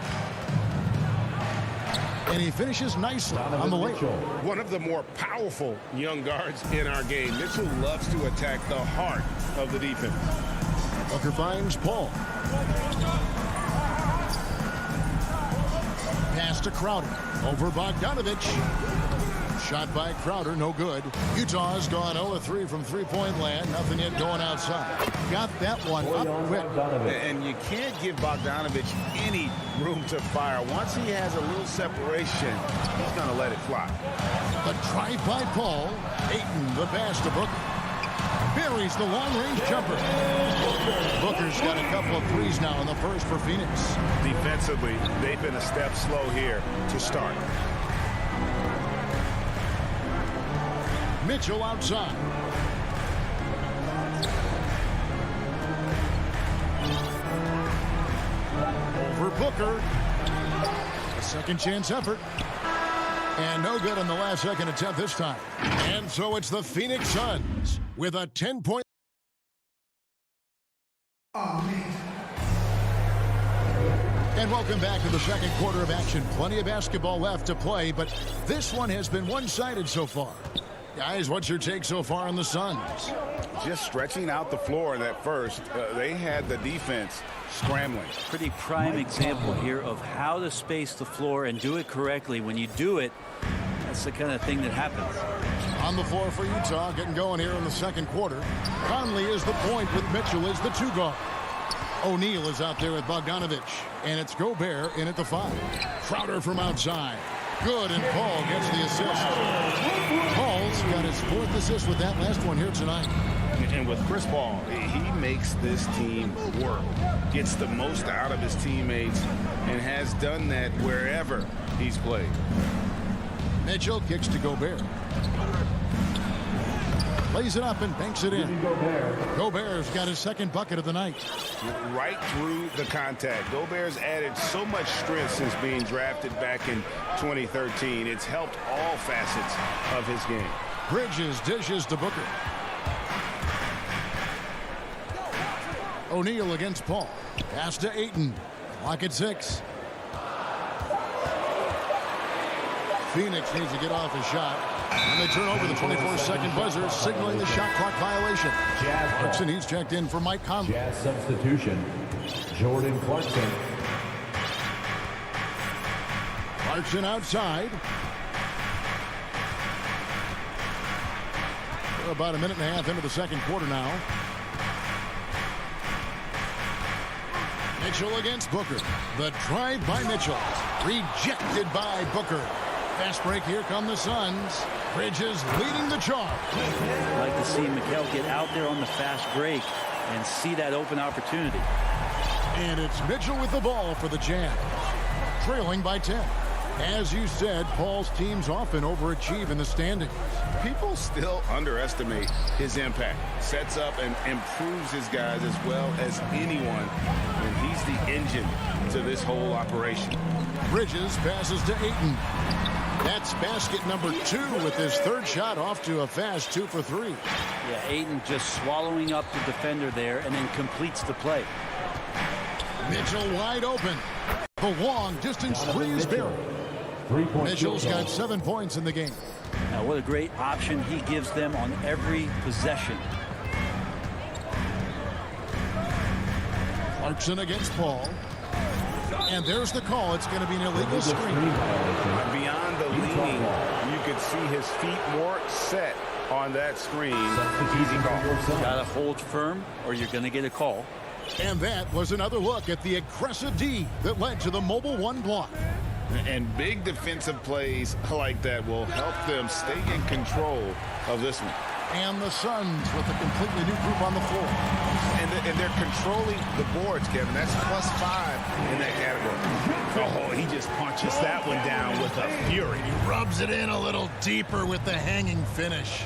And he finishes nicely on the layup. One of the more powerful young guards in our game. Mitchell loves to attack the heart of the defense. Booker finds Paul. Pass to Crowder. Over Bogdanovich. Shot by Crowder, no good. Utah's gone 0-3 from three-point land. Nothing yet going outside. Got that one up quick. And you can't give Bogdanovich any room to fire. Once he has a little separation, he's going to let it fly. The drive by Paul. Ayton, the pass to Booker. Buries the long-range jumper. Booker's got a couple of threes now in the first for Phoenix. Defensively, they've been a step slow here to start. Mitchell outside. Over Booker. A second chance effort. And no good on the last second attempt this time. And so it's the Phoenix Suns with a 10-point. Oh, man. And welcome back to the second quarter of action. Plenty of basketball left to play, but this one has been one-sided so far. Guys, what's your take so far on the Suns? Just stretching out the floor in that first. They had the defense scrambling. Pretty prime example here of how to space the floor and do it correctly. When you do it, that's the kind of thing that happens. On the floor for Utah, getting going here in the second quarter. Conley is the point with Mitchell as the 2 guard. O'Neal is out there with Bogdanovich. And it's Gobert in at the 5. Crowder from outside. Good, and Paul gets the assist. Paul's got his 4th assist with that last one here tonight. And with Chris Paul, he makes this team work, gets the most out of his teammates, and has done that wherever he's played. Mitchell kicks to Gobert. Lays it up and banks it in. Gobert's got his 2nd bucket of the night. Right through the contact. Gobert's added so much strength since being drafted back in 2013. It's helped all facets of his game. Bridges dishes to Booker. O'Neal against Paul. Pass to Ayton. Clock at 6. Phoenix needs to get off his shot. And they turn over the 24-second buzzer, signaling the shot clock violation. Clarkson, he's checked in for Mike Conley. Jazz substitution. Jordan Clarkson. Clarkson outside. We're about a minute and a half into the 2nd quarter now. Mitchell against Booker. The drive by Mitchell. Rejected by Booker. Fast break. Here come the Suns. Bridges leading the charge. I'd like to see Mikel get out there on the fast break and see that open opportunity. And it's Mitchell with the ball for the Jazz. Trailing by 10. As you said, Paul's teams often overachieve in the standings. People still underestimate his impact. Sets up and improves his guys as well as anyone. And he's the engine to this whole operation. Bridges passes to Ayton. That's basket number 2 with his 3rd shot off to a fast 2 for 3. Yeah, Ayton just swallowing up the defender there and then completes the play. Mitchell wide open. The long distance three is buried. Mitchell's got 7 points in the game. Now what a great option he gives them on every possession. Clarkson against Paul. And there's the call. It's going to be an illegal screen. Beyond the leaning, you could see his feet more set on that screen. Easy call. Got to hold firm or you're going to get a call. And that was another look at the aggressive D that led to the mobile 1 block. And big defensive plays like that will help them stay in control of this one. And the Suns with a completely new group on the floor. And they're controlling the boards, Kevin. That's +5 in that category. Oh, he just punches that one down with a fury. He rubs it in a little deeper with the hanging finish.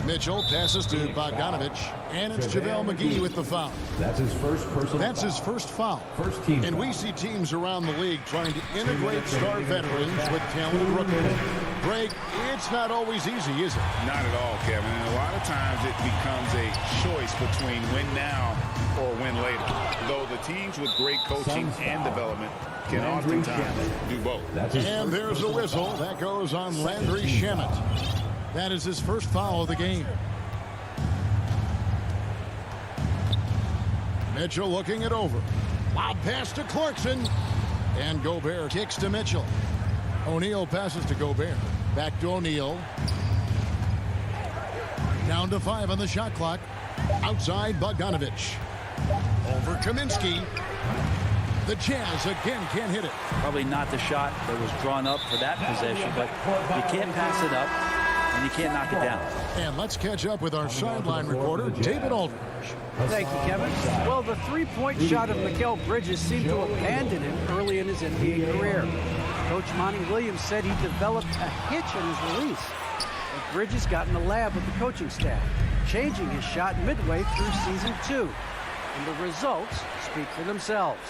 Mitchell passes to Bogdanovich, and it's JaVale McGee with the foul. That's his first personal That's his first foul. First team and we see teams around the league trying to integrate star veterans with talented rookies. Greg, it's not always easy, is it? Not at all, Kevin. And a lot of times it becomes a choice between win now or win later. Though the teams with great coaching and development can oftentimes do both. And there's a whistle. That goes on Landry Shamet. That is his first foul of the game. Mitchell looking it over. Lob pass to Clarkson. And Gobert kicks to Mitchell. O'Neal passes to Gobert. Back to O'Neal. Down to 5 on the shot clock. Outside Bogdanovich. Over Kaminsky. The Jazz again can't hit it. Probably not the shot that was drawn up for that possession, but you can't pass it up. And you can't knock it down. And let's catch up with our sideline reporter, David Aldridge. Thank you, Kevin. Well, the three-point shot of Mikal Bridges seemed to abandon him early in his NBA career. Coach Monty Williams said he developed a hitch in his release. But Bridges got in the lab with the coaching staff, changing his shot midway through season 2. And the results speak for themselves.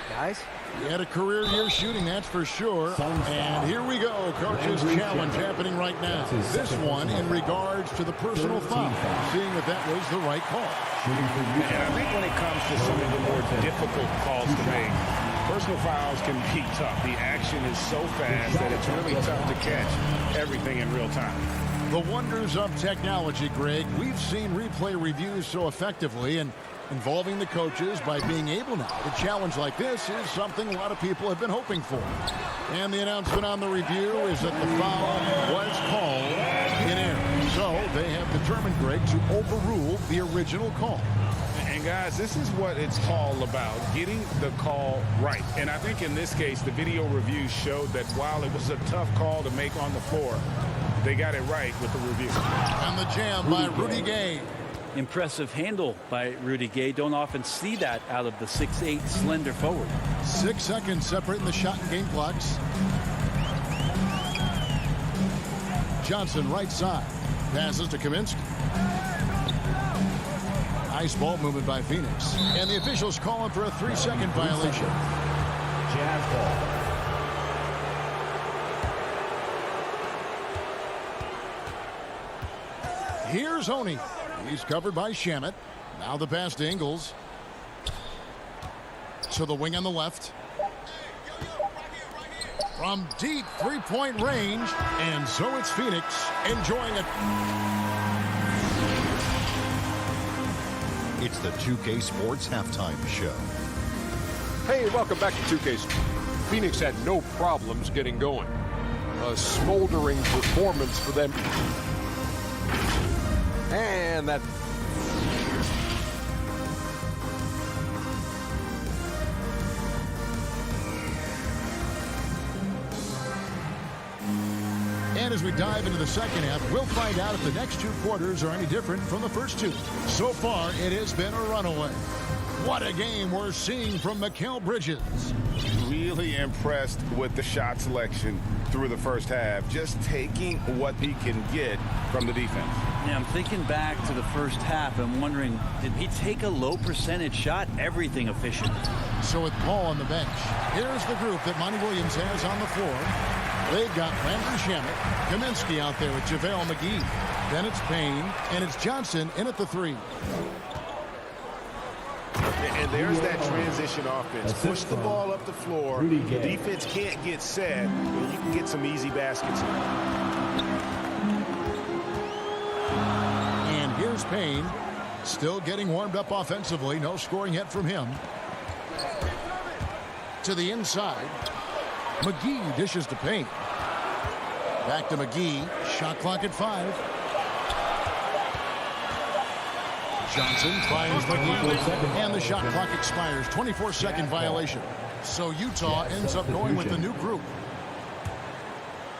Guys? He had a career year shooting, that's for sure. And here we go, Coach's challenge happening right now. This one in regards to the personal foul, seeing if that was the right call. And I think when it comes to some of the more difficult calls to make, personal fouls can be tough. The action is so fast that it's really tough to catch everything in real time. The wonders of technology, Greg. We've seen replay reviews so effectively, and involving the coaches by being able now to challenge like this is something a lot of people have been hoping for. And the announcement on the review is that the foul was called in error. So they have determined, Greg, to overrule the original call. And guys, this is what it's all about, getting the call right. And I think in this case, the video reviews showed that while it was a tough call to make on the floor, they got it right with the review. And the jam by Rudy Gay. Impressive handle by Rudy Gay. Don't often see that out of the 6'8" slender forward. 6 seconds separating the shot and game clocks. Johnson right side. Passes to Kaminsky. Nice ball movement by Phoenix. And the officials calling for a 3-second violation. Jazz ball. Here's Oney. He's covered by Shamet. Now the pass to Ingles. To the wing on the left. From deep three-point range. And so it's Phoenix enjoying it. It's the 2K Sports Halftime Show. Hey, welcome back to 2K. Phoenix had no problems getting going. A smoldering performance for them. And that... And as we dive into the second half, we'll find out if the next 2 quarters are any different from the first 2. So far, it has been a runaway. What a game we're seeing from Mikal Bridges. Really impressed with the shot selection through the first half, just taking what he can get from the defense. Yeah, I'm thinking back to the first half and wondering, did he take a low percentage shot? Everything efficient. So with Paul on the bench, here's the group that Monty Williams has on the floor. They've got Brandon Shamet, Kaminsky out there with JaVale McGee. Then it's Payne, and it's Johnson in at the 3. And there's that transition offense. Push the ball up the floor. The defense can't get set, and you can get some easy baskets. And here's Payne, still getting warmed up offensively. No scoring yet from him. To the inside. McGee dishes to Payne. Back to McGee. Shot clock at 5. Johnson finds McGee. And the shot clock expires. 24-second violation. So Utah ends up going with the new group.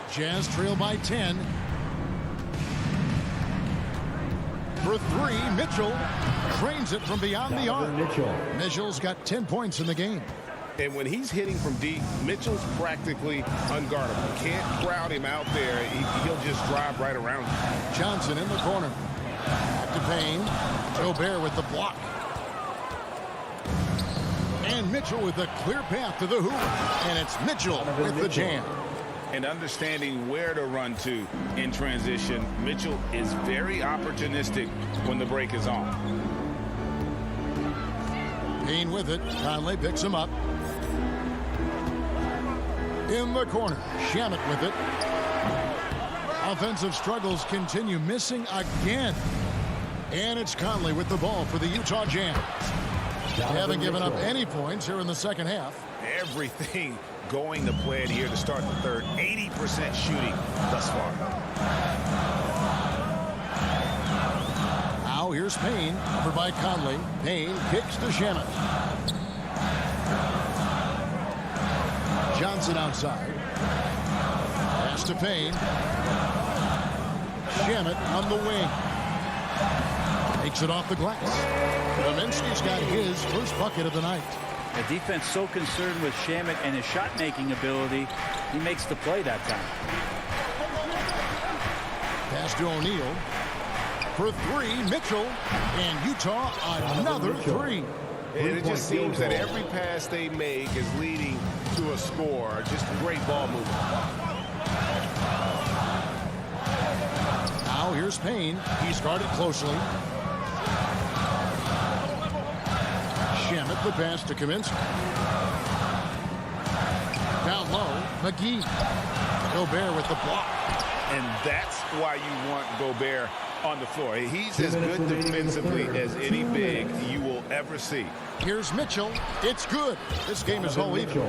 Jazz trail by 10. For 3, Mitchell drains it from beyond the arc. Mitchell's got 10 points in the game. And when he's hitting from deep, Mitchell's practically unguardable. Can't crowd him out there. He'll just drive right around him. Johnson in the corner. Back to Payne. Gobert with the block. And Mitchell with a clear path to the hoop. And it's Mitchell with the jam. And understanding where to run to in transition, Mitchell is very opportunistic when the break is on. Payne with it. Conley picks him up. In the corner. Shamet with it. Offensive struggles continue, missing again. And it's Conley with the ball for the Utah Jazz. They haven't given up any points here in the second half. Everything going to plan here to start the third. 80% shooting thus far. Now here's Payne, covered by Conley. Payne kicks to Shamet. Johnson outside. Pass to Payne. Shamet on the wing. Takes it off the glass. Kaminsky's got his first bucket of the night. The defense so concerned with Shamet and his shot-making ability, he makes the play that time. Pass to O'Neal. For 3, Mitchell. And Utah, another 3. And it just seems that every pass they make is leading to a score. Just great ball movement. Now here's Payne. He's guarded closely. Shamet the pass to Kaminsky. Down low, McGee. Gobert with the block. And that's why you want Gobert on the floor. He's as good defensively as any big you will ever see. Here's Mitchell. It's good. This game is all even.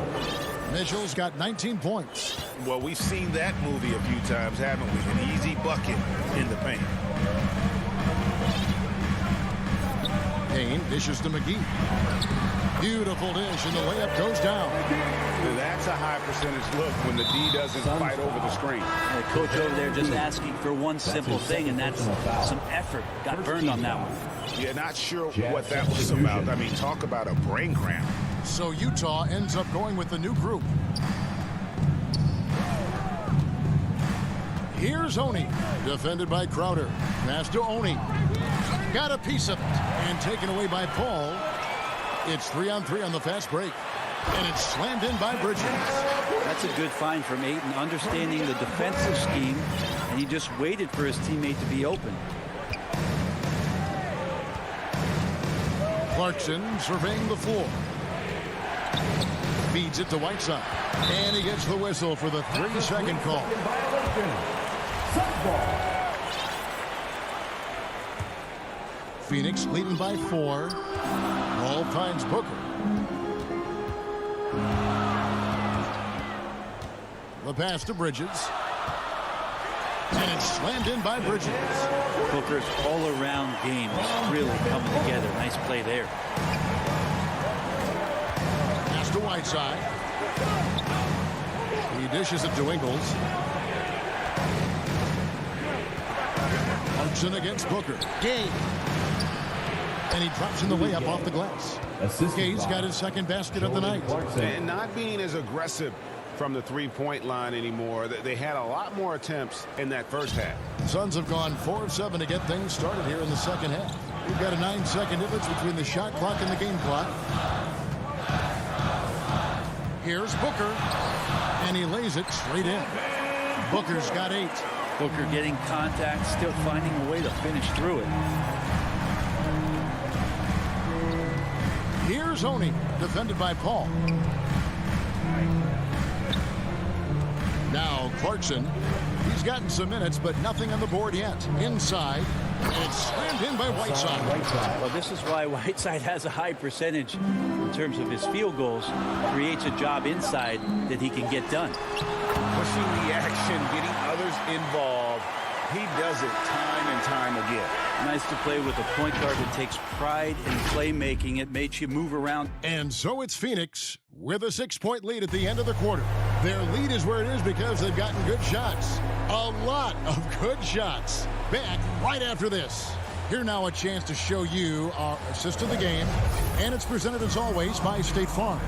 Mitchell's got 19 points. Well, we've seen that movie a few times, haven't we? An easy bucket in the paint. Kane dishes to McGee. Beautiful dish, and the layup goes down. That's a high percentage look when the D doesn't fight over the screen. The coach over there just asking for one simple thing, and that's some effort. Got burned on that one. Yeah, not sure what that was about. I mean, talk about a brain cramp. So Utah ends up going with the new group. Here's Oni, defended by Crowder. Pass to Oni. Got a piece of it, and taken away by Paul. It's 3-on-3 on the fast break, and it's slammed in by Bridges. That's a good find from Ayton, understanding the defensive scheme, and he just waited for his teammate to be open. Clarkson surveying the floor. Feeds it to Whiteside, and he gets the whistle for the 3-second call. Phoenix leading by 4. Ball finds Booker. The pass to Bridges. And it's slammed in by Bridges. Booker's all-around game is really coming together. Nice play there. Pass to Whiteside. He dishes it to Ingles. Clarkson against Booker. Gay. And he drops in the layup off the glass. Gay's got his second basket of the night. And not being as aggressive from the three-point line anymore. They had a lot more attempts in that first half. Suns have gone 4 of 7 to get things started here in the second half. We've got a 9-second difference between the shot clock and the game clock. Here's Booker, and he lays it straight in. Booker's got 8. Booker getting contact, still finding a way to finish through it. Here's Oni, defended by Paul. Now Clarkson. He's gotten some minutes, but nothing on the board yet. Inside, and it's slammed in by Whiteside. Well, this is why Whiteside has a high percentage in terms of his field goals. Creates a job inside that he can get done. Pushing the action, getting others involved. He does it time and time again. Nice to play with a point guard that takes pride in playmaking. It makes you move around. And so it's Phoenix with a 6-point lead at the end of the quarter. Their lead is where it is because they've gotten good shots. A lot of good shots. Back right after this. Here now a chance to show you our assist of the game. And it's presented as always by State Farm.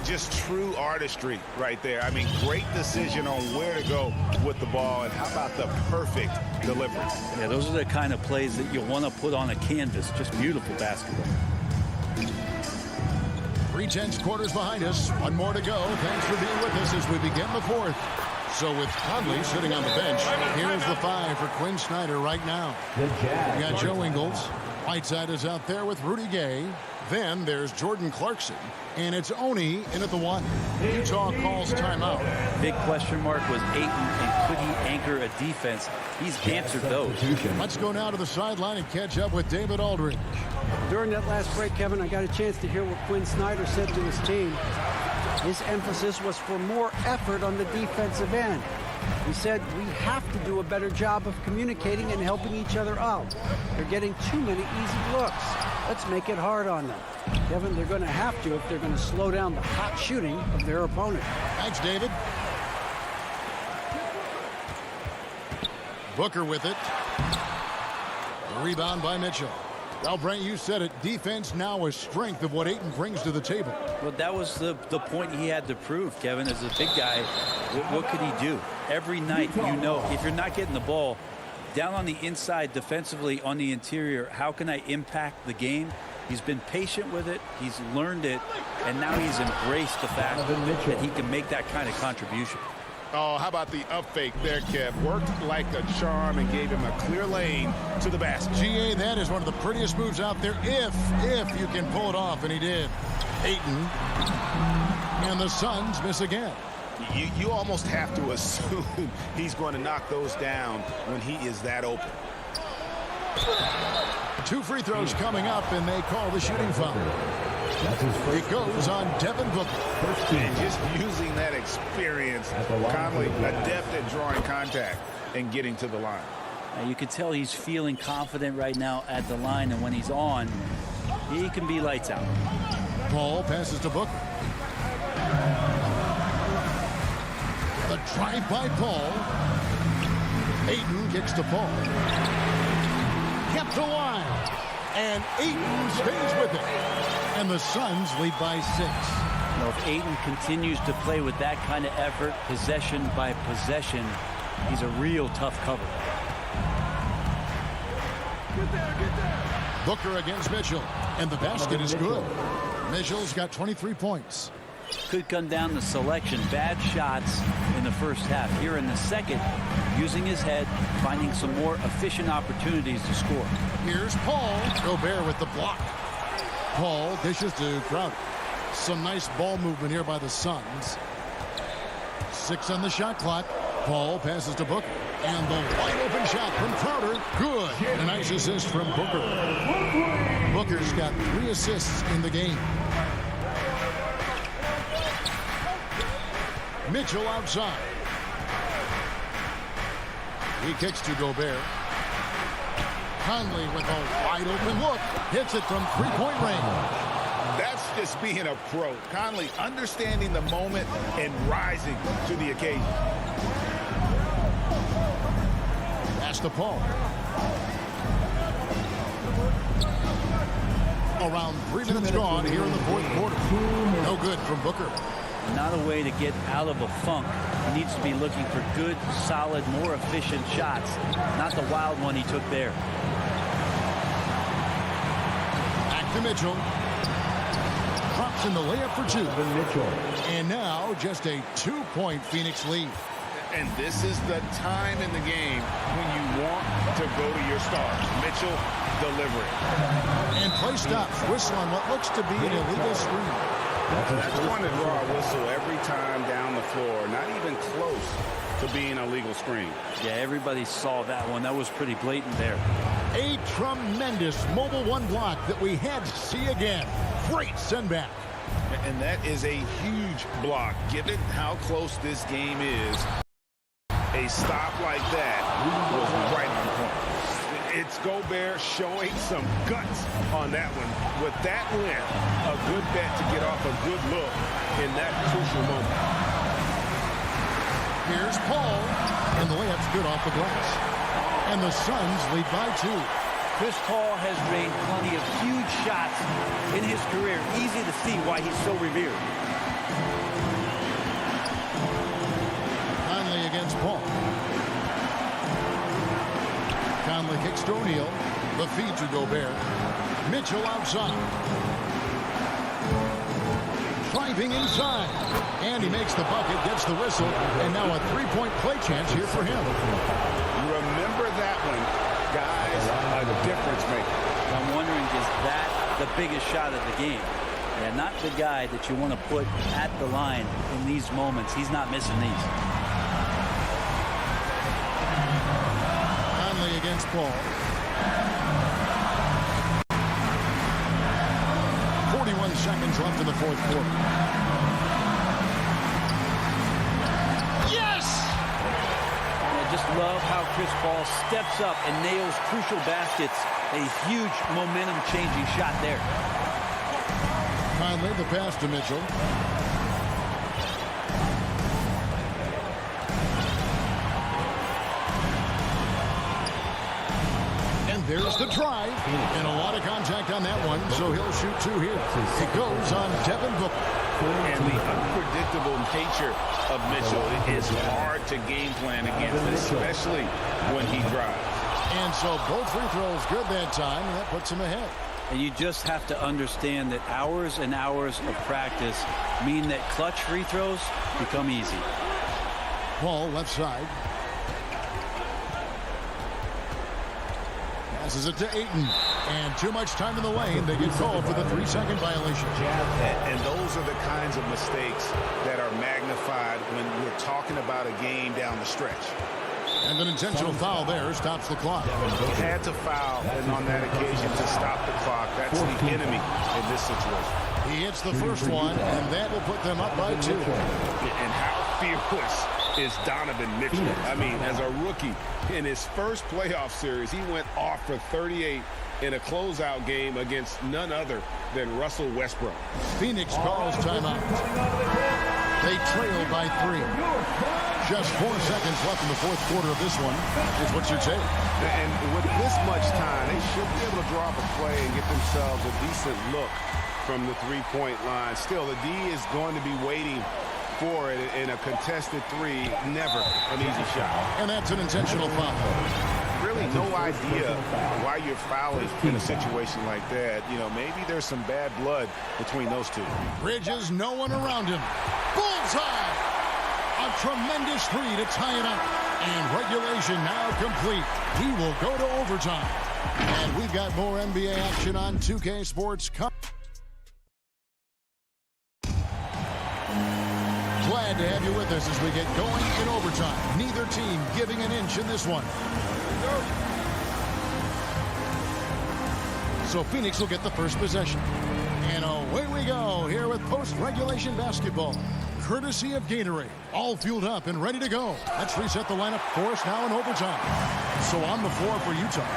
Just true artistry right there. I mean, great decision on where to go with the ball, and how about the perfect delivery? Yeah, those are the kind of plays that you want to put on a canvas. Just beautiful basketball. 3/10 quarters behind us. One more to go. Thanks for being with us as we begin the fourth. So with Conley sitting on the bench, here's the 5 for Quinn Snyder right now. We got Joe Ingles. Whiteside is out there with Rudy Gay. Then there's Jordan Clarkson. And it's Oni in at the 1. Utah calls timeout. Big question mark was Ayton, and could he anchor a defense? He's answered those. Let's go now to the sideline and catch up with David Aldridge. During that last break, Kevin, I got a chance to hear what Quinn Snyder said to his team. His emphasis was for more effort on the defensive end. He said, we have to do a better job of communicating and helping each other out. They're getting too many easy looks. Let's make it hard on them. Kevin, they're going to have to if they're going to slow down the hot shooting of their opponent. Thanks, David. Booker with it. Rebound by Mitchell. Well, Brent, you said it. Defense now a strength of what Ayton brings to the table. Well, that was the point he had to prove, Kevin. As a big guy, what could he do? Every night, you know, if you're not getting the ball down on the inside defensively on the interior, how can I impact the game? He's been patient with it. He's learned it. And now he's embraced the fact that he can make that kind of contribution. Oh, how about the up fake there, Kev? Worked like a charm and gave him a clear lane to the basket. GA, that is one of the prettiest moves out there if you can pull it off, and he did. Ayton. And the Suns miss again. You almost have to assume he's going to knock those down when he is that open. 2 free throws coming up, and they call the shooting foul. It goes on Devin Booker. And just using that experience, Conley adept at drawing contact and getting to the line. You can tell he's feeling confident right now at the line, and when he's on, He can be lights out. Paul passes to Booker. The drive by Paul. Ayton kicks to Paul. Kept alive. And Ayton stays with it. And the Suns lead by 6. You know, if Ayton continues to play with that kind of effort, possession by possession, he's a real tough cover. Get there. Booker against Mitchell. And the basket is good. Mitchell's got 23 points. Could come down to selection. Bad shots in the first half. Here in the second, using his head, finding some more efficient opportunities to score. Here's Paul. Gobert with the block. Paul dishes to Crowder. Some nice ball movement here by the Suns. 6 on the shot clock. Paul passes to Booker. And the wide open shot from Crowder. Good. And a nice assist from Booker. Booker's got 3 assists in the game. Mitchell outside. He kicks to Gobert. Conley with a wide open look. Hits it from 3-point range. That's just being a pro. Conley understanding the moment and rising to the occasion. Pass to Paul. Around 3 minutes gone here in the fourth quarter. No good from Booker. Not a way to get out of a funk. He needs to be looking for good, solid, more efficient shots. Not the wild one he took there. Back to Mitchell. Drops in the layup for 2. And now just a 2-point Phoenix lead. And this is the time in the game when you want to go to your stars. Mitchell delivering. And play stops. Whistle on what looks to be an illegal screen. That's going to draw a whistle every time down the floor. Not even close to being a legal screen. Yeah, everybody saw that one. That was pretty blatant there. A tremendous mobile 1 block that we had to see again. Great send back. And that is a huge block. Given how close this game is, a stop like that was right on point. It's Gobert showing some guts on that one. With that length, a good bet to get off a good look in that crucial moment. Here's Paul, and the layup's good off the glass. And the Suns lead by 2. Chris Paul has made plenty of huge shots in his career. Easy to see why he's so revered. Conley against Paul. Conley kicks to O'Neal. The feed to Gobert. Mitchell outside. Driving inside. And he makes the bucket, gets the whistle, and now a 3-point play chance here for him. Remember that one, guys, a difference maker. I'm wondering, is that the biggest shot of the game? Yeah, not the guy that you want to put at the line in these moments. He's not missing these. Conley against Paul. 41 seconds left in the fourth quarter. Yes! I just love how Chris Paul steps up and nails crucial baskets. A huge momentum-changing shot there. Conley, the pass to Mitchell. And there's the drive. And a lot of contact on that one, so he'll shoot 2 here. It goes on Devin Booker. And the unpredictable nature of Mitchell is hard to game plan against, especially when he drives. And so both free throws good that time, and that puts him ahead. And you just have to understand that hours and hours of practice mean that clutch free throws become easy. Paul left side. Passes it to Ayton. And too much time in the lane. They get called for the 3-second violation. And those are the kinds of mistakes that are magnified when we're talking about a game down the stretch. And an intentional foul there stops the clock. He had to foul, and on that occasion to stop the clock. That's the enemy in this situation. He hits the first one, and that will put them up by 2. And how fearless is Donovan Mitchell? I mean, as a rookie in his first playoff series, he went off for 38 in a closeout game against none other than Russell Westbrook. Phoenix calls timeout. They trail by 3. Just 4 seconds left in the fourth quarter of this one. Is what you take. And with this much time, they should be able to draw up a play and get themselves a decent look from the three-point line. Still, the D is going to be waiting for it in a contested three. Never an easy shot. And that's an intentional foul. Really no idea why you're fouling in a situation like that. You know, maybe there's some bad blood between those two. Bridges, no one around him. Bullseye! A tremendous three to tie it up. And regulation now complete. We will go to overtime. And we've got more NBA action on 2K Sports. Glad to have you with us as we get going in overtime. Neither team giving an inch in this one. So Phoenix will get the first possession. And away we go here with post-regulation basketball. Courtesy of Gatorade. All fueled up and ready to go. Let's reset the lineup for us now in overtime. So on the floor for Utah.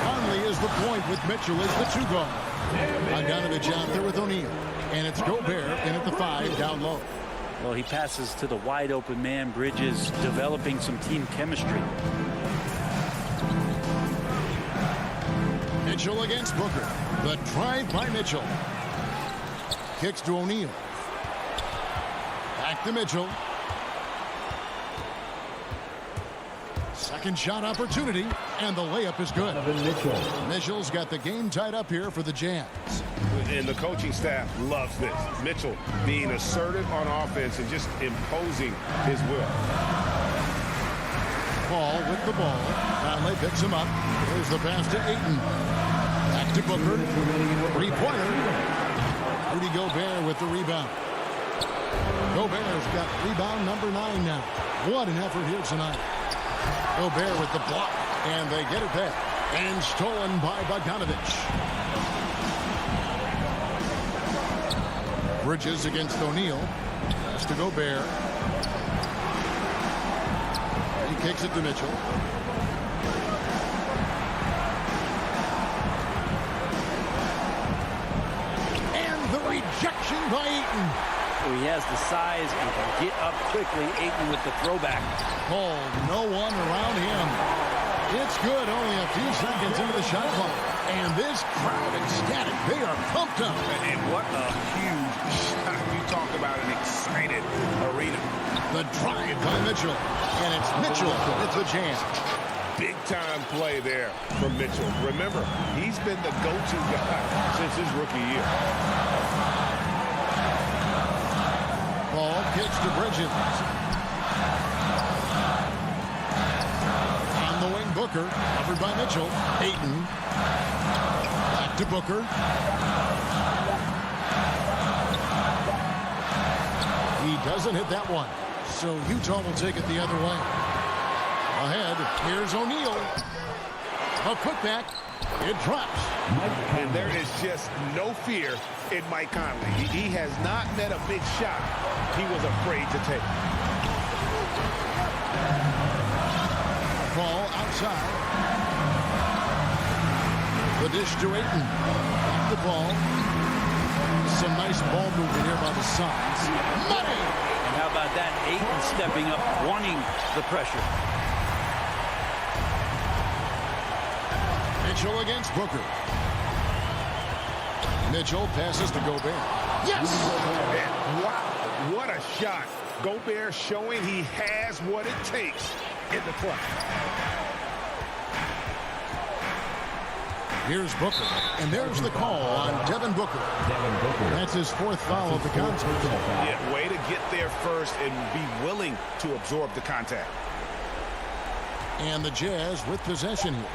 Conley is the point with Mitchell as the 2 guard. Bogdanovich out there with O'Neal. And it's Gobert in at the 5 down low. Well, he passes to the wide open man. Bridges developing some team chemistry. Mitchell against Booker. The drive by Mitchell. Kicks to O'Neal. Back to Mitchell. Second shot opportunity, and the layup is good. Mitchell's got the game tied up here for the Jazz. And the coaching staff loves this. Mitchell being assertive on offense and just imposing his will. Paul with the ball. Conley picks him up. Here's the pass to Ayton. Back to Booker. 3-pointer. Rudy Gobert with the rebound. Gobert's got rebound number 9 now. What an effort here tonight. Gobert with the block. And they get it back. And stolen by Bogdanovich. Bridges against O'Neal. Pass to Gobert. He kicks it to Mitchell. And the rejection by Ayton. He has the size and can get up quickly. Ayton with the throwback. Paul, no one around him. It's good, only a few seconds into the shot clock. And this crowd ecstatic. They are pumped up. And what a huge shot. You talk about an excited arena. The drive by Mitchell. And it's Mitchell with the jam. Big-time play there from Mitchell. Remember, he's been the go-to guy since his rookie year. Paul kicks to Bridges. On the wing, Booker. Covered by Mitchell. Ayton. Back to Booker. He doesn't hit that one. So Utah will take it the other way. Ahead, here's O'Neal. A putback. It drops. And there is just no fear in Mike Conley. He has not met a big shot he was afraid to take. Ball outside. The dish to Ayton. Back the ball. Some nice ball movement here by the Suns. Money! And how about that? Ayton stepping up, wanting the pressure. Mitchell against Booker. Mitchell passes to Gobert. Yes! And wow, what a shot. Gobert showing he has what it takes in the clutch. Here's Booker, and there's the call on Devin Booker. That's his 4th foul of the contest. Yeah, way to get there first and be willing to absorb the contact. And the Jazz with possession here.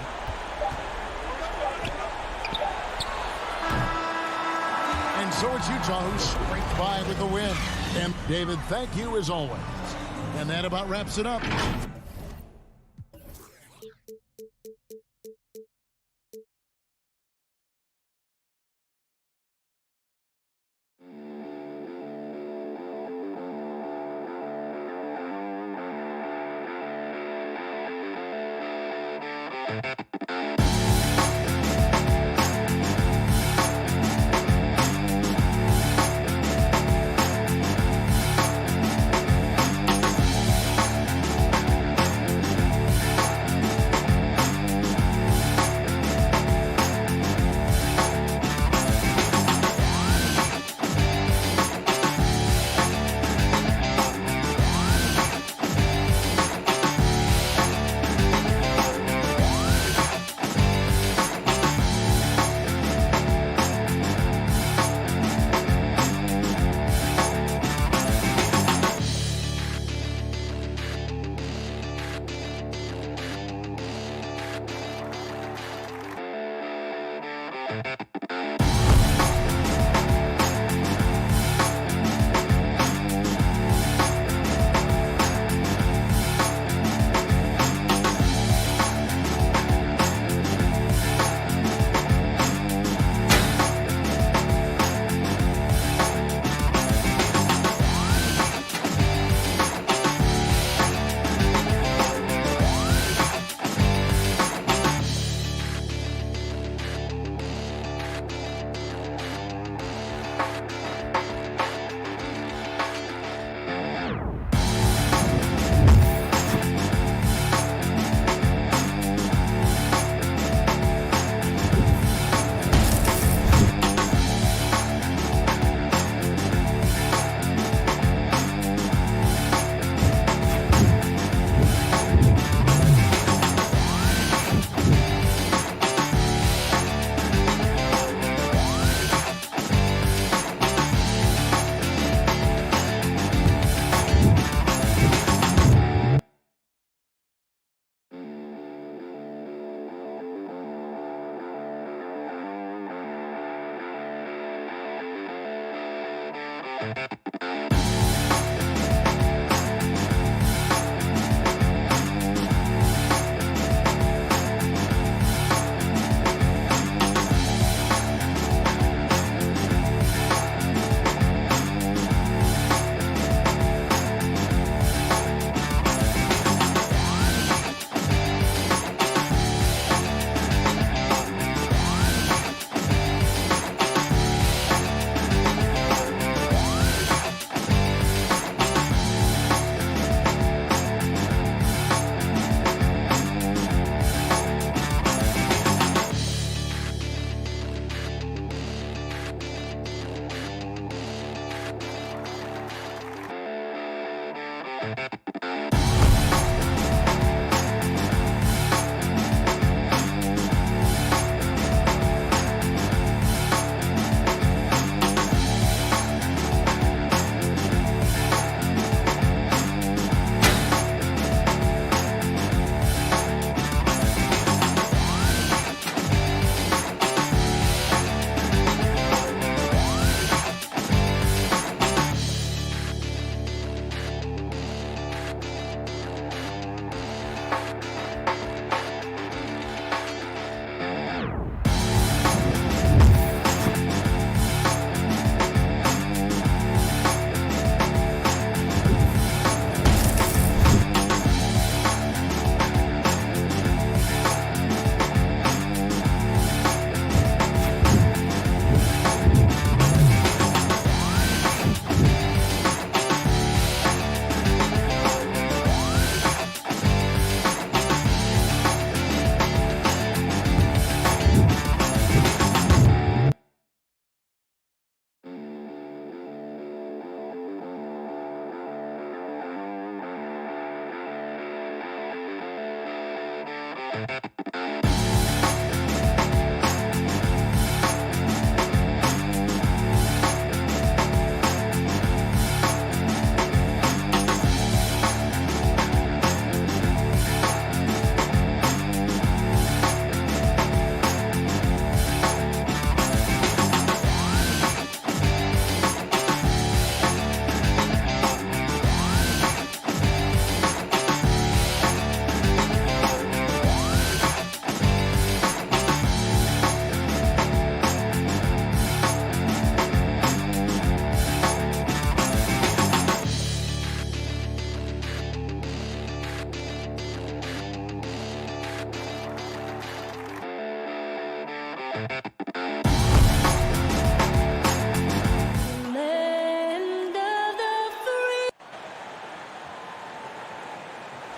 And so it's Utah who scraped by with the win. And David, thank you as always. And that about wraps it up.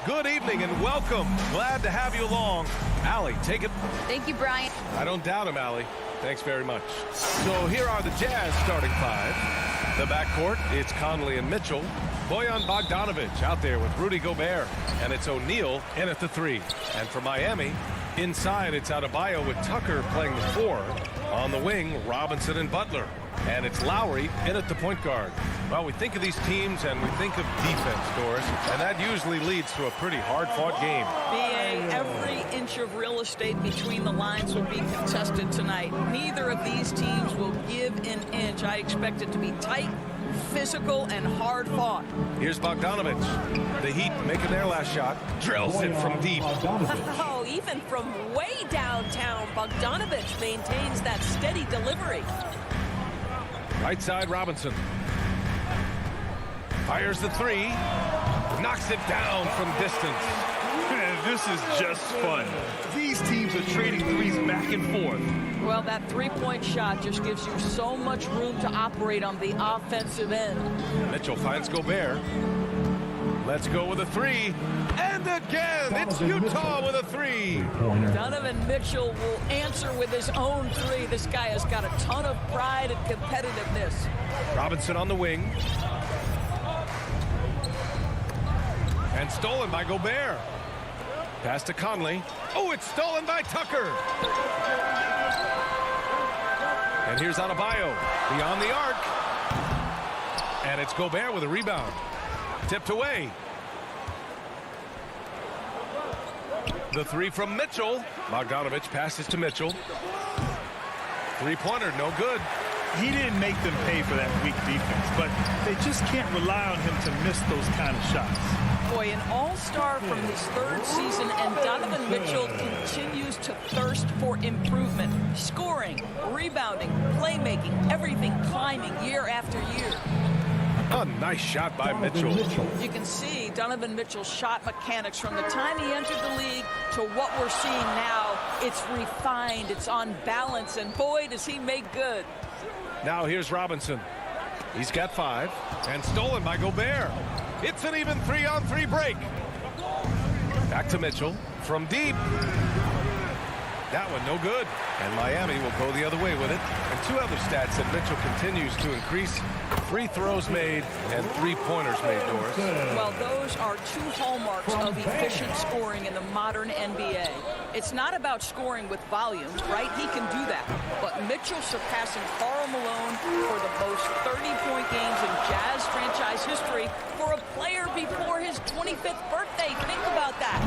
Good evening and welcome. Glad to have you along. Allie, take it. Thank you, Brian. I don't doubt him, Allie. Thanks very much. So here are the Jazz starting five. The backcourt, it's Conley and Mitchell. Bojan Bogdanovic out there with Rudy Gobert. And it's O'Neal in at the three. And for Miami, Inside, it's Adebayo with Tucker playing the 4. On the wing, Robinson and Butler. And it's Lowry in at the point guard. Well, we think of these teams and we think of defense, Doris, and that usually leads to a pretty hard-fought game. BA, every inch of real estate between the lines will be contested tonight. Neither of these teams will give an inch. I expect it to be tight, physical, and hard-fought. Here's Bogdanovich. The Heat making their last shot. Drills it from deep. Oh, even from way downtown, Bogdanovich maintains that steady delivery. Right side, Robinson. Fires the 3. Knocks it down from distance. Man, this is just fun. These teams are trading threes back and forth. Well, that three-point shot just gives you so much room to operate on the offensive end. Mitchell finds Gobert. Let's go with a 3. And again, it's Utah with a 3. Donovan Mitchell will answer with his own 3. This guy has got a ton of pride and competitiveness. Robinson on the wing. And stolen by Gobert. Pass to Conley. Oh, it's stolen by Tucker. And here's Adebayo beyond the arc. And it's Gobert with a rebound. Tipped away. The 3 from Mitchell. Bogdanovich passes to Mitchell. Three-pointer, no good. He didn't make them pay for that weak defense, but they just can't rely on him to miss those kind of shots. Boy, an all-star from his 3rd season, and Donovan Mitchell continues to thirst for improvement. Scoring, rebounding, playmaking, everything climbing year after year. A nice shot by Mitchell. You can see Donovan Mitchell's shot mechanics from the time he entered the league to what we're seeing now. It's refined, it's on balance, and boy, does he make good. Now here's Robinson. He's got 5 and stolen by Gobert. It's an even 3-on-3 break. Back to Mitchell from deep. That one no good. And Miami will go the other way with it. And 2 other stats that Mitchell continues to increase. Free throws made and 3-pointers made, Doris. Well, those are 2 hallmarks of efficient scoring in the modern NBA. It's not about scoring with volume, right? He can do that. But Mitchell surpassing Karl Malone for the most 30-point games in Jazz franchise history for a player before his 25th birthday. Think about that.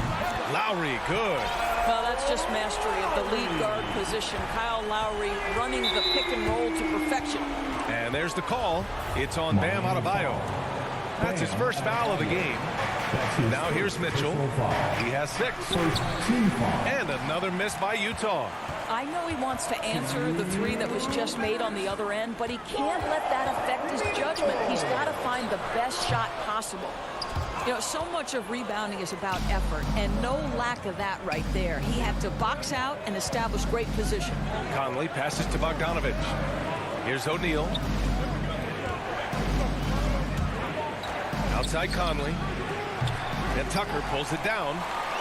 Lowry, good. Well, that's just mastery of the lead guard position. Kyle Lowry running the pick and roll to perfection. And there's the call. It's on Bam Adebayo. That's his first foul of the game. Now here's Mitchell. He has 6. And another miss by Utah. I know he wants to answer the 3 that was just made on the other end, but he can't let that affect his judgment. He's got to find the best shot possible. You know, so much of rebounding is about effort, and no lack of that right there. He had to box out and establish great position. Conley passes to Bogdanovich. Here's O'Neal. Outside Conley. And Tucker pulls it down.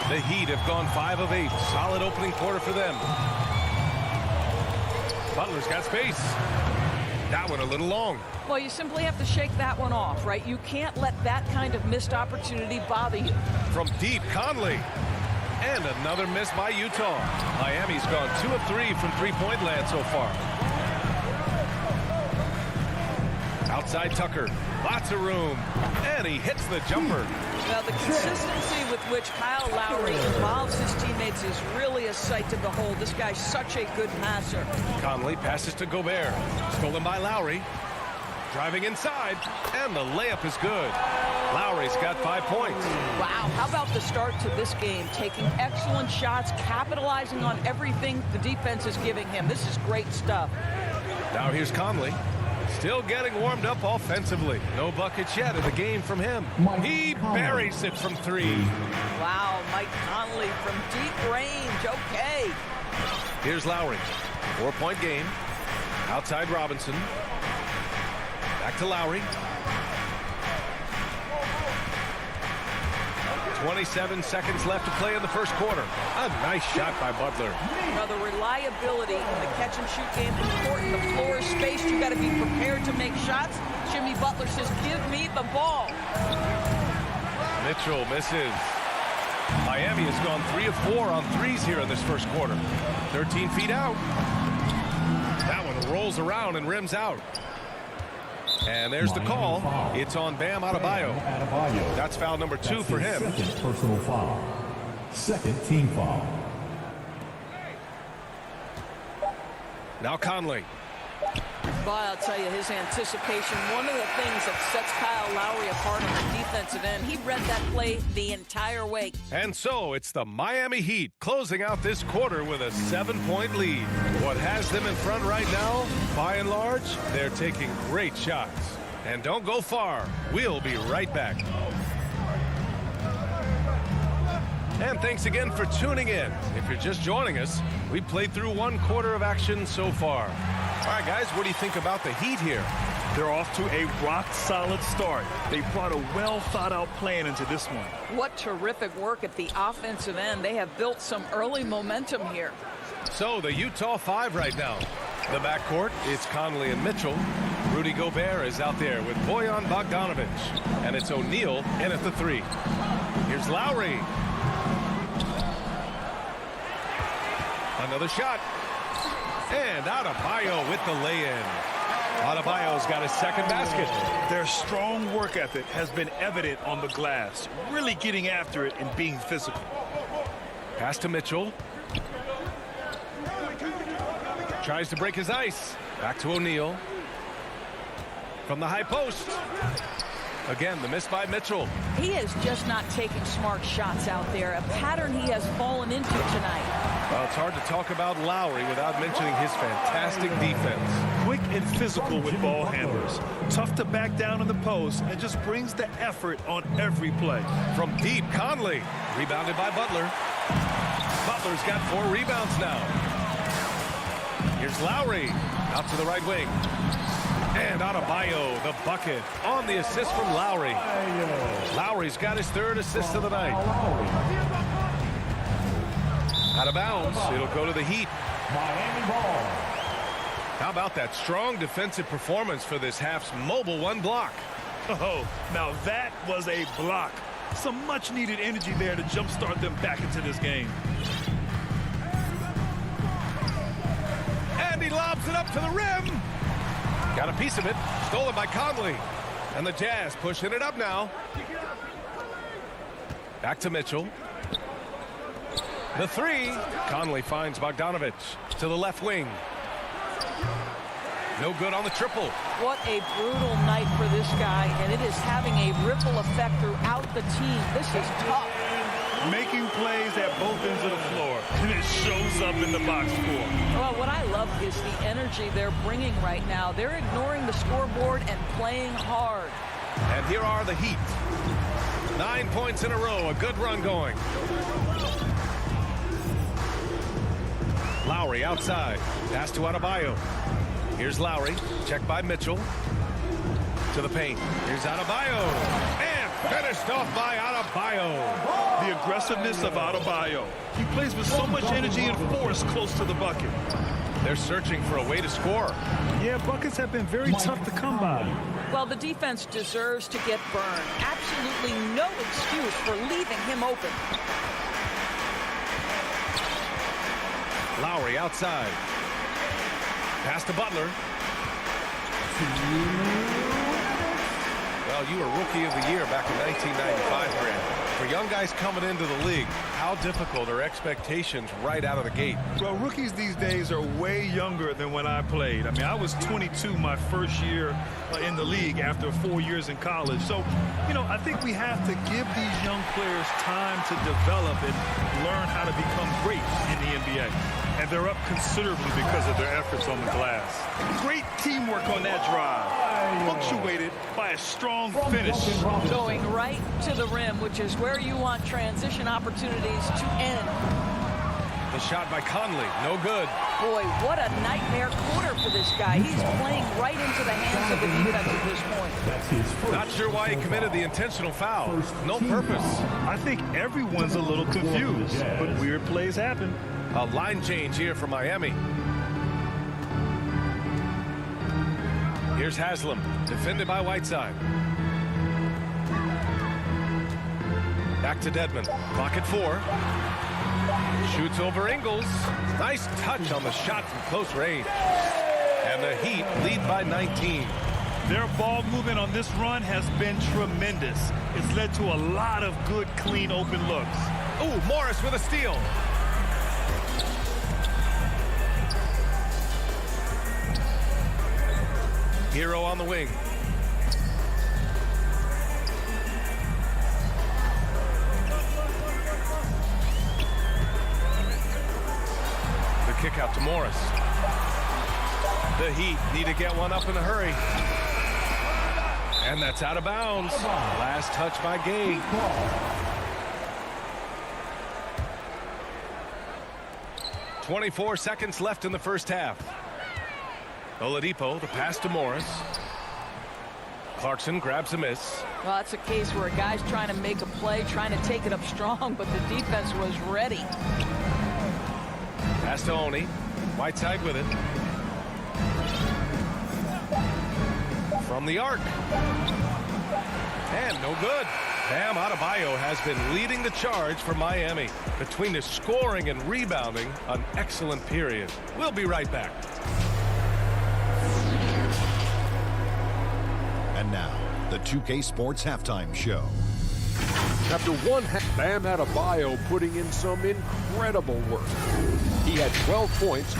The Heat have gone 5 of 8. Solid opening quarter for them. Butler's got space. That one a little long. Well, you simply have to shake that one off, right? You can't let that kind of missed opportunity bother you. From deep, Conley. And another miss by Utah. Miami's gone 2 of 3 from three-point land so far. Outside Tucker. Lots of room. And he hits the jumper. Now, the consistency with which Kyle Lowry involves his teammates is really a sight to behold. This guy's such a good passer. Conley passes to Gobert. Stolen by Lowry. Driving inside. And the layup is good. Lowry's got 5 points. Wow, how about the start to this game? Taking excellent shots, capitalizing on everything the defense is giving him. This is great stuff. Now here's Conley. Still getting warmed up offensively. No buckets yet in the game from him. He buries it from 3. Wow, Mike Conley from deep range. Okay. Here's Lowry. 4-point game. Outside Robinson. Back to Lowry. 27 seconds left to play in the first quarter. A nice shot by Butler. Now, the reliability in the catch-and-shoot game is important. The floor is spaced. You got to be prepared to make shots. Jimmy Butler says, give me the ball. Mitchell misses. Miami Miami has gone 3 of 4 on threes here in this first quarter. 13 feet out. That one rolls around and rims out. And there's the call. It's on Bam Adebayo. That's foul number 2 for him. Second personal foul. Second team foul. Now Conley. Boy, I'll tell you, his anticipation, one of the things that sets Kyle Lowry apart on the defensive end. He read that play the entire way. And so it's the Miami Heat closing out this quarter with a 7-point lead. What has them in front right now, by and large, they're taking great shots. And don't go far. We'll be right back. And thanks again for tuning in. If you're just joining us, we played through 1 quarter of action so far. All right, guys, what do you think about the Heat here? They're off to a rock-solid start. They brought a well-thought-out plan into this one. What terrific work at the offensive end. They have built some early momentum here. So the Utah 5 right now. The backcourt, it's Conley and Mitchell. Rudy Gobert is out there with Bojan Bogdanovic. And it's O'Neal in at the 3. Here's Lowry. Another shot. And Adebayo with the lay-in. Adebayo's got his second basket. Their strong work ethic has been evident on the glass, really getting after it and being physical. Pass to Mitchell. Tries to break his ice. Back to O'Neal. From the high post. Again, the miss by Mitchell. He is just not taking smart shots out there, a pattern he has fallen into tonight. Well, it's hard to talk about Lowry without mentioning his fantastic defense. Quick and physical with ball handlers. Tough to back down in the post and just brings the effort on every play. From deep, Conley. Rebounded by Butler. Butler's got 4 rebounds now. Here's Lowry. Out to the right wing. And Adebayo, the bucket, on the assist from Lowry. Lowry's got his 3rd assist of the night. Out of bounds. It'll go to the Heat. Miami ball. How about that strong defensive performance for this half's mobile 1 block? Oh, now that was a block. Some much-needed energy there to jumpstart them back into this game. And he lobs it up to the rim. Got a piece of it. Stolen by Conley. And the Jazz pushing it up now. Back to Mitchell. The 3. Conley finds Bogdanovic to the left wing. No good on the triple. What a brutal night for this guy, and it is having a ripple effect throughout the team. This is tough. Making plays at both ends of the floor, and it shows up in the box score. Well, what I love is the energy they're bringing right now. They're ignoring the scoreboard and playing hard. And here are the Heat. 9 points in a row, a good run going. Lowry outside. Pass to Adebayo. Here's Lowry. Checked by Mitchell. To the paint. Here's Adebayo. And finished off by Adebayo. The aggressiveness of Adebayo. He plays with so much energy and force close to the bucket. They're searching for a way to score. Yeah, buckets have been very tough to come by. Well, the defense deserves to get burned. Absolutely no excuse for leaving him open. Lowry outside. Pass to Butler. Well, you were Rookie of the Year back in 1995, Grant. For young guys coming into the league, how difficult are expectations right out of the gate? Well, rookies these days are way younger than when I played. I mean, I was 22 my first year in the league after 4 years in college. So, you know, I think we have to give these young players time to develop and learn how to become great in the NBA. And they're up considerably because of their efforts on the glass. Great teamwork on that drive, punctuated by a strong finish. Going right to the rim, which is where you want transition opportunities to end. The shot by Conley, no good. Boy, what a nightmare quarter for this guy. He's playing right into the hands of the defense at this point. Not sure why he committed the intentional foul. No purpose. I think everyone's a little confused, but weird plays happen. A line change here for Miami. Here's Haslam, defended by Whiteside. Back to Dedmon. Clock at 4. Shoots over Ingles. Nice touch on the shot from close range. And the Heat lead by 19. Their ball movement on this run has been tremendous. It's led to a lot of good, clean, open looks. Ooh, Morris with a steal. Hero on the wing. The kick out to Morris. The Heat need to get one up in a hurry. And that's out of bounds. Last touch by Gay. "24 seconds left in the first half. Oladipo, the pass to Morris. Clarkson grabs a miss. Well, that's a case where a guy's trying to make a play, trying to take it up strong, but the defense was ready. Pass to Oni. Whiteside with it. From the arc. And no good. Bam Adebayo has been leading the charge for Miami. Between the scoring and rebounding, an excellent period. We'll be right back. And now, the 2K Sports Halftime Show. After one half, Bam Adebayo putting in some incredible work. He had 12 points.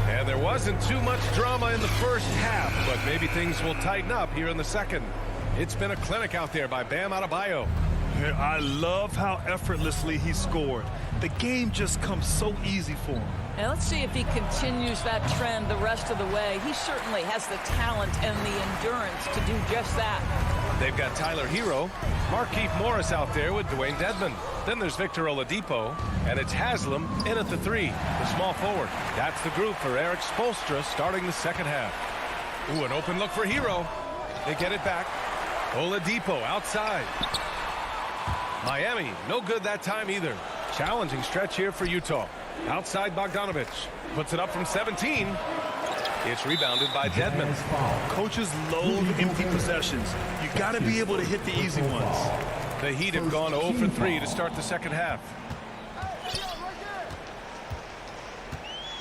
And there wasn't too much drama in the first half, but maybe things will tighten up here in the second. It's been a clinic out there by Bam Adebayo. I love how effortlessly he scored. The game just comes so easy for him. And let's see if he continues that trend the rest of the way. He certainly has the talent and the endurance to do just that. They've got Tyler Hero, Markieff Morris out there with Dwayne Dedmon. Then there's Victor Oladipo, and it's Haslam in at the 3, the small forward. That's the group for Eric Spoelstra starting the second half. Ooh, an open look for Hero. They get it back. Oladipo outside. Miami, no good that time either. Challenging stretch here for Utah. Outside Bogdanovic. Puts it up from 17. It's rebounded by Dedmon. Coaches loathe empty possessions. You got to be able to hit the easy ones. The Heat have gone 0 for 3 to start the second half.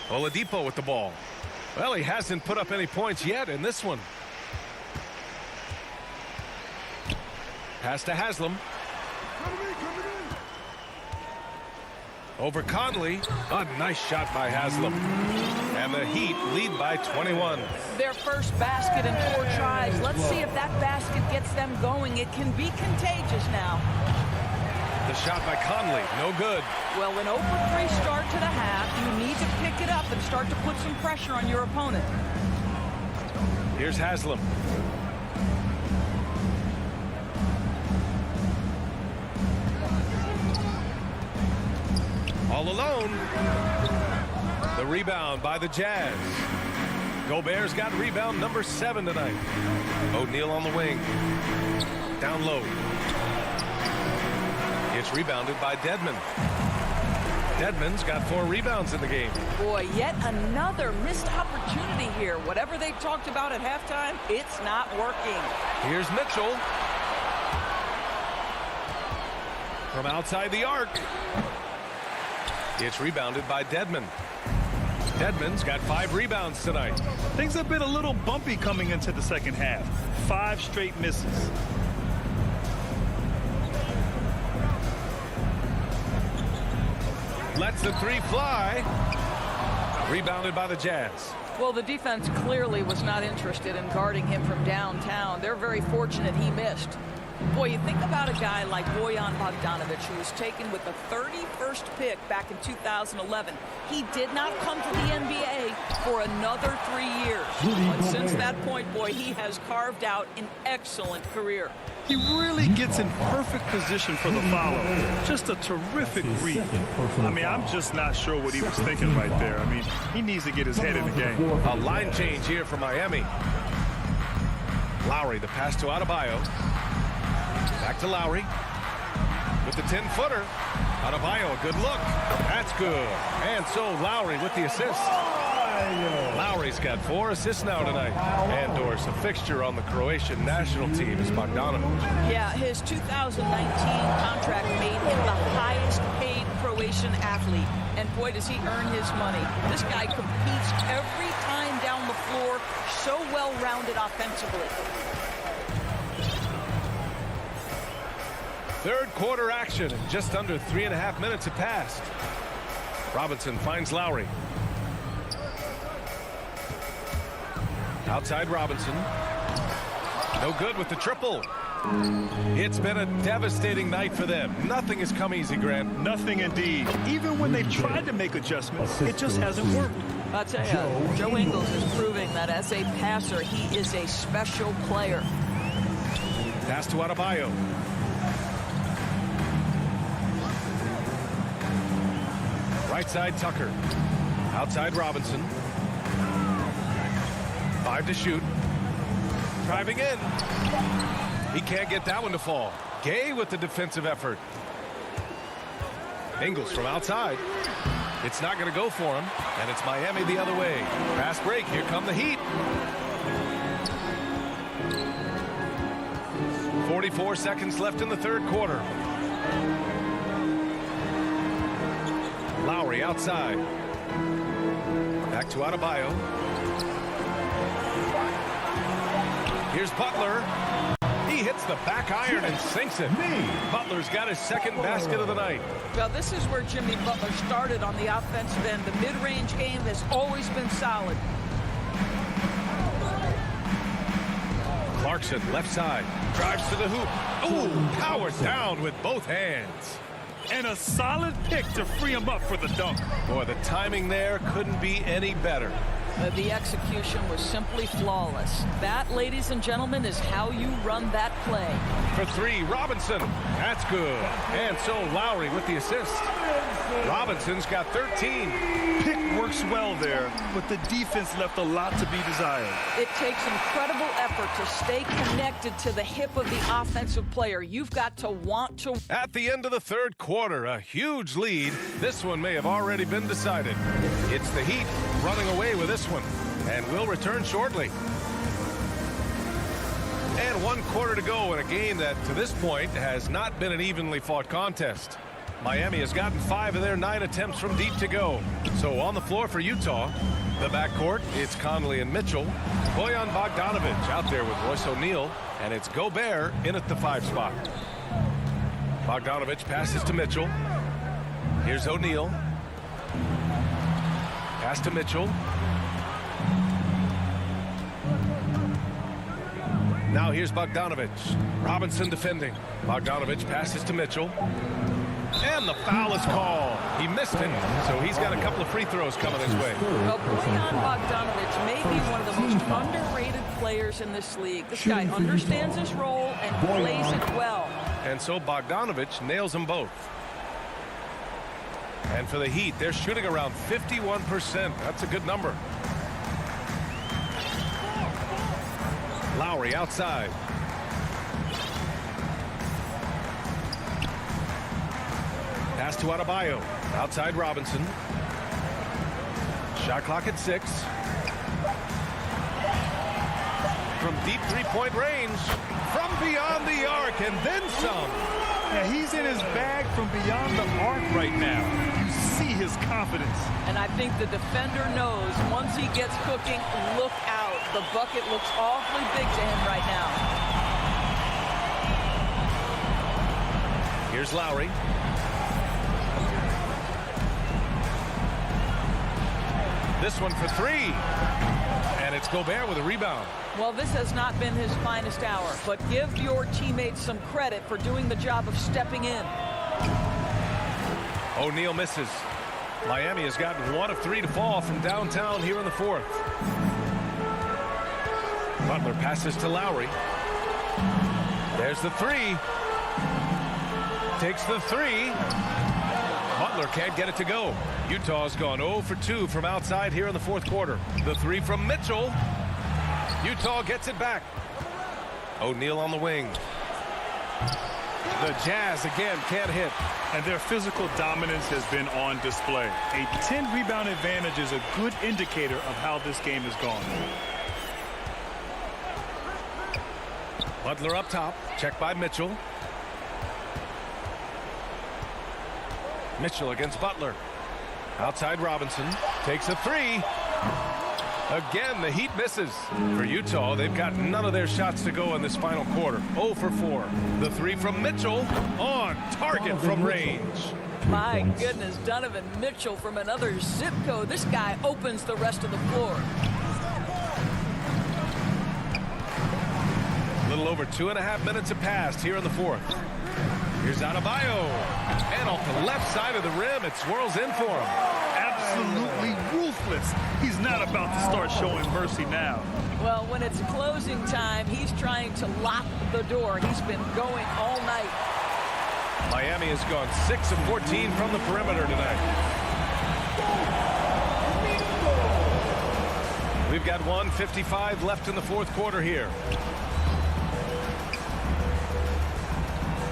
Oladipo with the ball. Well, he hasn't put up any points yet in this one. Pass to Haslam. Over Conley. A nice shot by Haslam. And the Heat lead by 21. Their first basket in 4 tries. Let's see if that basket gets them going. It can be contagious now. The shot by Conley. No good. Well, an 0 for 3 start to the half. You need to pick it up and start to put some pressure on your opponent. Here's Haslam. All alone. The rebound by the Jazz. Gobert's got rebound number 7 tonight. O'Neal on the wing. Down low. It's rebounded by Dedmon. Dedmon's got 4 rebounds in the game. Boy, yet another missed opportunity here. Whatever they talked about at halftime, it's not working. Here's Mitchell. From outside the arc. It's rebounded by Dedmon. Dedmon's got 5 rebounds tonight. Things have been a little bumpy coming into the second half. 5 straight misses. Lets the 3 fly. Rebounded by the Jazz. Well, the defense clearly was not interested in guarding him from downtown. They're very fortunate he missed. Boy, you think about a guy like Bojan Bogdanovic, who was taken with the 31st pick back in 2011. He did not come to the NBA for another 3 years. But since that point, boy, he has carved out an excellent career. He really gets in perfect position for the follow. Just a terrific read. I mean, I'm just not sure what he was thinking right there. I mean, he needs to get his head in the game. A line change here for Miami. Lowry, the pass to Adebayo. Back to Lowry with the 10-footer. Adebayo, good look. That's good. And so Lowry with the assist. Lowry's got 4 assists now tonight. And Doris, a fixture on the Croatian national team is Bogdanovic. Yeah, his 2019 contract made him the highest paid Croatian athlete. And boy, does he earn his money. This guy competes every time down the floor, so well-rounded offensively. Third quarter action, and just under 3.5 minutes have passed. Robinson finds Lowry. Outside Robinson. No good with the triple. It's been a devastating night for them. Nothing has come easy, Grant. Nothing indeed. Even when they've tried to make adjustments, it just hasn't worked. I'll tell you, Joe Ingles is proving that as a passer, he is a special player. Pass to Adebayo. Right side, Tucker. Outside Robinson. 5 to shoot. Driving in. He can't get that one to fall. Gay with the defensive effort. Ingles from outside. It's not going to go for him, and it's Miami the other way. Fast break. Here come the Heat. 44 seconds left in the third quarter. Lowry outside. Back to Adebayo. Here's Butler. He hits the back iron and sinks it. Butler's got his second basket of the night. Well, this is where Jimmy Butler started on the offensive end. The mid-range game has always been solid. Clarkson, left side. Drives to the hoop. Ooh, powers down with both hands. And a solid pick to free him up for the dunk. Boy, the timing there couldn't be any better. The execution was simply flawless. That, ladies and gentlemen, is how you run that play. For 3, Robinson. That's good. And so Lowry with the assist. Robinson's got 13. Pick works well there, but the defense left a lot to be desired. It takes incredible effort to stay connected to the hip of the offensive player. You've got to want to. At the end of the third quarter, a huge lead. This one may have already been decided. It's the Heat running away with this one, and we'll return shortly. And 1 quarter to go in a game that, to this point, has not been an evenly fought contest. Miami has gotten 5 of their 9 attempts from deep to go. So on the floor for Utah, the backcourt, it's Conley and Mitchell. Bojan Bogdanovic out there with Royce O'Neal, and it's Gobert in at the 5 spot. Bogdanovic passes to Mitchell. Here's O'Neal. Pass to Mitchell. Now here's Bogdanovic. Robinson defending. Bogdanovic passes to Mitchell. And the foul is called. He missed it, so he's got a couple of free throws coming his way. Well, Bojan Bogdanovic may be one of the most underrated players in this league. This guy understands his role and plays it well. And so Bogdanovic nails them both. And for the Heat, they're shooting around 51%. That's a good number. Lowry outside. Pass to Adebayo. Outside Robinson. Shot clock at 6. From deep three-point range. From beyond the arc and then some. Yeah, he's in his bag from beyond the arc right now. You see his confidence. And I think the defender knows once he gets cooking, look out. The bucket looks awfully big to him right now. Here's Lowry. This one for 3. And it's Gobert with a rebound. Well, this has not been his finest hour, but give your teammates some credit for doing the job of stepping in. O'Neal misses. Miami has gotten 1 of 3 to fall from downtown here in the 4th. Butler passes to Lowry. There's the 3. Takes the 3. Butler can't get it to go. Utah's gone 0 for 2 from outside here in the 4th quarter. The 3 from Mitchell. Utah gets it back. O'Neal on the wing. The Jazz again can't hit. And their physical dominance has been on display. A 10-rebound advantage is a good indicator of how this game has gone. Butler up top. Check by Mitchell. Mitchell against Butler. Outside Robinson. Takes a three. Again, the Heat misses. For Utah, they've got none of their shots to go in this final quarter. 0 for 4. The three from Mitchell on target from range. My goodness, Donovan Mitchell from another zip code. This guy opens the rest of the floor. A little over 2.5 minutes have passed here in the fourth. Here's Adebayo. And off the left side of the rim, it swirls in for him. Absolutely ruthless. He's not about to start showing mercy now. Well, when it's closing time, he's trying to lock the door. He's been going all night. Miami has gone 6 of 14 from the perimeter tonight. We've got 1:55 left in the fourth quarter here.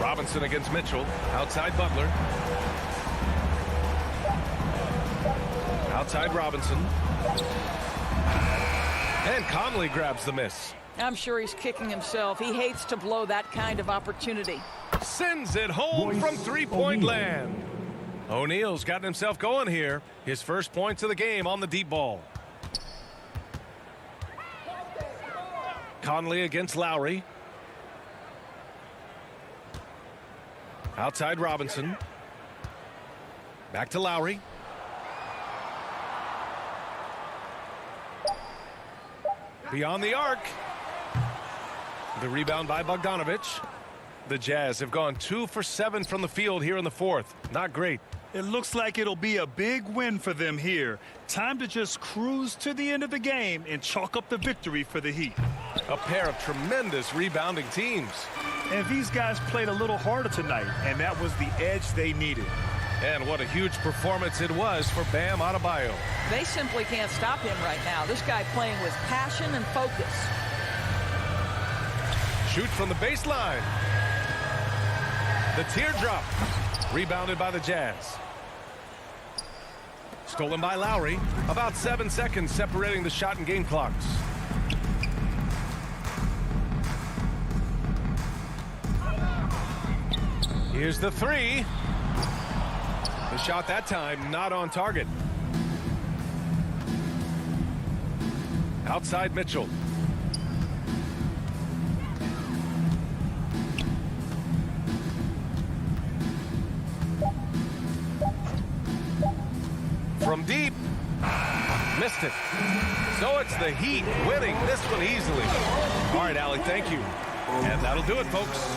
Robinson against Mitchell. Outside Butler. Outside Robinson. And Conley grabs the miss. I'm sure he's kicking himself. He hates to blow that kind of opportunity. Sends it home from three-point land. O'Neal's gotten himself going here. His first points of the game on the deep ball. Conley against Lowry. Outside Robinson. Back to Lowry. Beyond the arc. The rebound by Bogdanovich. The Jazz have gone 2 for 7 from the field here in the fourth. Not great. It looks like it'll be a big win for them here. Time to just cruise to the end of the game and chalk up the victory for the Heat. A pair of tremendous rebounding teams. And these guys played a little harder tonight, and that was the edge they needed. And what a huge performance it was for Bam Adebayo. They simply can't stop him right now. This guy playing with passion and focus. Shoot from the baseline. The teardrop. Rebounded by the Jazz. Stolen by Lowry. About 7 seconds separating the shot and game clocks. Here's the three. The shot that time not on target. Outside Mitchell. From deep. Missed it. So it's the Heat winning this one easily. All right, Allie, thank you. And that'll do it, folks.